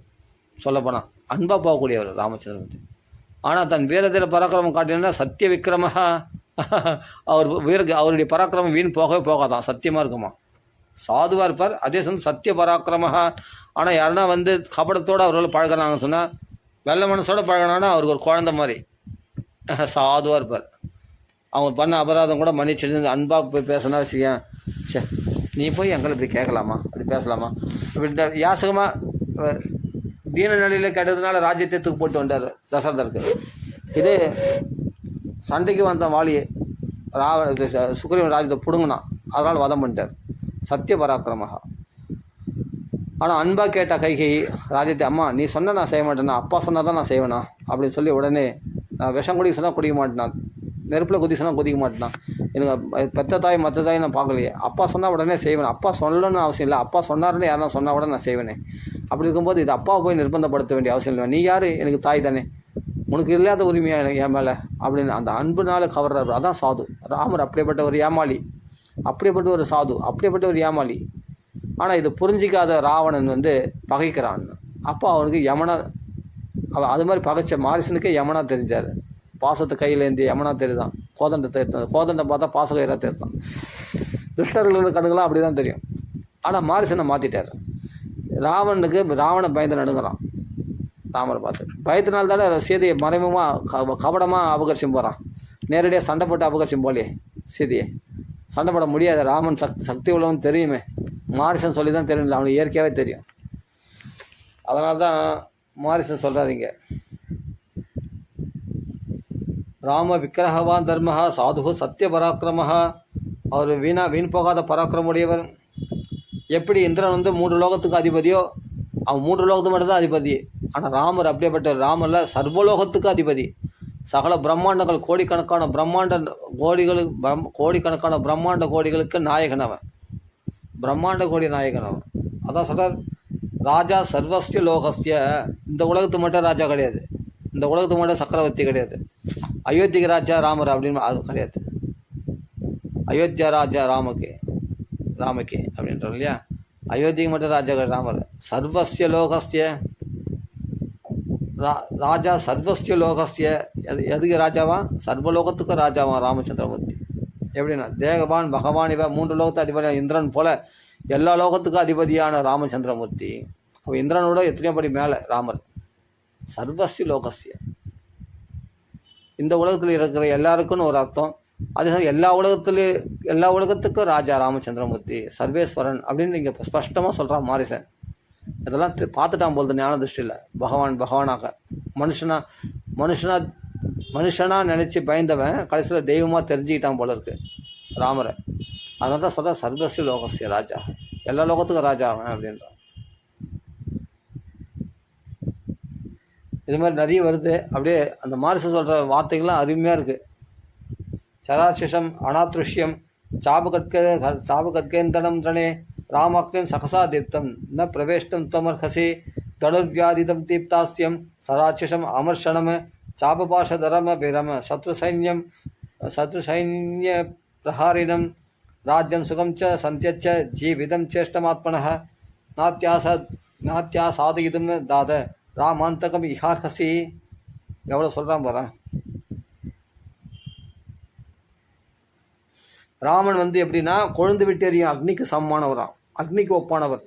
சொல்லப்போனால் அன்பாக போகக்கூடியவர் ராமச்சந்திரன். ஆனால் தன் வீரத்தில் பராக்கிரமம் காட்டினா சத்திய விக்ரமஹா, அவருடைய பராக்கிரமம் வீண் போகவே போகாதான், சத்தியமாக இருக்குமா, சாதுவாக இருப்பார். அதே சமயம் சத்திய பராக்கிரமஹா. ஆனால் யாருன்னா வந்து கபடத்தோடு அவர்கள் பழகிறாங்கன்னு சொன்னால், வெள்ள மனசோடு பழகினான்னா அவருக்கு ஒரு குழந்தை மாதிரி சாதுவாக இருப்பார். அவங்க பண்ண அபராதம் கூட மன்னிச்சிருந்து அன்பாக போய் பேசினா வச்சுக்கேன், சே நீ போய் எங்களை இப்படி கேட்கலாமா, அப்படி பேசலாமா, இப்படி யாசகமாக தீன நிலையில் கேட்டதுனால ராஜ்யத்தை தூக்கு போட்டு வந்தார் தசரதருக்கு. இது சண்டைக்கு வந்த வாலியை சுக்ரீவன் ராஜ்யத்தை பிடுங்கினான், அதனால் வதம் பண்ணிட்டார். சத்திய பராக்கிரமஹா. ஆனால் அன்பாக கேட்ட கைகை ராஜ்யத்தை, அம்மா நீ சொன்ன நான் செய்ய மாட்டேன்னா, அப்பா சொன்னால் தான் நான் செய்வேனா அப்படின்னு சொல்லி உடனே, நான் விஷம் குடிக்க சொன்னால் குடிக்க மாட்டேனான், நெருப்பில் குதி சொன்னால் குதிக்க மாட்டேனான், எனக்கு பெத்த தாய் மற்ற தாய் நான் பார்க்கலையே, அப்பா சொன்னால் உடனே செய்வேன், அப்பா சொல்லணும்னு அவசியம் இல்லை, அப்பா சொன்னார்னு யாருன்னா சொன்னால் கூட நான் செய்வேனே. அப்படி இருக்கும்போது இது அப்பாவை போய் நிர்பந்தப்படுத்த வேண்டிய அவசியம் இல்லை, நீ யார், எனக்கு தாய் தானே, உனக்கு இல்லாத உரிமையாக என் மேலே அப்படின்னு அந்த அன்புனால கவர்றாரு. அதான் சாது. ராமர் அப்படிப்பட்ட ஒரு ஏமாளி, அப்படிப்பட்ட ஒரு சாது, அப்படிப்பட்ட ஒரு ஏமாளி. ஆனால் இது புரிஞ்சிக்காத ராவணன் வந்து பகைக்கிறான். அப்போ அவனுக்கு யமனா, அது மாதிரி பகைச்ச மாரிசனுக்கே யமனா தெரிஞ்சார். பாசத்தை கையில் ஏந்தி யமனா தெரியுதான், கோதண்டத்தை எடுத்தான், கோதண்டை பார்த்தா பாசகயிறாக தெரித்தான். துஷ்டர்களுக்கு கண்ணுங்களாம் அப்படி தான் தெரியும். ஆனால் மாரிசனை மாற்றிட்டார். ராவணன் பயந்து நடுங்கிறான் ராமரை பார்த்து. பயத்தினால்தானே சீதையை மறைமுகமாக கபடமாக அபகரிச்சும் போகிறான். நேரடியாக சண்டை போட்டு அபகரிச்சும் போலே சீதையை. சண்டை போட முடியாது, ராமன் சக்தி உள்ளவன் தெரியுமே, மாரிசன் சொல்லி தான் தெரியும், அவனுக்கு இயற்கையாகவே தெரியும். அதனால தான் மாரிசன் சொல்கிறாருங்க, ராம விக்கிரகவான் தர்மஹா சாது சத்திய பராக்கிரமஹா. அவர் வீண் போகாத பராக்கிரமுடையவர். எப்படி இந்திரன் வந்து 3 லோகத்துக்கு அதிபதியோ, அவன் 3 லோகத்துக்கு மட்டும்தான் அதிபதி. ஆனால் ராமர் அப்படியேப்பட்ட ராமரில் சர்வலோகத்துக்கு அதிபதி. சகல பிரம்மாண்டங்கள், கோடிக்கணக்கான பிரம்மாண்ட கோடிகளுக்கு நாயகன் அவன், பிரம்மாண்ட கோடி நாயகன் அவன். அதான் சொல்கிறார், ராஜா சர்வஸ்ய லோகஸ்ய. இந்த உலகத்துக்கு மட்டும் ராஜா கிடையாது, இந்த உலகத்துக்கு மட்டும் சக்கரவர்த்தி கிடையாது. அயோத்திக்கு ராஜா ராமர் அப்படின்னு அது கிடையாது. அயோத்தியா ராஜா ராமக்கே அப்படின்றோம் இல்லையா, அயோத்திக்கு மட்டும் ராஜா ராமர். சர்வஸ்ய லோகஸ்ய ராஜா, சர்வஸ்ய லோகஸ்ய. எதுக்கு ராஜாவா, சர்வலோகத்துக்கு ராஜாவா ராமச்சந்திரமூர்த்தி. எப்படின்னா தேகவான் பகவான் இவ 3 லோகத்து அதிபதியான இந்திரன் போல எல்லா லோகத்துக்கும் அதிபதியான ராமச்சந்திரமூர்த்தி. அப்போ இந்திரனோட எத்தனையோ படி மேலே ராமர். சர்வஸ்ய லோகஸ்ய, இந்த உலகத்தில் இருக்கிற எல்லாருக்குன்னு ஒரு அர்த்தம். அதே எல்லா உலகத்துக்கும் ராஜா ராமச்சந்திரமூர்த்தி, சர்வேஸ்வரன் அப்படின்னு இங்கே ஸ்பஷ்டமாக சொல்கிறான் மாரிசன். இதெல்லாம் பார்த்துட்டான் போல் ஞான திருஷ்டியில். பகவானாக மனுஷனா நினச்சி பயந்தவன் கடைசியில் தெய்வமாக தெரிஞ்சுக்கிட்டான் போல இருக்கு ராமரை. அதனால தான் சொல்கிற சர்வஸ்ய லோகஸ்ய ராஜா, எல்லா லோகத்துக்கும் ராஜா அவன் அப்படின்றான். இது மாதிரி நிறைய வருது. அப்படியே அந்த மாரிசன் சொல்கிற வார்த்தைகள்லாம் அருமையாக இருக்குது. சராசிஷம் அனாத்ருஷ்யம் சாபகத்கேந்தனம் தனே ராமாக்யம் சகசா தீப்தம் ந பிரவேஷ்டம் துவமர்ஹசி தனுர்வியாதிதம் தீப்தாஸ்தியம் சராட்சிஷம் அமர்ஷணம் சாபபாஷதரம பிரம சத்ருசைன்ய பிரஹாரிணம் ராஜ்யம் சுகம் ச சந்தியச்ச ஜீவிதம் சேஷ்டமாத்மனः நாத்தியாசாதயிதும் தாத ராமாந்தகம் இஹார்ஹசி. எவ்வளோ சொல்கிறான் பாரு. ராமன் வந்து எப்படின்னா கொழுந்து விட்டு எறியும் அக்னிக்கு சமமானவரான், அக்னிக்கு ஒப்பானவர்.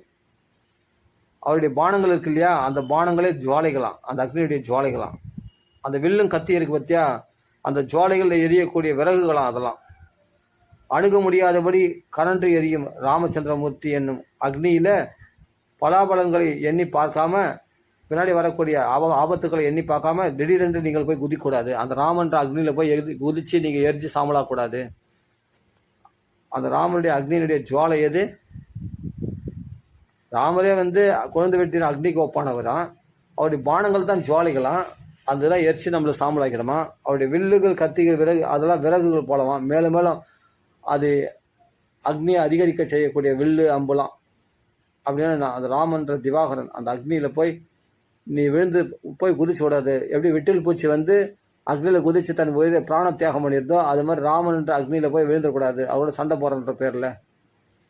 அவருடைய பானங்கள் இருக்கு இல்லையா, அந்த பானங்களே ஜுவாலைகளாம், அந்த அக்னியுடைய ஜுவாலைகளாம். அந்த வில்லும் கத்தி இருக்கு பார்த்தியா, அந்த ஜுவாலைகளில் எரியக்கூடிய விறகுகளாம். அதெல்லாம் அணுக முடியாதபடி கரண்டு எரியும் ராமச்சந்திரமூர்த்தி என்னும் அக்னியில் பலாபலன்களை எண்ணி பார்க்காம, பின்னாடி வரக்கூடிய ஆபத்துக்களை எண்ணி பார்க்காம திடீரென்று நீங்கள் போய் குதிக்கூடாது. அந்த ராமன்ற அக்னியில் போய் குதித்து நீங்கள் எரிஞ்சு சாம்பலாக்கூடாது. அந்த ராமனுடைய அக்னியினுடைய ஜுவாலை எது? ராமரே வந்து குழந்தை வெட்டின அக்னிக்கு ஒப்பானவரான். அவருடைய பானங்கள் தான் ஜுவாலைகளாம். அதெல்லாம் எரிச்சு நம்மளை சாம்பல் ஆக்கிடுமா. அவருடைய வில்லுகள் கத்திகள் விறகு அதெல்லாம் விறகுகள் போலவாம். மேலும் மேலும் அது அக்னியை அதிகரிக்க செய்யக்கூடிய வில்லு அம்புலாம். அப்படின்னா நான் அந்த ராமன்ற திவாகரன் அந்த அக்னியில் போய் நீ விழுந்து போய் குதிச்சு விடாது. எப்படி விட்டில் பூச்சி வந்து அக்னியில் குதிச்சு தன் உயிரை பிராண தியாகம் பண்ணியிருந்தோ அது மாதிரி ராமன்ற அக்னியில் போய் விழுந்துடக்கூடாது, அவரோட சண்டை போடுறன்ற பேரில்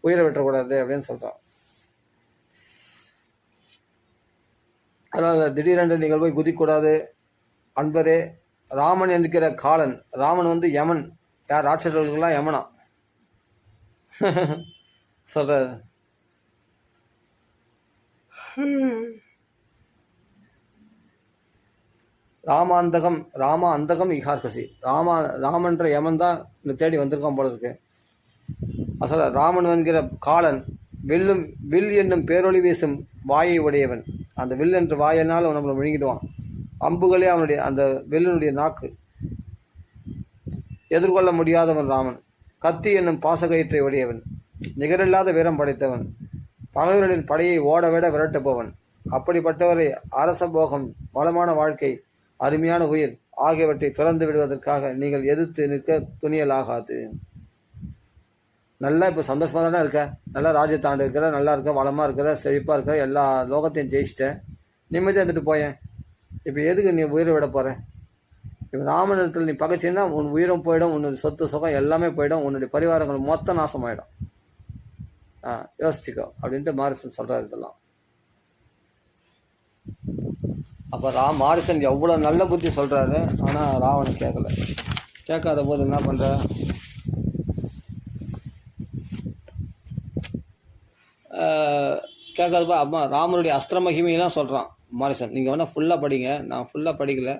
உயிரை விட்டுறக்கூடாது அப்படின்னு சொல்கிறான். அதனால் திடீரென்று நீங்கள் போய் குதிக்கூடாது. அன்பரே, ராமன் என்கிற காலன், ராமன் வந்து யமன். யார்? ராட்சசர்களுக்கெல்லாம் யமனா சொல்கிறார். ராம அந்தகம் இகார்கசி. ராமன்ற யமன் தான் இந்த தேடி வந்திருக்கான் போல இருக்கு. அசல ராமன் என்கிற காலன் வில் என்னும் பேரொளி வீசும் வாயை உடையவன். அந்த வில் என்ற வாயினால் அவன் நம்மளை விழுங்கிடுவான். அம்புகளே அவனுடைய அந்த வில்லினுடைய நாக்கு. எதிர்கொள்ள முடியாதவன் ராமன். கத்தி என்னும் பாசகயிற்றை உடையவன். நிகரில்லாத வீரம் படைத்தவன். பகைவர்களின் படையை ஓடவிட விரட்டுபவன். அப்படிப்பட்டவரை அரச போகம், வளமான வாழ்க்கை, அருமையான உயிர் ஆகியவற்றை துறந்து விடுவதற்காக நீங்கள் எதிர்த்து நிற்க துணியலாகாது. நல்லா இப்போ சந்தோஷமாக தானே இருக்க, நல்லா ராஜ்யத்தாண்டு இருக்கிற, நல்லா இருக்க, வளமாக இருக்கிற, செழிப்பாக இருக்கிற, எல்லா லோகத்தையும் ஜெயிச்சிட்டேன், நிம்மதியாக இருந்துட்டு போயேன். இப்போ எதுக்கு நீ உயிரை விட போகிற? இப்போ ராமனிடத்தில் நீ பகைச்சின்னா உன் உயிரும் போயிடும், உன்னுடைய சொத்து சுகம் எல்லாமே போயிடும், உன்னுடைய பரிவாரங்கள் மொத்த நாசமாயிடும். யோசிச்சுக்கோ அப்படின்ட்டு மாரிசன் சொல்கிறார் இதெல்லாம். அப்போ மாரிசன் எவ்வளோ நல்ல புத்தி சொல்கிறாரு. ஆனால் ராவணன் கேட்கல. கேட்காத போது என்ன பண்ணுற? கேட்காதப்பா அம்மா ராமனுடைய அஸ்திர மகிமையெல்லாம் சொல்கிறான் மாரிசன். நீங்கள் வேணால் ஃபுல்லாக படிங்க. நான் ஃபுல்லாக படிக்கலை,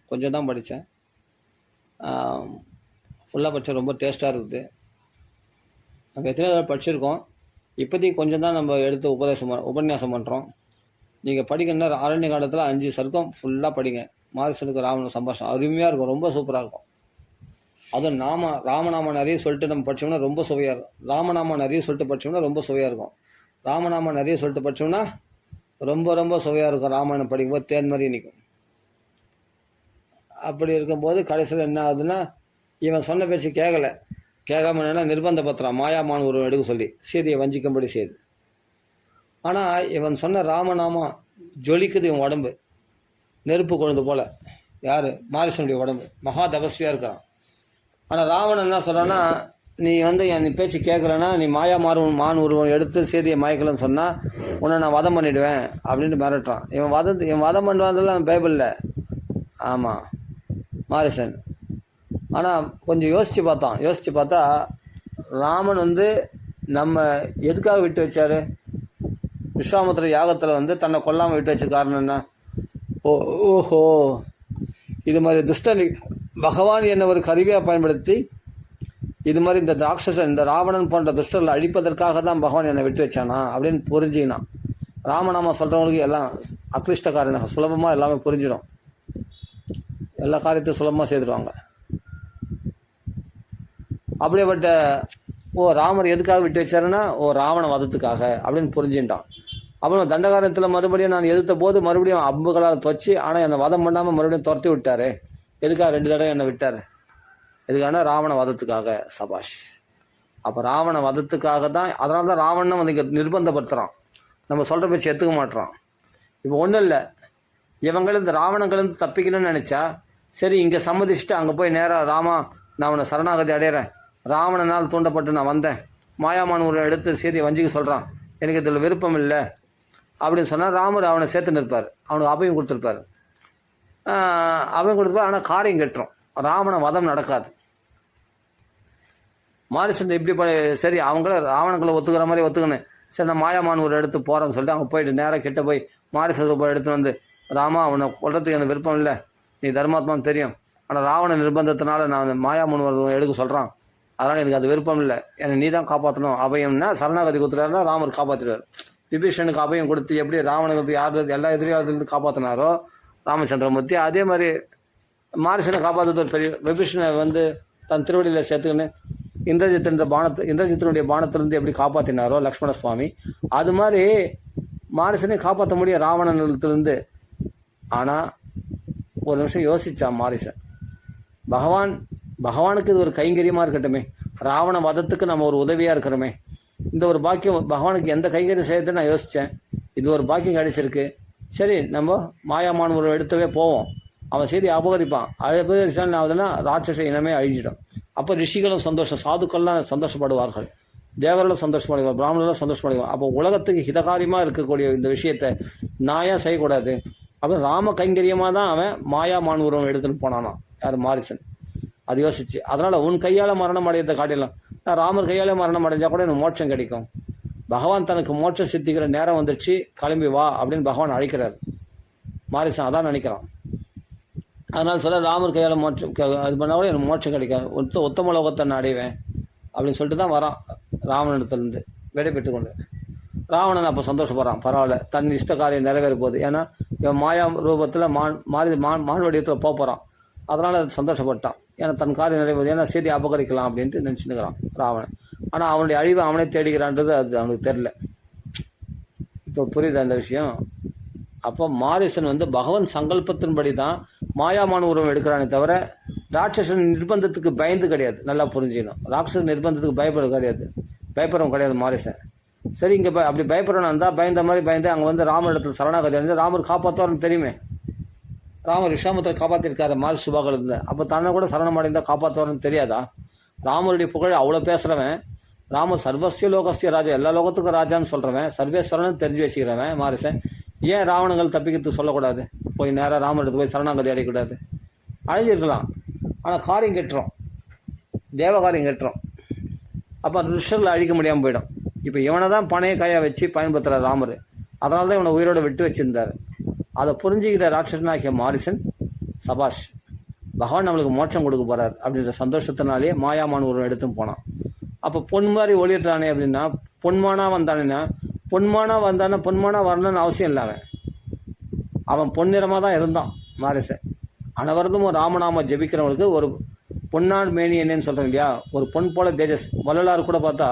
கொஞ்சம் தான் படித்தேன். ஃபுல்லாக படித்தா ரொம்ப டேஸ்ட்டாக இருக்குது. நம்ம எத்தனை தடவை படிச்சிருக்கோம், இப்போதைக்கு கொஞ்சம் தான் நம்ம எடுத்து உபன்யாசம் பண்ணுறோம். நீங்கள் படிக்கணுன்னா அரண்ய காலத்தில் 5 சர்க்கம் ஃபுல்லாக படிங்க. மாரிசனுக்கு ராமன் சம்பாஷணம் அருமையாக இருக்கும், ரொம்ப சூப்பராக இருக்கும். அதுவும் ராமநாம நிறைய சொல்லிட்டு நம்ம படித்தோம்னா ரொம்ப சுவையாக இருக்கும். ராமநாம நிறைய சொல்லிட்டு படித்தோம்னா ரொம்ப சுவையாக இருக்கும். ராமநாம நிறைய சொல்லிட்டு படித்தோம்னா ரொம்ப ரொம்ப சுவையாக இருக்கும். ராமாயணம் படிக்கும்போது தேன் மாதிரி நிற்கும். அப்படி இருக்கும்போது கடைசியில் என்ன ஆகுதுன்னா, இவன் சொன்ன பேச்சு கேட்காம என்னன்னா நிர்பந்த பத்திரம் மாயாமான் ஒரு எடுக்க சொல்லி சீதையை வஞ்சிக்கும்படி செய்யுது. ஆனால் இவன் சொன்ன ராமநாமா ஜொலிக்குது. இவன் உடம்பு நெருப்பு கொழுந்து போல். யார்? மாரிசனுடைய உடம்பு மகா தபஸ்வியாக இருக்கிறான். ஆனால் ராவணன் என்ன சொல்கிறான்னா, நீ வந்து என் பேச்சு கேட்கலன்னா நீ மான் உருவம் எடுத்து சீதையை மயக்கலன்னு சொன்னால் உன்னை நான் வதம் பண்ணிவிடுவேன் அப்படின்ட்டு மிரட்டுறான். இவன் வதம் பண்ணுவாதெல்லாம் பைபிளில். ஆமாம் மாரிசன். ஆனால் கொஞ்சம் யோசித்து பார்த்தா ராமன் வந்து நம்ம எதுக்காக விட்டு வச்சார்? விஸ்வாமித்திர யாகத்தில் வந்து தன்னை கொல்லாமல் விட்டு வச்ச காரணம் என்ன? ஓஹோ, இது மாதிரி துஷ்டனி பகவான் என்ன ஒரு கருவியாக பயன்படுத்தி இது மாதிரி இந்த ராட்சசன் இந்த ராவணன் போன்ற துஷ்டர்களை அழிப்பதற்காக தான் பகவான் என்னை விட்டு வச்சானா அப்படின்னு புரிஞ்சிக்கினான். ராமநாமா சொல்கிறவங்களுக்கு எல்லாம் அக்லிஷ்டக்காரனாக சுலபமாக எல்லாமே புரிஞ்சிடும். எல்லா காரியத்தையும் சுலபமாக செய்துடுவாங்க. அப்படியேப்பட்ட ராமர் எதுக்காக விட்டு வச்சாருன்னா ராவண வதத்துக்காக அப்படின்னு புரிஞ்சுட்டான். அப்புறம் தண்டகாரத்தில் மறுபடியும் நான் எதிர்த்த போது மறுபடியும் அம்புகளால் துவச்சி, ஆனால் என்னை வதம் பண்ணாமல் மறுபடியும் துரத்தி விட்டாரு. எதுக்காக 2 தடவை என்னை விட்டார்? எதுக்கான? ராவண வதத்துக்காக. சபாஷ். அப்போ ராவண வதத்துக்காக தான். அதனால தான் ராவணன் வந்து இங்கே நிர்பந்தப்படுத்துகிறான். நம்ம சொல்கிற பேச்சு எடுத்துக்க மாட்டுறான். இப்போ ஒன்றும் இல்லை, இவங்களும் இந்த ராவணங்களும் தப்பிக்கணும்னு நினச்சா சரி இங்கே சம்மதிச்சுட்டு அங்கே போய் நேராக ராமா நான் அவனை சரணாகதி அடையிறேன், ராவணனால் தூண்டப்பட்டு நான் வந்தேன், மாயாமான் ஒரு எடுத்து சீதையை வஞ்சிக்க சொல்கிறான், எனக்கு இதில் விருப்பம் இல்லை அப்படின்னு சொன்னால் ராமர் அவனை சேர்த்து நிற்பார். அவனுக்கு அபயம் கொடுத்துருப்பார். ஆனால் காரியம் கெட்டுரும். ராவண வதம் நடக்காது. மாரிசன் இப்படி சரி ராவணங்களை ஒத்துக்கிற மாதிரி ஒத்துக்கணும். சரி நான் மாயாமான் ஒரு எடுத்து போகிறேன்னு சொல்லிட்டு அவங்க போயிட்டு நேராக கிட்ட போய் மாரிசன் போய் எடுத்து வந்து, ராமா அவனை கொல்றதுக்கு எனக்கு விருப்பம் இல்லை, நீ தர்மாத்மான்னு தெரியும், ஆனால் ராவண நிர்பந்தத்தினால நான் மாயாமான் எடுக்க சொல்கிறான், அதனால் எனக்கு அது விருப்பம் இல்லை, என்னை நீ தான் காப்பாற்றணும். அபயம்னா சரணாகதி கொடுத்துட்டாருன்னா ராமர் காப்பாற்றிடுவார். விபீஷனுக்கு அபயம் கொடுத்து எப்படி ராவணனுக்கு யார் எல்லா எதிரியாளர்லேருந்து காப்பாற்றினாரோ ராமச்சந்திரமூர்த்தி, அதே மாதிரி மாரிசனை காப்பாற்றுறது ஒரு பெரிய. விபீஷனை வந்து தன் திருவடியில் சேர்த்துக்கின்னு இந்திரஜித்தினுடைய பானத்திலிருந்து எப்படி காப்பாற்றினாரோ லக்ஷ்மண சுவாமி, அது மாதிரி மாரிசனை காப்பாற்ற முடியும் ராவணனிலிருந்து. ஆனால் ஒரு நிமிஷம் யோசிச்சான் மாரிசன். பகவானுக்கு இது ஒரு கைங்கரியமாக இருக்கட்டுமே, ராவண வதத்துக்கு நம்ம ஒரு உதவியாக இருக்கிறோமே, இந்த ஒரு பாக்கியம் பகவானுக்கு எந்த கைங்கரியம் செய்யறதுன்னு நான் யோசித்தேன். இது ஒரு பாக்கியம் கிடைச்சிருக்கு. சரி, நம்ம மாயாமான ஒரு எடுத்தவே போவோம். அவன் செய்தி அபகரிப்பான். அபகரிச்சான் ஆகுதுன்னா ராட்சச இனமே அழிஞ்சிடும். அப்போ ரிஷிகளும் சந்தோஷம், சாதுக்கள்லாம் சந்தோஷப்படுவார்கள், தேவர்களும் சந்தோஷப்படுவார், பிராமணர்களும் சந்தோஷப்படுவார். அப்போ உலகத்துக்கு ஹிதகாரியமாக இருக்கக்கூடிய இந்த விஷயத்தை நான் ஏன் செய்யக்கூடாது? அப்போ ராம கைங்கரியமாக தான் அவன் மாயா மான்வரம் எடுத்துன்னு போனானா யார்? மாரிசன். அது யோசிச்சு, அதனால் உன் கையால் மரணம் அடையதை காட்டிடலாம், நான் ராமர் கையால் மரணம் அடைஞ்சால் கூட எனக்கு மோட்சம் கிடைக்கும். பகவான் தனக்கு மோட்சம் சித்திக்கிற நேரம் வந்துடுச்சு, கிளம்பி வா அப்படின்னு பகவான் அழைக்கிறார். மாரிசன் அதான் நினைக்கிறான். அதனால் சொல்ல, ராமர் கையால் மோட்சம் அது பண்ணால் கூட எனக்கு மோட்சம் கிடைக்காது, உத்தம லோகத்தை நான் அடைவேன் அப்படின்னு சொல்லிட்டு தான் வரான் ராவணனிடத்துலேருந்து விடை பெற்று கொண்டு. ராவணன் அப்போ சந்தோஷப்படுறான், பரவாயில்ல, தன் இஷ்ட காரியம் நிறைவேற போகுது. ஏன்னா இவன் மாயா ரூபத்தில் மான் வடிவத்தில் போகிறான். அதனால் அது சந்தோஷப்பட்டான். ஏன்னா தன் காரியம் நிறைவேறுது, ஏன்னா செய்தி அபகரிக்கலாம் அப்படின்ட்டு நினச்சினுக்கிறான் ராவணன். ஆனால் அவனுடைய அழிவை அவனே தேடிக்கிறான்றது அது அவனுக்கு தெரில. இப்போ புரியுது அந்த விஷயம். அப்போ மாரிசன் பகவான் சங்கல்பத்தின்படி தான் மாயாமான உருவம் எடுக்கிறானே தவிர ராட்சசன் நிர்பந்தத்துக்கு பயந்து கிடையாது. நல்லா புரிஞ்சுக்கணும். ராட்சசன் நிர்பந்தத்துக்கு பயப்படுறவன் கிடையாது மாரிசன். சரி, இங்கே அப்படி பயப்படுறவனா இருந்தால் பயந்த மாதிரி பயந்து அங்கே ராமர் இடத்துல சரணாகதி அடைந்து ராமர் காப்பாற்றுவார்னு தெரியுமே. ராமர் விஸ்வாமித்திர காப்பாற்றிருக்காரு மாரி சுபாக்கள் இருந்தால். அப்போ தன்னை கூட சரணம் அடைந்தால் காப்பாற்றுவார்னு தெரியாதா? ராமருடைய புகழ் அவ்வளோ பேசுகிறவன், ராமர் சர்வசிய லோகசிய ராஜா, எல்லா லோகத்துக்கும் ராஜான்னு சொல்கிறவன், சர்வேஸ்வரன் தெரிஞ்சு வச்சுக்கிறவன் மாரிசன் ஏன் ராவணங்கள் தப்பிக்கிறது சொல்லக்கூடாது? போய் நேராக ராமர் எடுத்து போய் சரணாகதி அடையக்கூடாது? அழிஞ்சிருக்கலாம், ஆனால் காரியம் கெட்டுறோம், தேவ காரியம் கெட்டுறோம். அப்போ ரிஷரில் அழிக்க முடியாமல் போயிடும். இப்போ இவனை தான் பனைய காயாக வச்சு பயன்படுத்துகிற ராமர். அதனால தான் இவனை உயிரோடு விட்டு வச்சுருந்தார். அதை புரிஞ்சுக்கிட்ட ராட்சசனாக்கிய மாரிசன், சபாஷ், பகவான் நம்மளுக்கு மோட்சம் கொடுக்க போகிறார் அப்படின்ற சந்தோஷத்தினாலே மாயாமான உருவம் எடுத்துன்னு போனான். அப்போ பொன் மாதிரி ஒளியிட்டானே அப்படின்னா, பொன்மானாக வந்தானேன்னா, பொன்மானா வரணும்னு அவசியம் இல்லை. அவன் பொன்னிறமாக தான் இருந்தான் மாரிசன். அனவரதும் ராமநாம ஜபிக்கிறவங்களுக்கு ஒரு பொன்னான் மேனி என்னன்னு சொல்கிறேன் இல்லையா, ஒரு பொன் போல தேஜஸ். வள்ளலார் கூட பார்த்தா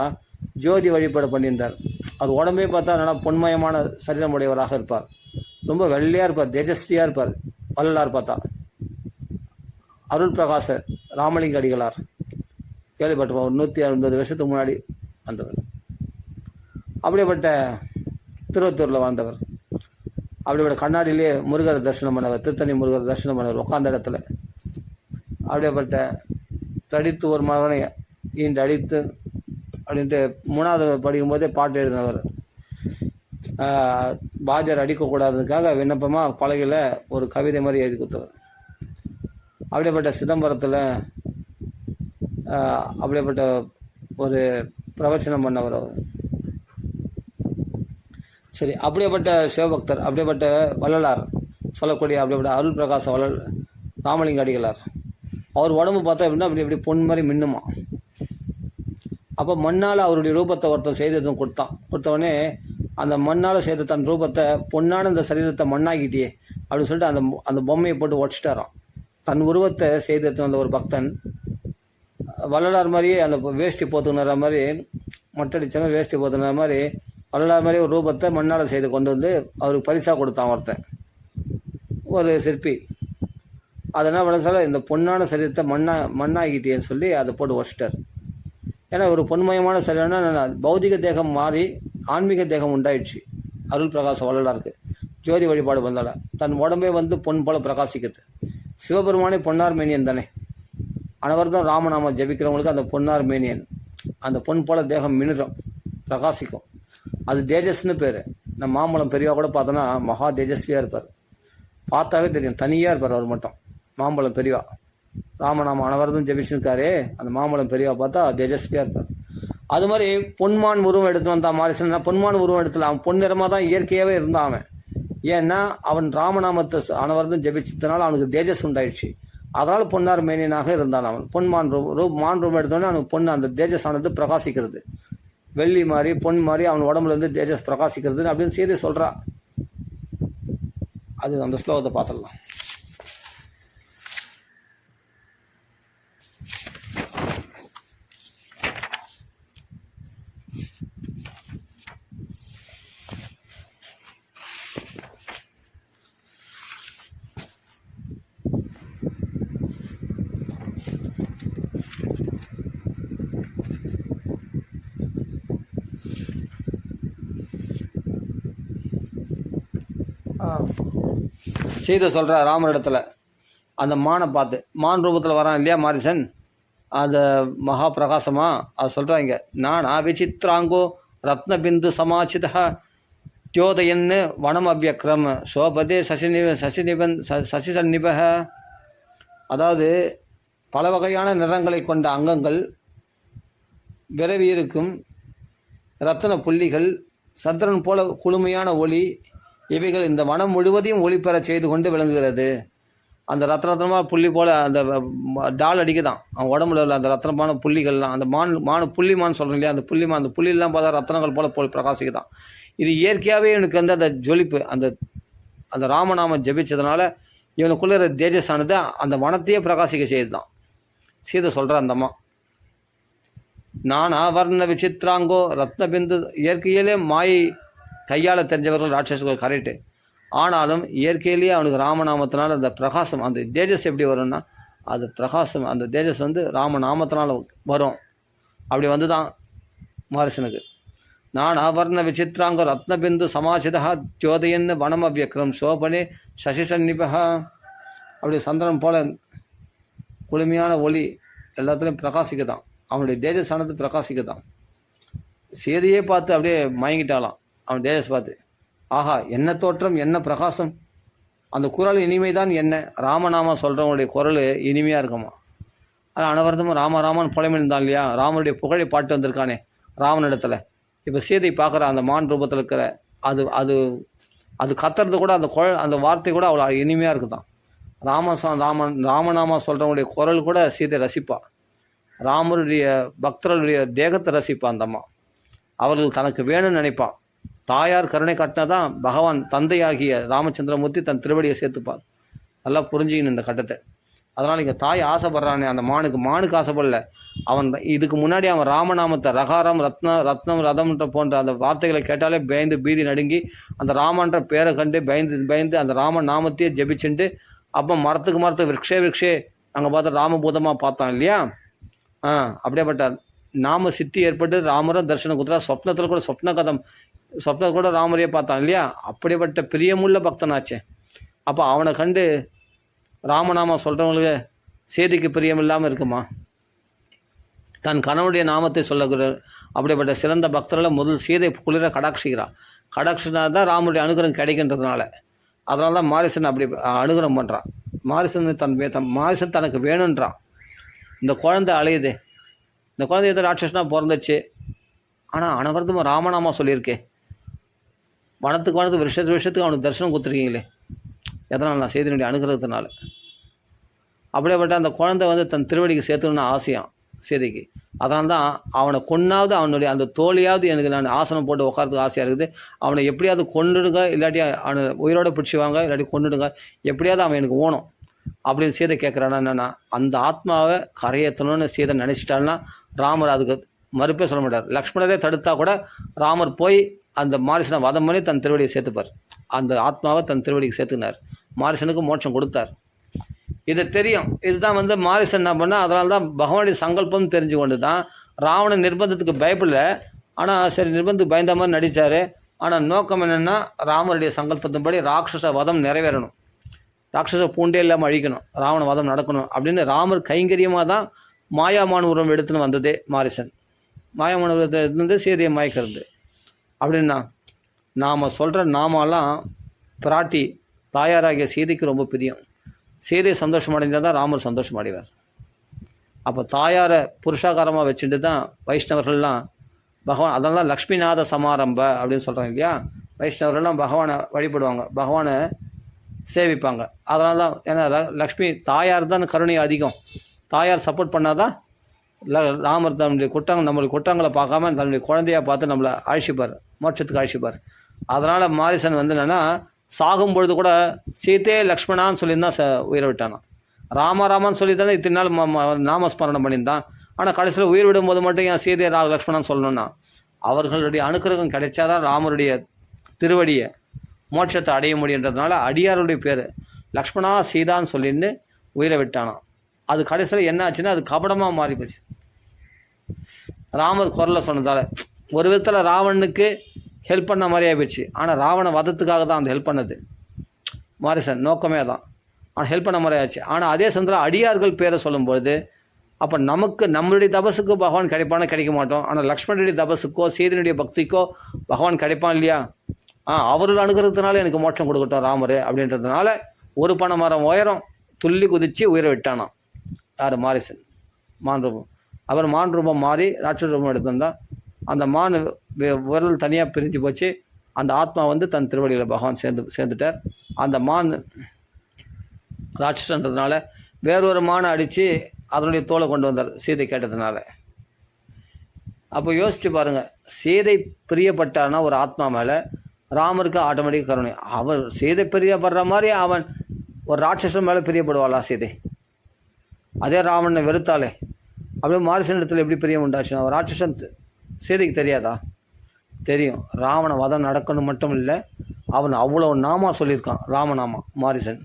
ஜோதி வழிபாடு பண்ணியிருந்தார். அவர் உடம்பே பார்த்தா நல்லா பொன்மயமான சரீரம் உடையவராக இருப்பார், ரொம்ப வெள்ளையாக இருப்பார், தேஜஸ்வியாக இருப்பார். வள்ளலார் பார்த்தா அருள் பிரகாசர் ராமலிங்க அடிகளார் கேள்விப்பட்டிருப்போம், ஒரு 150 வருஷத்துக்கு முன்னாடி வந்தவர். அப்படிப்பட்ட திருவத்தூரில் வாழ்ந்தவர். அப்படிப்பட்ட கண்ணாடியிலே முருகர் தரிசனம் பண்ணவர், திருத்தணி முருகர் தரிசனம் பண்ணவர் உட்காந்த இடத்துல. அப்படிப்பட்ட தடித்து ஒரு மகனை ஈண்டு அடித்து அப்படின்ட்டு 3வது படிக்கும்போதே பாட்டு எழுதினவர். பாஜர் அடிக்கக்கூடாததுக்காக விண்ணப்பமாக பலகையில் ஒரு கவிதை மாதிரி எழுதி கொடுத்தவர். அப்படிப்பட்ட சிதம்பரத்தில் அப்படிப்பட்ட ஒரு பிரவச்சனம் பண்ணவர் அவர். சரி, அப்படிப்பட்ட சிவபக்தர், அப்படிப்பட்ட வள்ளலார் சொல்லக்கூடிய அப்படிப்பட்ட அருள் பிரகாச ராமலிங்க அடிகளார். அவர் உடம்பு பார்த்தா அப்படின்னா அப்படி பொன் மாதிரி மின்னுமா. அப்போ மண்ணால் அவருடைய ரூபத்தை ஒருத்தர் செய்ததும் கொடுத்தவொடனே அந்த மண்ணால் செய்த தன் ரூபத்தை, பொன்னான இந்த சரீரத்தை மண்ணாக்கிட்டியே அப்படின்னு சொல்லிட்டு அந்த பொம்மையை போட்டு உடச்சிட்டாராம். தன் உருவத்தை செய்தது அந்த ஒரு பக்தன் வள்ளலார் மாதிரியே அந்த வேஷ்டி போத்துக்கிற மாதிரி, மொட்டடிச்சவங்க வேஷ்டி போத்துக்கிற மாதிரி வள்ளலார் மாதிரி ஒரு ரூபத்தை மண்ணால் செய்து கொண்டு அவருக்கு பரிசாக கொடுத்தான் ஒருத்தன், ஒரு சிற்பி. அதனால் வளசால இந்த பொன்னான சரீரத்தை மண்ணாகிட்டேன்னு சொல்லி அதை போட்டு உடச்சிட்டார். ஏன்னா ஒரு பொன்மயமான சரீரம்னா பௌதிக தேகம் மாறி ஆன்மீக தேகம் உண்டாயிடுச்சு. அருள் பிரகாச வள்ளலாருக்கு ஜோதி வழிபாடு வந்தால தன் உடம்பே பொன் போல பிரகாசிக்குது. சிவபெருமானே பொன்னார் மேனியன் தானே. அனைவரும் ராமநாம ஜபிக்கிறவங்களுக்கு அந்த பொன்னார் மேனியன், அந்த பொன் போல தேகம் மினுறம், பிரகாசிக்கும். அது தேஜஸ்னு பேர். நம்ம மாம்பழம் பெரியவா கூட பார்த்தோன்னா மகா தேஜஸ்வியாக இருப்பார். பார்த்தாவே தெரியும், தனியாக இருப்பார் அவர் மட்டும். மாம்பழம் பெரியவா ராமநாம அனைவரும் ஜபிச்சுருக்காரே, அந்த மாம்பழம் பெரியவா பார்த்தா தேஜஸ்வியாக இருப்பார். அது மாதிரி பொன்மான் உருவம் எடுத்து வந்தான் மாரிசன். பொன்மான் உருவம் எடுத்துல அவன் பொன்னிறமாக தான் இயற்கையாகவே இருந்தான் அவன். ஏன்னா அவன் ராமநாமத்தை அனைவரும் ஜபிச்சதுனால அவனுக்கு தேஜஸ் உண்டாயிடுச்சு. அதனால் பொன்னார் மேனியனாக இருந்தான் அவன். பொன்மான் மான் ரூபம் எடுத்தோடனே அவனுக்கு பொண்ணு அந்த தேஜஸ் ஆனது பிரகாசிக்கிறது. வெள்ளி மாதிரி பொன் மாதிரி அவன் உடம்புல தேஜஸ் பிரகாசிக்கிறது அப்படின்னு செய்தி சொல்கிறா. அது அந்த ஸ்லோகத்தை பார்த்துடலாம். சீதை சொல்கிற ராமரிடத்தில் அந்த மானை பார்த்து, மான் ரூபத்தில் வரான் இல்லையா மாரிசன், அந்த மகா பிரகாசமாக அதை சொல்கிறாங்க. நானா விசித்ராங்கோ ரத்னபிந்து சமாச்சிதா தியோதயன்னு வனம் அவ்யக்ரம் சோபதே சசிசன்னிப. அதாவது பல வகையான நிறங்களை கொண்ட அங்கங்கள், விரவி இருக்கும் ரத்தன புள்ளிகள், சந்திரன் போல குளுமையான ஒளி, இவைகள் இந்த வனம் முழுவதையும் ஒளி பெற செய்து கொண்டு விளங்குகிறது. அந்த ரத்னமாக புள்ளி போல் அந்த டால் அடிக்குதான் அவன் உடம்புல உள்ள அந்த ரத்னமான புள்ளிகள்லாம், அந்த புள்ளிமான்னு சொல்கிறோம் இல்லையா, அந்த புள்ளிலாம் பார்த்தா ரத்னங்கள் போல் பிரகாசிக்குதான். இது இயற்கையாகவே எனக்கு வந்து அந்த ஜொலிப்பு, அந்த ராமநாமம் ஜபிச்சதுனால இவனுக்குள்ள தேஜஸானது அந்த வனத்தையே பிரகாசிக்க செய்துதான். சீதை சொல்கிற அந்தம்மா நானா வர்ண விசித்ராங்கோ ரத்னபிந்து. இயற்கையிலே மாயை கையாள தெரிஞ்சவர்கள் ராட்சசர்கள் கரெக்டு. ஆனாலும் இயற்கையிலேயே அவனுக்கு ராமநாமத்தினால் அந்த பிரகாசம், அந்த தேஜஸ் எப்படி வரும்னா அது பிரகாசம், அந்த தேஜஸ் வந்து ராமநாமத்தினால் வரும். அப்படி வந்து தான் மாரிசனுக்கு. நான் ஆவர்ண விசித்ராங்க ரத்னபிந்து சமாச்சிதா ஜோதையன்னு வனம் அவ்யக்ரம் சோபனே சசிசன்னிபா. அப்படி சந்திரன் போல குளுமையான ஒளி எல்லாத்துலேயும் பிரகாசிக்குதான். அவனுடைய தேஜஸானது பிரகாசிக்குதான். சீதையே பார்த்து அப்படியே மயங்கிட்டாலாம் அவன் தேஜஸ் பார்த்து. ஆஹா, என்ன தோற்றம், என்ன பிரகாசம், அந்த குரல் இனிமைதான். என்ன ராமநாமம் சொல்கிறவங்களுடைய குரல் இனிமையாக இருக்குமா. ஆனால் அனவரதமும் ராமன் புலமிழ்ந்தான் இல்லையா, ராமனுடைய புகழை பாட்டு வந்திருக்கானே ராமனிடத்தில். இப்போ சீதை பார்க்குற அந்த மான் ரூபத்தில் இருக்கிற அது அது அது கத்துறது கூட, அந்த வார்த்தை கூட அவ்வளோ இனிமையாக இருக்குதான். ராமநாமா சொல்கிறவங்களுடைய குரல் கூட சீதை ரசிப்பா. ராமருடைய பக்தர்களுடைய தேகத்தை ரசிப்பா அந்தம்மா. அவர்கள் தனக்கு வேணும்னு நினைப்பான். தாயார் கருணை காட்டினா தான் பகவான் தந்தையாகிய ராமச்சந்திரமூர்த்தி தன் திருவடியை சேர்த்துப்பார். நல்லா புரிஞ்சுக்கணும் இந்த கட்டத்தை. அதனால் இங்கே தாய் ஆசைப்படுறானே அந்த மானுக்கு ஆசைப்படல. அவன் இதுக்கு முன்னாடி அவன் ராமநாமத்தை ரகாரம் ரத்னம் ரதம்ன்ற போன்ற அந்த வார்த்தைகளை கேட்டாலே பயந்து பீதி நடுங்கி அந்த ராமன்ற பேரை கண்டு பயந்து அந்த ராம நாமத்தையே ஜபிச்சுட்டு அப்போ மரத்துக்கு விரக்ஷே அங்கே பார்த்தா ராமபூதமாக பார்த்தான் இல்லையா. அப்படியேப்பட்ட நாம சித்தி ஏற்பட்டு ராமரும் தரிசனம் கொடுத்தா. சொப்னத்தில் கூட சொப்னத்தில் கூட ராமரையே பார்த்தான் இல்லையா. அப்படிப்பட்ட பிரியமுள்ள பக்தனாச்சே. அப்போ அவனை கண்டு ராமநாமம் சொல்கிறவங்களுக்கு சேதிக்கு பிரியம் இல்லாமல் இருக்குமா. தன் கணவனுடைய நாமத்தை சொல்லக்கூடிய அப்படிப்பட்ட சிறந்த பக்தர்களை முதல் சீதை குளிர கடாட்சினா தான் ராமனுடைய அனுகிரகம் கிடைக்கின்றதுனால. அதனால தான் மாரிசன் அப்படி அனுகிரகம் பண்ணுறான். மாரிசன் தனக்கு வேணுன்றான். இந்த குழந்தை அலையுது, இந்த குழந்தை எது ராட்சசனாக பிறந்துச்சு. ஆனால் அனவரதமாக ராமநாமா சொல்லியிருக்கே, வனத்துக்கு வருஷத்துக்கு அவனுக்கு தரிசனம் கொடுத்துருக்கீங்களே. எதனால் நான் செய்தினுடைய அனுகிரகத்தினால. அப்படியேப்பட்ட அந்த குழந்தை வந்து தன் திருவடிக்கு சேர்த்துக்கணும்னு ஆசையான் சீதைக்கு. அதனால தான் அவனை கொன்னாவது அவனுடைய அந்த தோழியாவது எனக்கு நான் ஆசனம் போட்டு உட்காரத்துக்கு ஆசையாக இருக்குது. அவனை எப்படியாவது கொண்டுடுங்க, இல்லாட்டி அவனை உயிரோடு பிடிச்சிவாங்க, இல்லாட்டி கொண்டுடுங்க, எப்படியாவது அவன் எனக்கு ஓணும் அப்படின்னு சீதை கேட்குறானா. என்னென்னா அந்த ஆத்மாவை கரையேற்றணும்னு சீதை நினச்சிட்டாள்னா ராமர் அதுக்கு மறுப்பே சொல்ல மாட்டார். லக்ஷ்மணரே தடுத்தா கூட ராமர் போய் அந்த மாரிசனை வதம் பண்ணி தன் திருவடியை சேர்த்துப்பார். அந்த ஆத்மாவை தன் திருவடிக்கு சேர்த்துனார். மாரிசனுக்கு மோட்சம் கொடுத்தார். இது தெரியும். இதுதான் வந்து மாரிசன் என்ன பண்ணால், அதனால தான் பகவானுடைய சங்கல்பம் தெரிஞ்சு கொண்டு தான் ராவணன் நிர்பந்தத்துக்கு பயப்படல. ஆனால் சரி நிர்பந்தத்துக்கு பயந்த மாதிரி நடித்தார். ஆனால் நோக்கம் என்னென்னா ராமருடைய சங்கல்பத்தின்படி ராட்சச வதம் நிறைவேறணும், ராட்சச பூண்டே இல்லாமல் அழிக்கணும், ராவண வதம் நடக்கணும் அப்படின்னு ராமர் கைங்கரியமாக தான் மாயாமான உருவம் எடுத்துன்னு வந்ததே மாரிசன். மாயாமான உருவத்தை எடுத்து சீதையை மயக்கிறது. அப்படின்னா நாம் சொல்கிற நாமெல்லாம் பிராட்டி தாயாராகிய சீதைக்கு ரொம்ப பிரியம். சீதை சந்தோஷம் அடைந்தால் தான் ராமர் சந்தோஷம் அடைவார். அப்போ தாயாரை புருஷாகாரமாக வச்சுட்டு தான் வைஷ்ணவர்கள்லாம் பகவான், அதெல்லாம் லக்ஷ்மிநாத சமாரம்ப அப்படின்னு சொல்கிறாங்க இல்லையா. வைஷ்ணவர்கள்லாம் பகவானை வழிபடுவாங்க, பகவானை சேவிப்பாங்க. அதனால தான் ஏன்னா லக்ஷ்மி தாயார் தான் கருணை அதிகம். தாயார் சப்போர்ட் பண்ணால் தான் ராமர் தன்னுடைய நம்மளுடைய குற்றங்களை பார்க்காம தன்னுடைய குழந்தையாக பார்த்து நம்மளை அழிச்சிப்பார், மோட்சத்துக்கு அழிச்சிப்பார். அதனால் மாரிசன் வந்து என்னென்னா சாகும்பொழுது கூட சீதே லக்ஷ்மணான்னு சொல்லியிருந்தான் உயிரை விட்டானான். ராமான்னு சொல்லி தானே இத்தனை நாள் நாமஸ்மரணம் பண்ணியிருந்தான். ஆனால் கடைசியில் உயிர் விடும்போது மட்டும் ஏன் சீதே லக்ஷ்மணான்னு சொல்லணும்னா அவர்களுடைய அனுக்கிரகம் கிடைச்சாதான் ராமருடைய திருவடியை மோட்சத்தை அடைய முடியுன்றதுனால அடியாருடைய பேர் லக்ஷ்மணா சீதான்னு சொல்லிட்டு உயிரை விட்டானான். அது கடைசியில் என்ன ஆச்சுன்னா அது கபடமாக மாறி போச்சு. ராமர் குரலை சொன்னதால் ஒரு விதத்தில் ராவணனுக்கு ஹெல்ப் பண்ண மாதிரியே போயிடுச்சு. ஆனால் ராவண வதத்துக்காக தான் அந்த ஹெல்ப் பண்ணது. மாரிசன் நோக்கமே தான். ஆனால் ஹெல்ப் பண்ண மாதிரி ஆச்சு. ஆனால் அதே சமயத்தில் அடியார்கள் பேரை சொல்லும்போது அப்போ நமக்கு நம்மளுடைய தபசுக்கு பகவான் கிடைப்பானோ கிடைக்க மாட்டோம். ஆனால் லக்ஷ்மணனுடைய தபசுக்கோ சீதனுடைய பக்திக்கோ பகவான் கிடைப்பான் இல்லையா? அவர்கள் அனுகிறதுனால எனக்கு மோட்சம் கொடுக்கட்டும் ராமர் அப்படின்றதுனால ஒரு பனை மரம் உயரம் துள்ளி குதித்து உயிரை விட்டானான். யார்? மாரிசன். மான் ரூபம். அவர் மான் ரூபம் மாறி ராட்சச ரூபம் எடுத்திருந்தான். அந்த மான் விரல் தனியாக பிரிஞ்சு போச்சு. அந்த ஆத்மா வந்து தன் திருவடியில் பகவான் சேர்ந்துட்டார். அந்த மான் ராட்சசன்றதுனால வேறொரு மானை அடித்து அதனுடைய தோலை கொண்டு வந்தார் சீதை கேட்டதுனால. அப்போ யோசித்து பாருங்கள், சீதை பிரியப்பட்டான்னா ஒரு ஆத்மா மேலே ராமருக்கு ஆட்டோமேட்டிக் கருணை. அவர் சீதை பிரியப்படுற மாதிரி அவன் ஒரு ராட்சசன் மேலே பிரியப்படுவாளா சீதை? அதே ராவணனை வெறுத்தாலே அப்படியே மாரிசன் இடத்துல எப்படி பிரியம் உண்டாச்சுன்னா ஒரு ராட்சசன் சீதைக்கு தெரியாதா? தெரியும். ராவண வதம் நடக்கணும் மட்டும் இல்லை, அவன் அவ்வளோ நாமா சொல்லியிருக்கான், ராமநாமா மாரிசன்.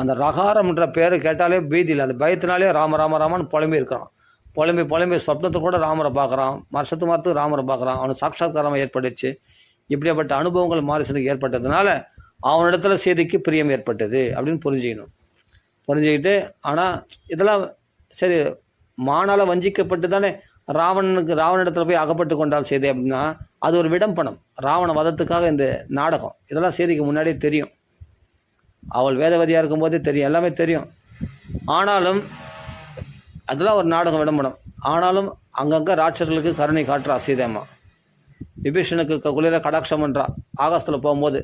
அந்த ரகாரம்ன்ற பேரை கேட்டாலே பீதியில் அந்த பயத்தினாலே ராம ராம ராமன் புலம்பி இருக்கான். புலம்பி சொப்னத்தை கூட ராமரை பார்க்குறான், வருஷத்து மரத்துக்கு ராமரை பார்க்குறான். அவனுக்கு சாட்சாத்காரம் ஏற்பட்டுச்சு. இப்படியாப்பட்ட அனுபவங்கள் மாரிசனுக்கு ஏற்பட்டதுனால அவனிடத்துல சீதைக்கு பிரியம் ஏற்பட்டது அப்படின்னு புரிஞ்சுக்கிட்டு. ஆனால் இதெல்லாம் சரி, மானால் வஞ்சிக்கப்பட்டு தானே ராவணனிடத்தில் போய் அகப்பட்டு கொண்டால் சீதை அப்படின்னா அது ஒரு விடம்பனம். ராவண வதத்துக்காக இந்த நாடகம் இதெல்லாம் சீதைக்கு முன்னாடியே தெரியும். அவள் வேதவதியாக இருக்கும்போதே தெரியும், எல்லாமே தெரியும். ஆனாலும் அதெல்லாம் ஒரு நாடகம், விடம்பனம். ஆனாலும் அங்கங்கே ராட்சர்களுக்கு கருணை காட்டுறா சீதையம்மா. விபீஷனுக்கு குளிர கடாட்சம் பண்ணுறா ஆகாசத்தில் போகும்போது.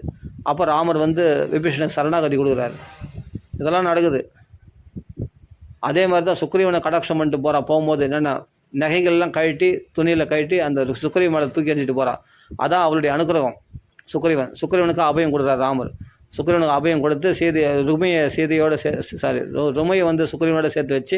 அப்போ ராமர் வந்து விபீஷனுக்கு சரணாகதி கொடுக்குறாரு. இதெல்லாம் நடக்குது. அதே மாதிரி தான் சுக்ரீவனை கடாட்சம் பண்ணிட்டு போகிறான். போகும்போது என்னென்னா நகைகள்லாம் கழட்டி துணியில் கழட்டி அந்த சுக்ரீவன் மேலே தூக்கி எறிஞ்சிட்டு போகிறான். அதான் அவளுடைய அனுகிரகம். சுக்ரீவனுக்கு அபயம் கொடுக்குறார் ராமர். சுக்ரீவனுக்கு அபயம் கொடுத்து ருமையை வந்து சுக்ரீவனோட சேர்த்து வச்சு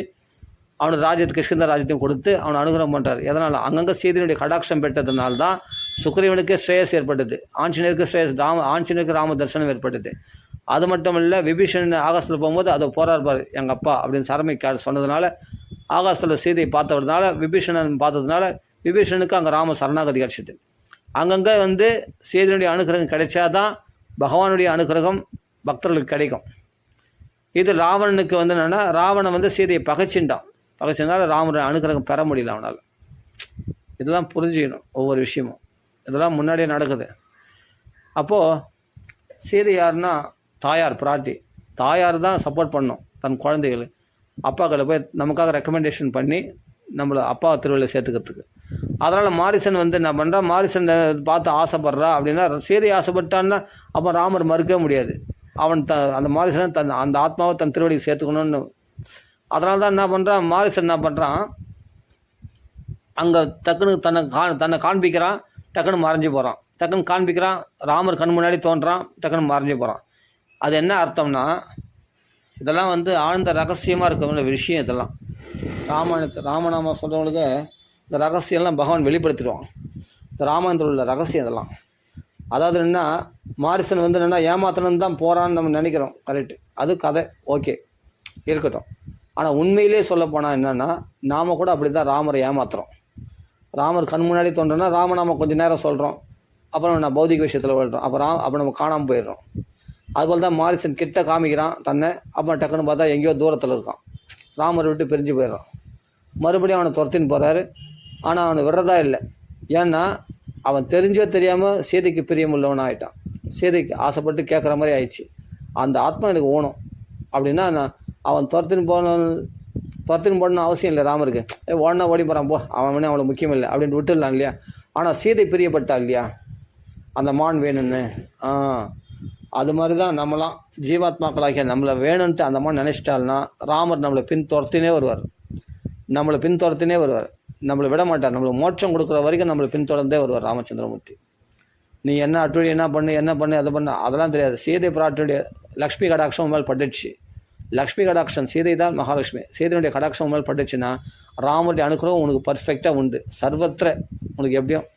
அவனுக்கு ராஜ்யத்து கிஷ்கிந்தா ராஜ்யத்தையும் கொடுத்து அவனை அனுகிரகம் பண்ணுறார். எதனால்? அங்கங்கே சீதையினுடைய கடாட்சம் பெற்றதுனால தான் சுக்ரீவனுக்கு ஸ்ரேயஸ் ஏற்பட்டது, ஆஞ்சநேயருக்கு ஸ்ரேயஸ், ஆஞ்சநேயருக்கு ராம தரிசனம் ஏற்பட்டது. அது மட்டும் இல்லை, விபீஷன் ஆகாசத்தில் போகும்போது அதை போராடுப்பார் எங்கள் அப்பா அப்படின்னு சரமை சொன்னதுனால ஆகாசத்தில் சீதையை பார்த்ததுனால விபீஷணன் பார்த்ததுனால விபீஷனுக்கு அங்கே ராம சரணாகதி கிடச்சிது. அங்கங்கே வந்து சீதையினுடைய அனுகிரகம் கிடைச்சாதான் பகவானுடைய அனுகிரகம் பக்தர்களுக்கு கிடைக்கும். இது ராவணனுக்கு வந்து என்னென்னா ராவணன் வந்து சீதையை பகைச்சினால ராமனுடைய அனுகிரகம் பெற முடியல அவனால். இதெல்லாம் புரிஞ்சுக்கணும் ஒவ்வொரு விஷயமும். இதெல்லாம் முன்னாடியே நடக்குது. அப்போது சீதை யாருன்னா தாயார், பிராட்டி. தாயார் தான் சப்போர்ட் பண்ணணும் தன் குழந்தைகள். அப்பாக்களை போய் நமக்காக ரெக்கமெண்டேஷன் பண்ணி நம்மளை அப்பா திருவிழில் சேர்த்துக்கிறதுக்கு. அதனால் மாரிசன் வந்து என்ன பண்ணுறா, மாரிசன் பார்த்து ஆசைப்படுறா அப்படின்னா சீதை ஆசைப்பட்டான்னா அப்போ ராமர் மறுக்கவே முடியாது. அவன் அந்த மாரிசனை அந்த ஆத்மாவை தன் திருவடிக்கு சேர்த்துக்கணும்னு. அதனால தான் என்ன பண்ணுறான் மாரிசன், என்ன பண்ணுறான், அங்கே டக்குன்னு தன்னை காண்பிக்கிறான், டக்குன்னு மறைஞ்சு போகிறான். டக்குன்னு காண்பிக்கிறான், ராமர் கண் முன்னாடி தோன்றான், டக்குன்னு மறைஞ்சு போகிறான். அது என்ன அர்த்தம்னா இதெல்லாம் வந்து ஆழ்ந்த ரகசியமாக இருக்கிற விஷயம். இதெல்லாம் ராமநாம சொல்கிறவங்களுக்கு இந்த ரகசியம்லாம் பகவான் வெளிப்படுத்திடுவான். இந்த ராமாயணத்தில் உள்ள ரகசியம் இதெல்லாம். அதாவது என்னென்னா மாரிசன் வந்து என்னென்னா ஏமாத்தணும் தான் போகிறான்னு நம்ம நினைக்கிறோம். கரெக்டு, அது கதை, ஓகே இருக்கட்டும். ஆனால் உண்மையிலே சொல்ல போனால் என்னென்னா நாம் கூட அப்படி தான் ராமரை ஏமாத்துகிறோம். ராமர் கண் முன்னாடி தோன்றோன்னா ராமநாம கொஞ்சம் நேரம் சொல்கிறோம், அப்புறம் நான் பௌதிக விஷயத்தில் விழுறோம், அப்போ நம்ம காணாமல் போயிடுறோம். அதுபோல் தான் மாரிசன் கிட்ட காமிக்கிறான் தன்னை, அப்புறம் டக்குன்னு பார்த்தா எங்கேயோ தூரத்தில் இருக்கான், ராமரை விட்டு பிரிஞ்சு போயிடுறான். மறுபடியும் அவனை துரத்தின்னு போகிறாரு. ஆனால் அவனை விடுறதா இல்லை. ஏன்னா அவன் தெரிஞ்சோ தெரியாமல் சீதைக்கு பிரியம் உள்ளவனாக ஆகிட்டான். சீதைக்கு ஆசைப்பட்டு கேட்குற மாதிரி ஆயிடுச்சு. அந்த ஆத்மா எனக்கு ஓணும் அப்படின்னா அவன் துரத்தின்னு போடணும் அவசியம் இல்லை ராமருக்கு. ஓடனா ஓடி போகிறான், போ, அவனே அவ்வளோ முக்கியம் இல்லை அப்படின்ட்டு விட்டுடலாம் இல்லையா. ஆனால் சீதை பிரியப்பட்டா இல்லையா, அந்த மான் வேணும்னு. அது மாதிரி தான் நம்மளாம் ஜீவாத்மாக்களாகிய நம்மளை வேணும்ன்ட்டு அந்த மாதிரி நினச்சிட்டால்னா ராமர் நம்மளை பின்தொடர்த்தினே வருவார். நம்மளை விட மாட்டார். நம்மளுக்கு மோட்சம் கொடுக்குற வரைக்கும் நம்மளை பின்தொடர்ந்தே வருவார் ராமச்சந்திரமூர்த்தி. நீ என்ன அட்டுடி என்ன பண்ணு அதை பண்ண அதெல்லாம் தெரியாது. சீதை பிராட்டுடைய லக்ஷ்மி கடாட்சம் மேல் பட்டுச்சு. லக்ஷ்மி கடாட்சம் சீதை தான் மகாலட்சுமி. சீதையினுடைய கடாட்சம் மேல் பட்டுச்சுன்னா ராமருடைய அனுகிரகம் உனக்கு பர்ஃபெக்டாக உண்டு. சர்வத்திர உனக்கு எப்படியும்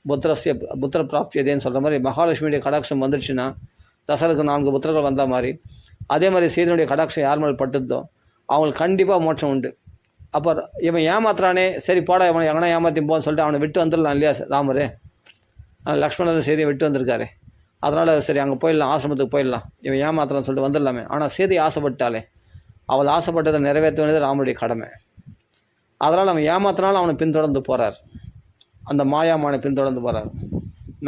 புத்திர பிராப்தியதேன்னு சொல்கிற மாதிரி மகாலட்சுமியுடைய கடாட்சம் வந்துடுச்சுன்னா தசரருக்கு 4 புத்திரர்கள் வந்த மாதிரி அதே மாதிரி சீதையினுடைய கடாட்சம் யார் மேல் பட்டுதோ அவங்களுக்கு கண்டிப்பாக மோட்சம் உண்டு. அப்போ இவன் ஏமாத்துறானே, சரி போடா இவனை எங்கன்னா ஏமாற்றி போன்னு சொல்லிட்டு அவனை விட்டு வந்துடலாம் இல்லையா ராமரே. லக்ஷ்மணன் சீதையை விட்டு வந்திருக்காரு. அதனால் சரி அங்கே போயிடலாம், ஆசிரமத்துக்கு போயிடலாம், இவன் ஏமாத்தலாம்னு சொல்லிட்டு வந்துடலாமே. ஆனால் சீதை ஆசைப்பட்டாலே, அவள் ஆசைப்பட்டதை நிறைவேற்ற வேண்டியது ராமனுடைய கடமை. அதனால் அவன் ஏமாத்தினாலும் அவனை பின்தொடர்ந்து போகிறார், அந்த மாயாமானை பின்தொடர்ந்து போகிறார்.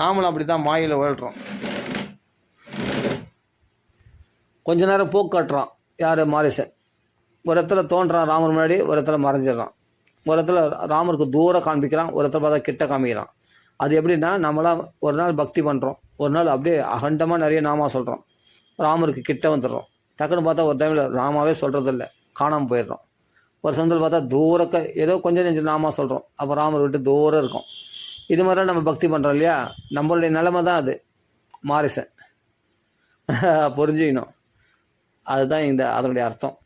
நாமளும் அப்படி தான் மாயில் உழல்றோம். கொஞ்ச நேரம் போக்கு காட்டுறான் யார், மாரிசன். ஒரு இடத்துல தோன்றான் ராமர் முன்னாடி, ஒரு இடத்துல மறைஞ்சிடறான். ஒரு இடத்துல ராமருக்கு தூரம் காண்பிக்கிறான், ஒரு இடத்துல பார்த்தா கிட்ட காமிக்கிறான். அது எப்படின்னா, நம்மளாம் ஒரு நாள் பக்தி பண்ணுறோம், ஒரு நாள் அப்படியே அகண்டமாக நிறைய நாமா சொல்கிறோம், ராமருக்கு கிட்ட வந்துடுறோம். டக்குன்னு பார்த்தா ஒரு டைமில் நாமாவே சொல்கிறதில்ல, காணாமல் போயிடுறோம். ஒரு சமயத்தில் பார்த்தா தூரக்க ஏதோ கொஞ்சம் நெஞ்சு நாமா சொல்கிறோம், அப்போ ராமர் விட்டு தூரம் இருக்கும். இது மாதிரிலாம் நம்ம பக்தி பண்ணுறோம் இல்லையா, நம்மளுடைய நிலைமை தான் அது. மாரிசன் புரிஞ்சுக்கணும். அதுதான் அதனுடைய அர்த்தம்.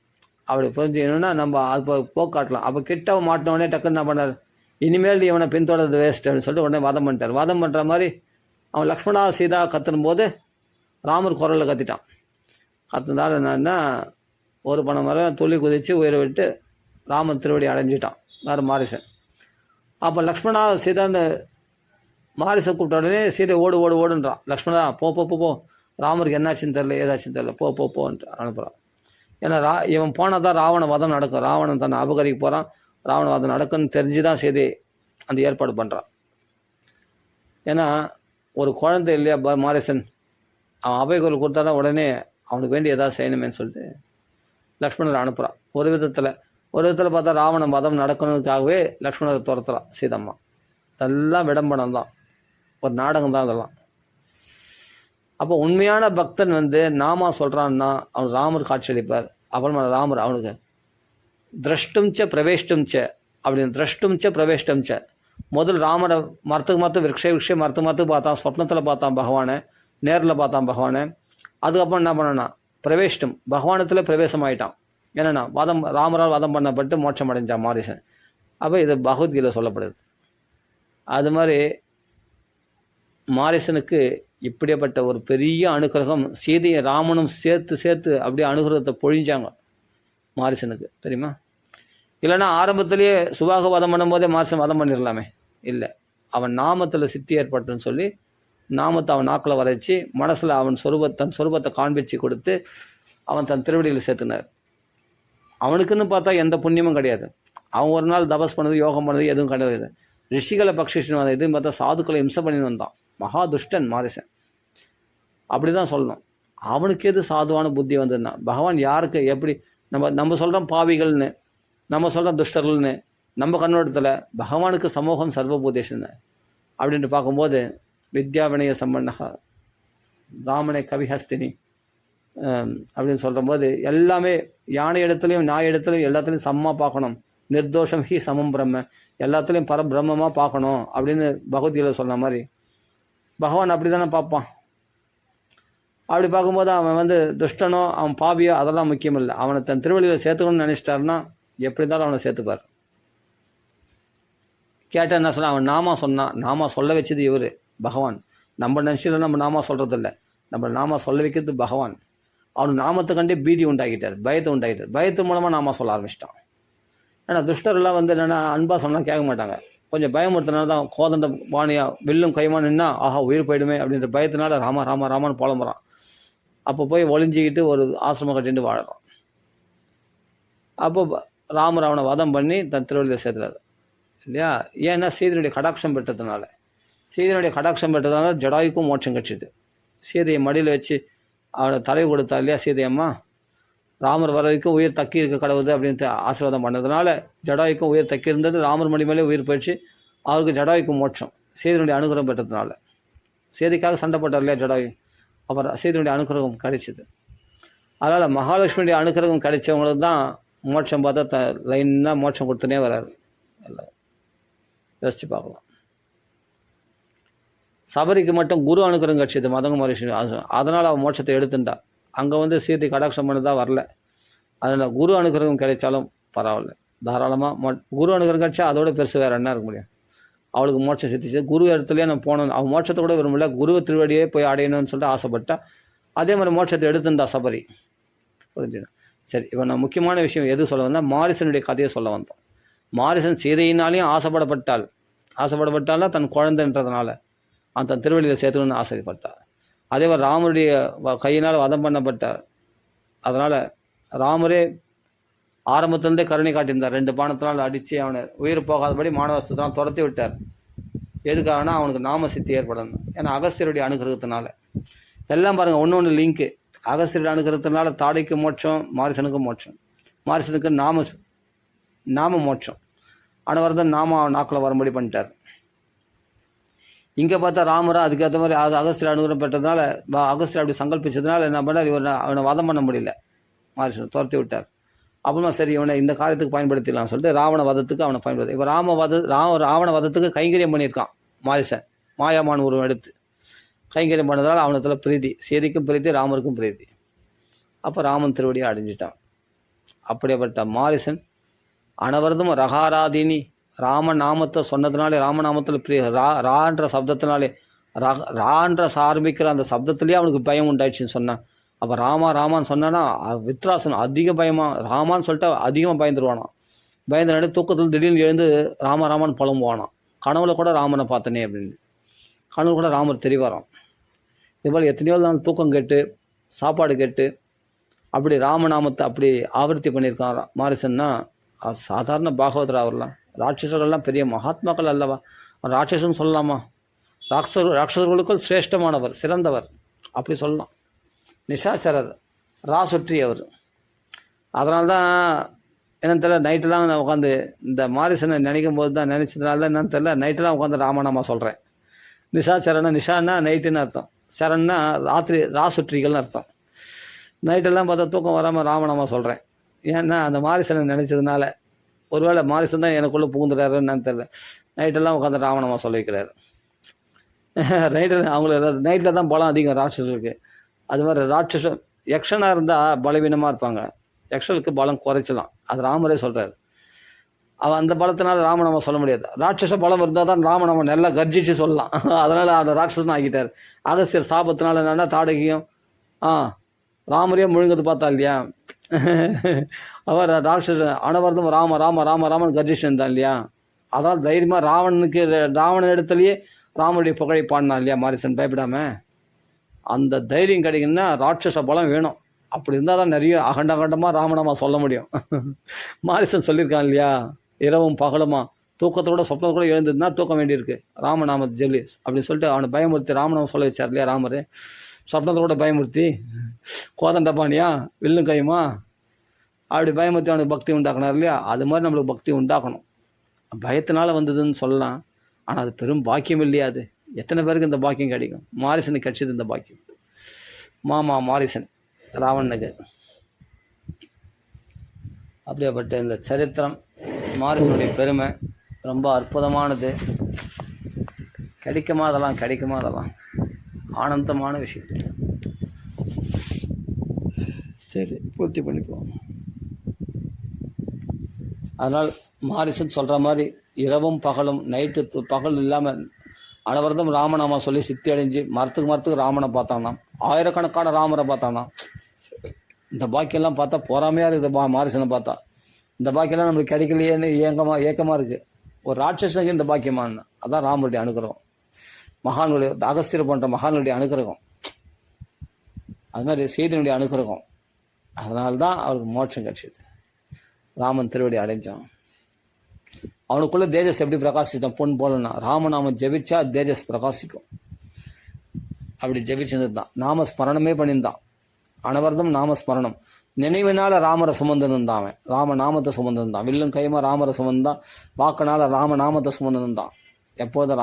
அப்படி புரிஞ்சுக்கணுன்னா நம்ம அது போக்காட்டலாம். அப்போ கிட்ட மாட்டினோடனே டக்குன்னு என்ன பண்ணார், இனிமேல் இவனை பின்தொடர்றது வேஸ்ட் அப்படின்னு சொல்லிட்டு உடனே வாதம் பண்ணிட்டார். வாதம் பண்ணுற மாதிரி அவன் லக்ஷ்மணா சீதா கத்துனும் போது ராமர் குரலில் கத்திட்டான். கத்துனால என்னன்னா, ஒரு பண மரம் துள்ளி குதித்து உயிரை விட்டு ராமன் திருவடி அடைஞ்சிட்டான் வேறு மாரிசன். அப்போ லக்ஷ்மணா சீதான்னு மாரிசன் கூப்பிட்ட உடனே சீதை ஓடு ஓடு ஓடுன்றான். லக்ஷ்மணா போ போ போ, ராமருக்கு என்னாச்சுன்னு தெரில, ஏதாச்சுன்னு தெரில, போ போ போன்ட்டு அனுப்புகிறான். ஏன்னா இவன் போனால் தான் ராவண வதம் நடக்கும், ராவணன் தன்னை அபகரிக்க போகிறான், ராவண வதம் நடக்குன்னு தெரிஞ்சு தான் சீதை அந்த ஏற்பாடு பண்ணுறான். ஏன்னா ஒரு குழந்தை இல்லையா மாரிசன், அவன் அபயகுரல் கொடுத்தா தான் உடனே அவனுக்கு வேண்டி எதாவது செய்யணுமேன்னு சொல்லிட்டு லக்ஷ்மணரை அனுப்புகிறான். ஒரு விதத்தில் பார்த்தா ராவண வதம் நடக்கணுக்காகவே லக்ஷ்மணரை துரத்துறான் சீதம்மா. இதெல்லாம் விடம்பனம் தான், ஒரு நாடகம் தான் இதெல்லாம். அப்போ உண்மையான பக்தன் நாமா சொல்கிறான்னா அவன் ராமர் காட்சியளிப்பார். அப்புறமா ராமர் அவனுக்கு திரஷ்டும்ச்ச பிரவேஷ்டும்ச்ச அப்படின்னு, திரஷ்டும்ச்ச பிரவேஷ்டும்ச்ச, முதல் ராமரை மரத்துக்கு விரக்ஷ மரத்துக்கு பார்த்தான், சொப்னத்தில் பார்த்தான் பகவானை, நேரில் பார்த்தான் பகவானை. அதுக்கப்புறம் என்ன பண்ணனா, பிரவேஷ்டம் பகவானத்தில் பிரவேசம் ஆகிட்டான். என்னென்னா ராமரால் வதம் பண்ணப்பட்டு மோட்சம் அடைஞ்சான் மாரிசன். அப்போ இது பகவத்கீதை சொல்லப்படுது. அது மாதிரி மாரிசனுக்கு இப்படிப்பட்ட ஒரு பெரிய அனுகிரகம், சீதையை ராமனும் சேர்த்து அப்படியே அனுகிரகத்தை பொழிஞ்சாங்க மாரிசனுக்கு, தெரியுமா? இல்லைன்னா ஆரம்பத்திலேயே சுபாக வதம் பண்ணும்போதே மாரிசன் வதம் பண்ணிடலாமே. இல்லை, அவன் நாமத்தில் சித்தி ஏற்பட்டுன்னு சொல்லி நாமத்தை அவன் நாக்கில் வரைச்சி மனசில் அவன் தன் சொரூபத்தை காண்பிச்சு கொடுத்து அவன் தன் திருவடியில் சேர்த்துனார். அவனுக்குன்னு பார்த்தா எந்த புண்ணியமும் கிடையாது. அவன் ஒரு நாள் தபஸ் பண்ணது, யோகம் பண்ணது எதுவும் கிடையாது. ரிஷிகளை பக்ஷிஷ்னு வந்த எதுவும் பார்த்தா சாதுக்களை இம்சை பண்ணின்னு வந்தான். மகா துஷ்டன் மாரிசன், அப்படி தான் சொல்லணும். அவனுக்கு எது சாதுவான புத்தி வந்ததுன்னா, பகவான் யாருக்கு எப்படி நம்ம சொல்கிறோம் பாவிகள்னு, நம்ம சொல்கிறோம் துஷ்டர்கள்னு, நம்ம கண்ணோட்டத்தில் பகவானுக்கு சமூகம் சர்வபூதேஷன்னு அப்படின்ட்டு பார்க்கும்போது வித்யா வினய சம்பன்னகா ராமனை கவிஹஸ்தினி அப்படின்னு சொல்லும்போது எல்லாமே யானை இடத்துலையும் நாய் இடத்துலையும் எல்லாத்துலேயும் சமமாக பார்க்கணும். நிர்தோஷம் ஹி சமம் பிரம்ம, எல்லாத்துலேயும் பரபிரம்மமாக பார்க்கணும் அப்படின்னு பகவத்கீதை சொன்ன மாதிரி பகவான் அப்படி தானே பார்ப்பான். அப்படி பார்க்கும்போது அவன் துஷ்டனோ அவன் பாவியோ அதெல்லாம் முக்கியம் இல்லை. அவனை தன் திருவள்ளியில் சேர்த்துக்கணும்னு நினச்சிட்டாருன்னா எப்படி இருந்தாலும் அவனை சேர்த்துப்பார். கேட்டால் என்ன சொன்னால், அவன் நாமா சொன்னான், நாமா சொல்ல வச்சது இவர் பகவான். நம்ம நினச்சில நம்ம நாமா சொல்கிறதில்ல, நம்ம நாமா சொல்ல வைக்கிறது பகவான். அவனுக்கு நாமத்தை கண்டே பீதி உண்டாக்கிட்டார், பயத்தை உண்டாக்கிட்டார். பயத்து மூலமாக நாமா சொல்ல ஆரம்பிச்சிட்டான். ஏன்னா துஷ்டரெல்லாம் என்னென்னா அன்பாக சொன்னால் கேட்க மாட்டாங்க. கொஞ்சம் பயமுறுத்தினால தான் கோதண்ட வாணியாக வில்லும் கைமா நின்னா ஆஹா உயிர் போயிடுமே அப்படின்ற பயத்தினால ராமா ராமா ராமான்னு புலம்புறான். அப்போ போய் ஒளிஞ்சிக்கிட்டு ஒரு ஆசிரமம் கட்டிட்டு வாழறான். அப்போ ராமர் அவனை வதம் பண்ணி தன் திருவள்ளியில் சேர்த்துறாரு இல்லையா? ஏன்னா சீதையுடைய கடாட்சம் பெற்றதுனால, சீதையுடைய கடாட்சம் பெற்றதுனால ஜடாயுக்கும் மோட்சம் கட்சிது. சீதையை மடியில் வச்சு அவனை தலை கொடுத்தா இல்லையா சீதையம்மா, ராமர் வர வரைக்கும் உயிர் தக்கி இருக்க கடவுது அப்படின்ட்டு ஆசீர்வாதம் பண்ணதுனால ஜடாயுக்கும் உயிர் தக்கி இருந்தது. ராமர் மடி மேலே உயிர் போயிடுச்சு, அவருக்கு ஜடாயுக்கும் மோட்சம் சீதையுடைய அனுகிரகம் பெற்றதுனால. சீதைக்காக சண்டை போட்டார் இல்லையா ஜடாயு, அப்புறம் சீதையுடைய அனுகிரகம் கிடைச்சிது. அதனால் மகாலட்சுமியுடைய அனுகிரகம் கிடைச்சவங்களுக்கு தான் மோட்சம் பார்த்தா லைனாக மோட்சம் கொடுத்துனே வராது. எல்லாம் யோசிச்சு பார்க்கலாம். சபரிக்கு மட்டும் குரு அனுகிரகம் கிடைச்சது மதங்க மகரிஷி, அதனால் அவன் மோட்சத்தை எடுத்துட்டா. அங்கே சீதை கடாட்சம் பண்ணதான் வரல. அதனால் குரு அனுகிரகம் கிடைச்சாலும் பரவாயில்ல, தாராளமாக குரு அனுகிரகம் கிடைச்சா அதோட பெருசு வேறு என்ன இருக்க முடியும். அவளுக்கு மோட்சம் சித்திச்சு. குரு இடத்துலேயே நான் போகணும், அவன் மோட்சத்தை கூட விரும்பல, குருவை திருவடியே போய் அடையணும்னு சொல்லிட்டு ஆசைப்பட்டா. அதே மாதிரி மோட்சத்தை எடுத்துருந்தா சபரி. புரிஞ்சுனா சரி. இப்போ நான் முக்கியமான விஷயம் எது சொல்ல வந்தால் மாரிசனுடைய கதையை சொல்ல வந்தோம். மாரிசன் சீதையினாலையும் ஆசைப்படப்பட்டால் தன் குழந்தைன்றதுனால அவன் தன் திருவள்ளியில் சேர்த்துக்கணும்னு ஆசைப்பட்டாள். அதே மாதிரி ராமருடைய கையினால் வதம் பண்ணப்பட்டார். அதனால் ராமரே ஆரம்பத்திலேருந்தே கருணை காட்டியிருந்தார். 2 பானத்தினால் அடித்து அவனை உயிர் போகாதபடி மானவஸ்தத்தான் துரத்தி விட்டார். எதுக்காகனா அவனுக்கு நாம சித்தி ஏற்படணும். ஏன்னா அகஸ்தியருடைய அனுகிரகத்தினால எல்லாம் பாருங்கள், ஒன்று லிங்க்கு. அகஸ்தியருடைய அனுகிரகத்தினால தாடைக்கு மோட்சம், மாரிசனுக்கு மோட்சம், மாரிசனுக்கு நாம மோட்சம். அனவர்தன் நாம நாக்கில் வரும்படி பண்ணிட்டார். இங்கே பார்த்தா ராமரா அதுக்கேற்ற மாதிரி அகஸ்தியர் அனுகிரகம் பெற்றதுனால அகஸ்தியர் அப்படி சங்கல்பிச்சதுனால என்ன பண்ணார், அவனை வதம் பண்ண முடியல, மாரிசனை துரத்தி விட்டார். அப்புறமா சரி இவனை இந்த காரியத்துக்கு பயன்படுத்திடலாம் சொல்லிட்டு ராவண வதத்துக்கு அவனை பயன்படுத்தி. இப்போ ராவண வதத்துக்கு கைங்கரியம் பண்ணியிருக்கான் மாரிசன். மாயாமான் உருவம் எடுத்து கைங்கரியம் பண்ணதால் அவனத்தில் பிரீதி, சேதிக்கும் பிரீதி, ராமருக்கும் பிரீதி. அப்போ ராமன் திருவடியை அடைஞ்சிட்டான். அப்படிப்பட்ட மாரிசன் அனவரதும் ரகாராதினி ராம நாமத்தை சொன்னதுனாலே, ராமநாமத்தில் ரான்ற சப்தத்தினாலே, ரான்ற ஆரம்பிக்கிற அந்த சப்தத்துலேயே அவனுக்கு பயம் உண்டாயிடுச்சுன்னு சொன்னான். அப்போ ராமான்னு சொன்னான்னா வித்ராசன் அதிக பயமாக, ராமான்னு சொல்லிட்டு அதிகமாக பயந்துருவானான். பயந்து தூக்கத்தில் திடீர்னு எழுந்து ராமான்னு புலம்புவானான். கனவுல கூட ராமனை பார்த்தனே அப்படின்னு, கனவுல கூட ராமர் தெரிவாராம். இதுபோல் எத்தனையோ நாள் தூக்கம் கேட்டு சாப்பாடு கேட்டு அப்படி ராமநாமத்தை அப்படி ஆவர்த்தி பண்ணியிருக்கான் மாரிசன்னா. சாதாரண பாகவதர் அவர்லாம், ராட்சசர்கள்லாம் பெரிய மகாத்மாக்கள் அல்லவா, ராட்சசன்னு சொல்லலாமா? ராட்சசர்களுக்குள் சிரேஷ்டமானவர், சிறந்தவர் அப்படி சொல்லலாம். நிசாசரர், ராசுற்றியவர். அதனால்தான் என்னன்னு தெரியல, நைட்டெல்லாம் நான் உட்காந்து இந்த மாரிசனை நினைக்கும் போது தான், நினச்சதுனால என்னன்னு தெரியல, நைட்டெல்லாம் உட்காந்து ராமநாமா சொல்கிறேன். நிஷான்னா நைட்டுன்னு அர்த்தம், சரண்னா ராத்திரி, ராசுற்றிகள்னு அர்த்தம். நைட்டெல்லாம் பார்த்தா தூக்கம் வராமல் ராமநாமா சொல்கிறேன். ஏன்னா அந்த மாரிசனை நினச்சதுனால. ஒருவேளை மாரிசன் தான் எனக்குள்ளே புகுந்துறாருன்னு தெரியல, நைட்டெல்லாம் உட்காந்து ராமநாமா சொல்ல வைக்கிறாரு. அவங்களுக்கு நைட்டில் தான் பலம் அதிகம் ராட்சசர்களுக்கு. அது மாதிரி ராட்சசம் யக்ஷனாக இருந்தால் பலவீனமாக இருப்பாங்க, யக்ஷனுக்கு பலம் குறைச்சலாம். அது ராமரே சொல்கிறார். அவன் அந்த பலத்தினால ராமநாம சொல்ல முடியாது. ராட்சச பலம் இருந்தால் தான் ராமநாம நல்லா கர்ஜிச்சு சொல்லலாம். அதனால் அந்த ராட்சசன் ஆகிட்டார். அகஸ்தியர் சாபத்தினால என்னன்னா தாடகியும் ராமரையும் முழுங்கிறது பார்த்தா இல்லையா, அவர் ராட்சச அனவர்தம் ராமன் கர்ஜிச்சு இருந்தான் இல்லையா. அதான் தைரியமாக ராவணன் இடத்துலையே ராமனுடைய புகழை பாடினான் இல்லையா மாரிசன், பயப்படாம. அந்த தைரியம் கிடைக்குன்னா ராட்சச பலம் வேணும். அப்படி இருந்தால் தான் நிறைய அகண்டமாக ராமநாமா சொல்ல முடியும். மாரிசன் சொல்லியிருக்கான் இல்லையா, இரவும் பகலுமா தூக்கத்தோட சொப்னத்தோட எழுந்ததுன்னா தூக்கம் வேண்டியிருக்கு, ராமநாம ஜெல்லி அப்படின்னு சொல்லிட்டு அவனை பயமுறுத்தி ராமநாமம் சொல்ல வச்சார் இல்லையா ராமர். சொப்னத்தோட பயமுறுத்தி கோதண்டபாணியா வில்லும் கையுமா அப்படி பயமுறுத்தி அவனுக்கு பக்தி உண்டாக்கினார் இல்லையா. அது மாதிரி நம்மளுக்கு பக்தி உண்டாக்கணும். பயத்தினால வந்ததுன்னு சொல்லலாம், ஆனால் அது பெரும் பாக்கியம் இல்லையா. அது எத்தனை பேருக்கு இந்த பாக்கியம் கிடைக்கும்? மாரிசனுக்கு கிடைச்சது இந்த பாக்கியம். மாரிசன் ராவணனுக்கு. அப்படியாப்பட்ட இந்த சரித்திரம், மாரிசனுடைய பெருமை ரொம்ப அற்புதமானது. கிடைக்குமா அதெல்லாம் ஆனந்தமான விஷயம். சரி, பூர்த்தி பண்ணிக்குவோம். அதனால் மாரிசன் சொல்கிற மாதிரி இரவும் பகலும், நைட்டு பகல் இல்லாமல் அனவரதம் ராமநாமா சொல்லி சித்தி அடைஞ்சு மரத்துக்கு ராமனை பார்த்தானா, ஆயிரக்கணக்கான ராமரை பார்த்தானா. இந்த பாக்கியெல்லாம் பார்த்தா பொறாமையாக இருக்குது. மாரிசனை பார்த்தா இந்த பாக்கியெல்லாம் நம்மளுக்கு கிடைக்கலையேன்னு ஏக்கமாக இருக்குது. ஒரு ராட்சசனுக்கு இந்த பாக்கியமான, அதான் ராமனுடைய அனுகிரகம், மகான்களுடைய அகஸ்தியர் போன்ற மகான்களுடைய அனுகிரகம், அது மாதிரி சீதனுடைய அனுகிரகம். அதனால்தான் அவருக்கு மோட்சம் கிடைச்சிது. ராமன் திருவடி அடைஞ்சான். அவனுக்குள்ள தேஜஸ் எப்படி பிரகாசித்தான் பொன் போலன்னா, ராமநாமம் ஜெபிச்சா தேஜஸ் பிரகாசிக்கும். அப்படி ஜெபிச்சிருந்தது தான். நாமஸ்மரணமே பண்ணியிருந்தான். அனவர்தம் நாமஸ்மரணம், நினைவினால ராமரை சுமந்துருந்தான். அவன் ராமநாமத்தை சுமந்துருந்தான். வில்லும் கைமா ராமரை சுமந்தான். வாக்குனால ராமநாமத்தை சுமந்துருந்தான். எப்போதும்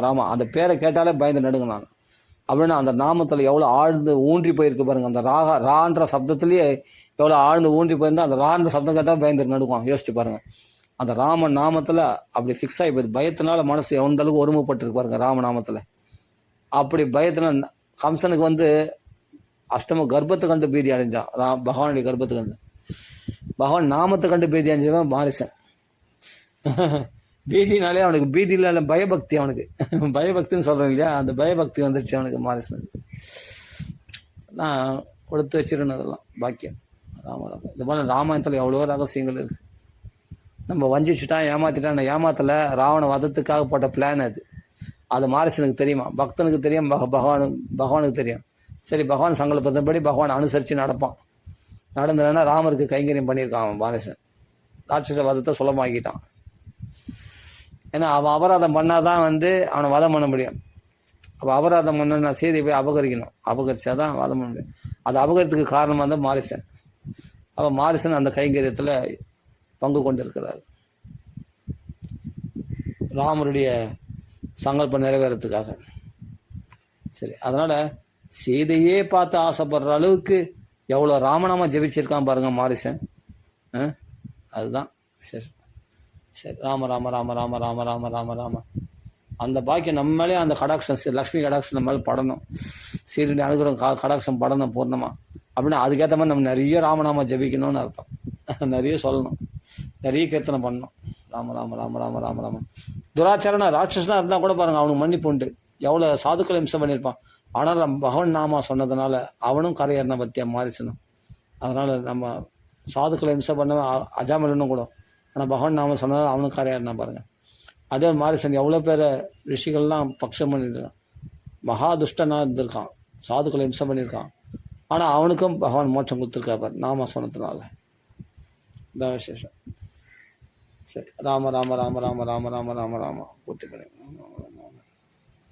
ராம அந்த பேரை கேட்டாலே பயந்து நடுங்கினான். அப்படின்னா அந்த நாமத்தில் எவ்வளோ ஆழ்ந்து ஊன்றி போயிருக்கு பாருங்க. அந்த ரான்ற சப்தத்துலேயே எவ்வளோ ஆழ்ந்து ஊன்றி போயிருந்தா அந்த ரான்ற சப்தம் கேட்டால் பயந்து நடுக்குவான். யோசிச்சு பாருங்க. அந்த ராம நாமத்தில் அப்படி ஃபிக்ஸ் ஆகி போயிடுது. பயத்தினால மனசு எந்த அளவுக்கு ஒருமைப்பட்டிருக்கு பாருங்க ராமநாமத்தில். அப்படி பயத்தினால கம்சனுக்கு அஷ்டம கர்ப்பத்தை கண்டு பீதி அடைஞ்சான். பகவானுடைய கர்ப்பத்தை கண்டு, பகவான் நாமத்தை கண்டு பீதி அடைஞ்சவன் மாரிசன். பீதினாலே அவனுக்கு பீதி இல்லை, பயபக்தி. அவனுக்கு பயபக்தின்னு சொல்கிறேன் இல்லையா, அந்த பயபக்தி வந்துடுச்சு அவனுக்கு மாரிசன். நான் கொடுத்து வச்சிருந்தேன் அதெல்லாம் பாக்கியம். ராமராம இது போல ராமாயணத்தில் எவ்வளோ ரகசியங்கள் இருக்குது. நம்ம வஞ்சிச்சுட்டான், ஏமாத்திட்டான். ஏமாத்தலை, ராவண வதத்துக்காக போட்ட பிளான் அது. அது மாரிசனுக்கு தெரியுமா, பக்தனுக்கு தெரியும், பகவானுக்கு தெரியும். சரி பகவான் சங்கல்பத்தின்படி பகவான் அனுசரித்து நடப்பான். நடந்ததுன்னா ராமருக்கு கைங்கரியம் பண்ணியிருக்கான் அவன் மாரிசன். ராட்சச வதத்தை சுலமாக்கிட்டான். ஏன்னா அவன் அபராதம் பண்ணாதான் அவனை வதம் பண்ண முடியும். அப்போ அபராதம் பண்ண சீதை போய் அபகரிக்கணும். அபகரிச்சா தான் வதம் பண்ண முடியும். அது அபகரித்துக்கு காரணமாக மாரிசன். அப்போ மாரிசன் அந்த கைங்கரியத்தில் பங்கு கொண்டிருக்கிறார் ராமருடைய சங்கல்பம் நிறைவேறத்துக்காக. சரி, அதனால் சீதையே பார்த்து ஆசைப்படுற அளவுக்கு எவ்வளோ ராமநாமா ஜெபிச்சிருக்கான் பாருங்க மாரிசன். அதுதான் விசேஷம். சரி, ராம ராம ராம ராம ராம ராம ராம ராம. அந்த பாக்கியம் நம்ம மேலே அந்த கடாட்சம் லக்ஷ்மி கடாட்சம் நம்ம மேலே படணும். சீரடி அனுகிரகம் கடாட்சம் படணும் பூர்ணமாக. அப்படின்னா அதுக்கேற்ற மாதிரி நம்ம நிறைய ராமநாமா ஜபிக்கணும்னு அர்த்தம். நிறைய சொல்லணும், நிறைய கீர்த்தனை பண்ணணும். ராம ராம ராம ராம ராம ராம. துராச்சாரனா ராட்சசனாக இருந்தால் கூட பாருங்கள், அவனுக்கு மன்னிப்பு உண்டு. எவ்வளோ சாதுக்களை இம்சம் பண்ணியிருப்பான். ஆனால் நம்ம பகவான் நாமா சொன்னதுனால அவனும் கரையேறின பற்றியா மாரிசனும். அதனால் நம்ம சாதுக்களை இம்சம் பண்ண அஜாமலனும் கூட, ஆனால் பகவான் நாம சொன்னதால் அவனும் கரையேறினா பாருங்கள். அதே மாரிசன் எவ்வளோ பேரை ரிஷிகள்லாம் பக்ஷம் பண்ணியிருக்கான். மகா துஷ்டனாக இருந்திருக்கான், சாதுக்களை இம்சம் பண்ணியிருக்கான். ஆனால் அவனுக்கும் பகவான் மோட்சம் கொடுத்துருக்கா பாரு நாம சொன்னதுனால. இதான் விசேஷம். சரி, ராம ராம ராம ராம ராம ராம ராம ராம பூர்த்தி பண்ணி.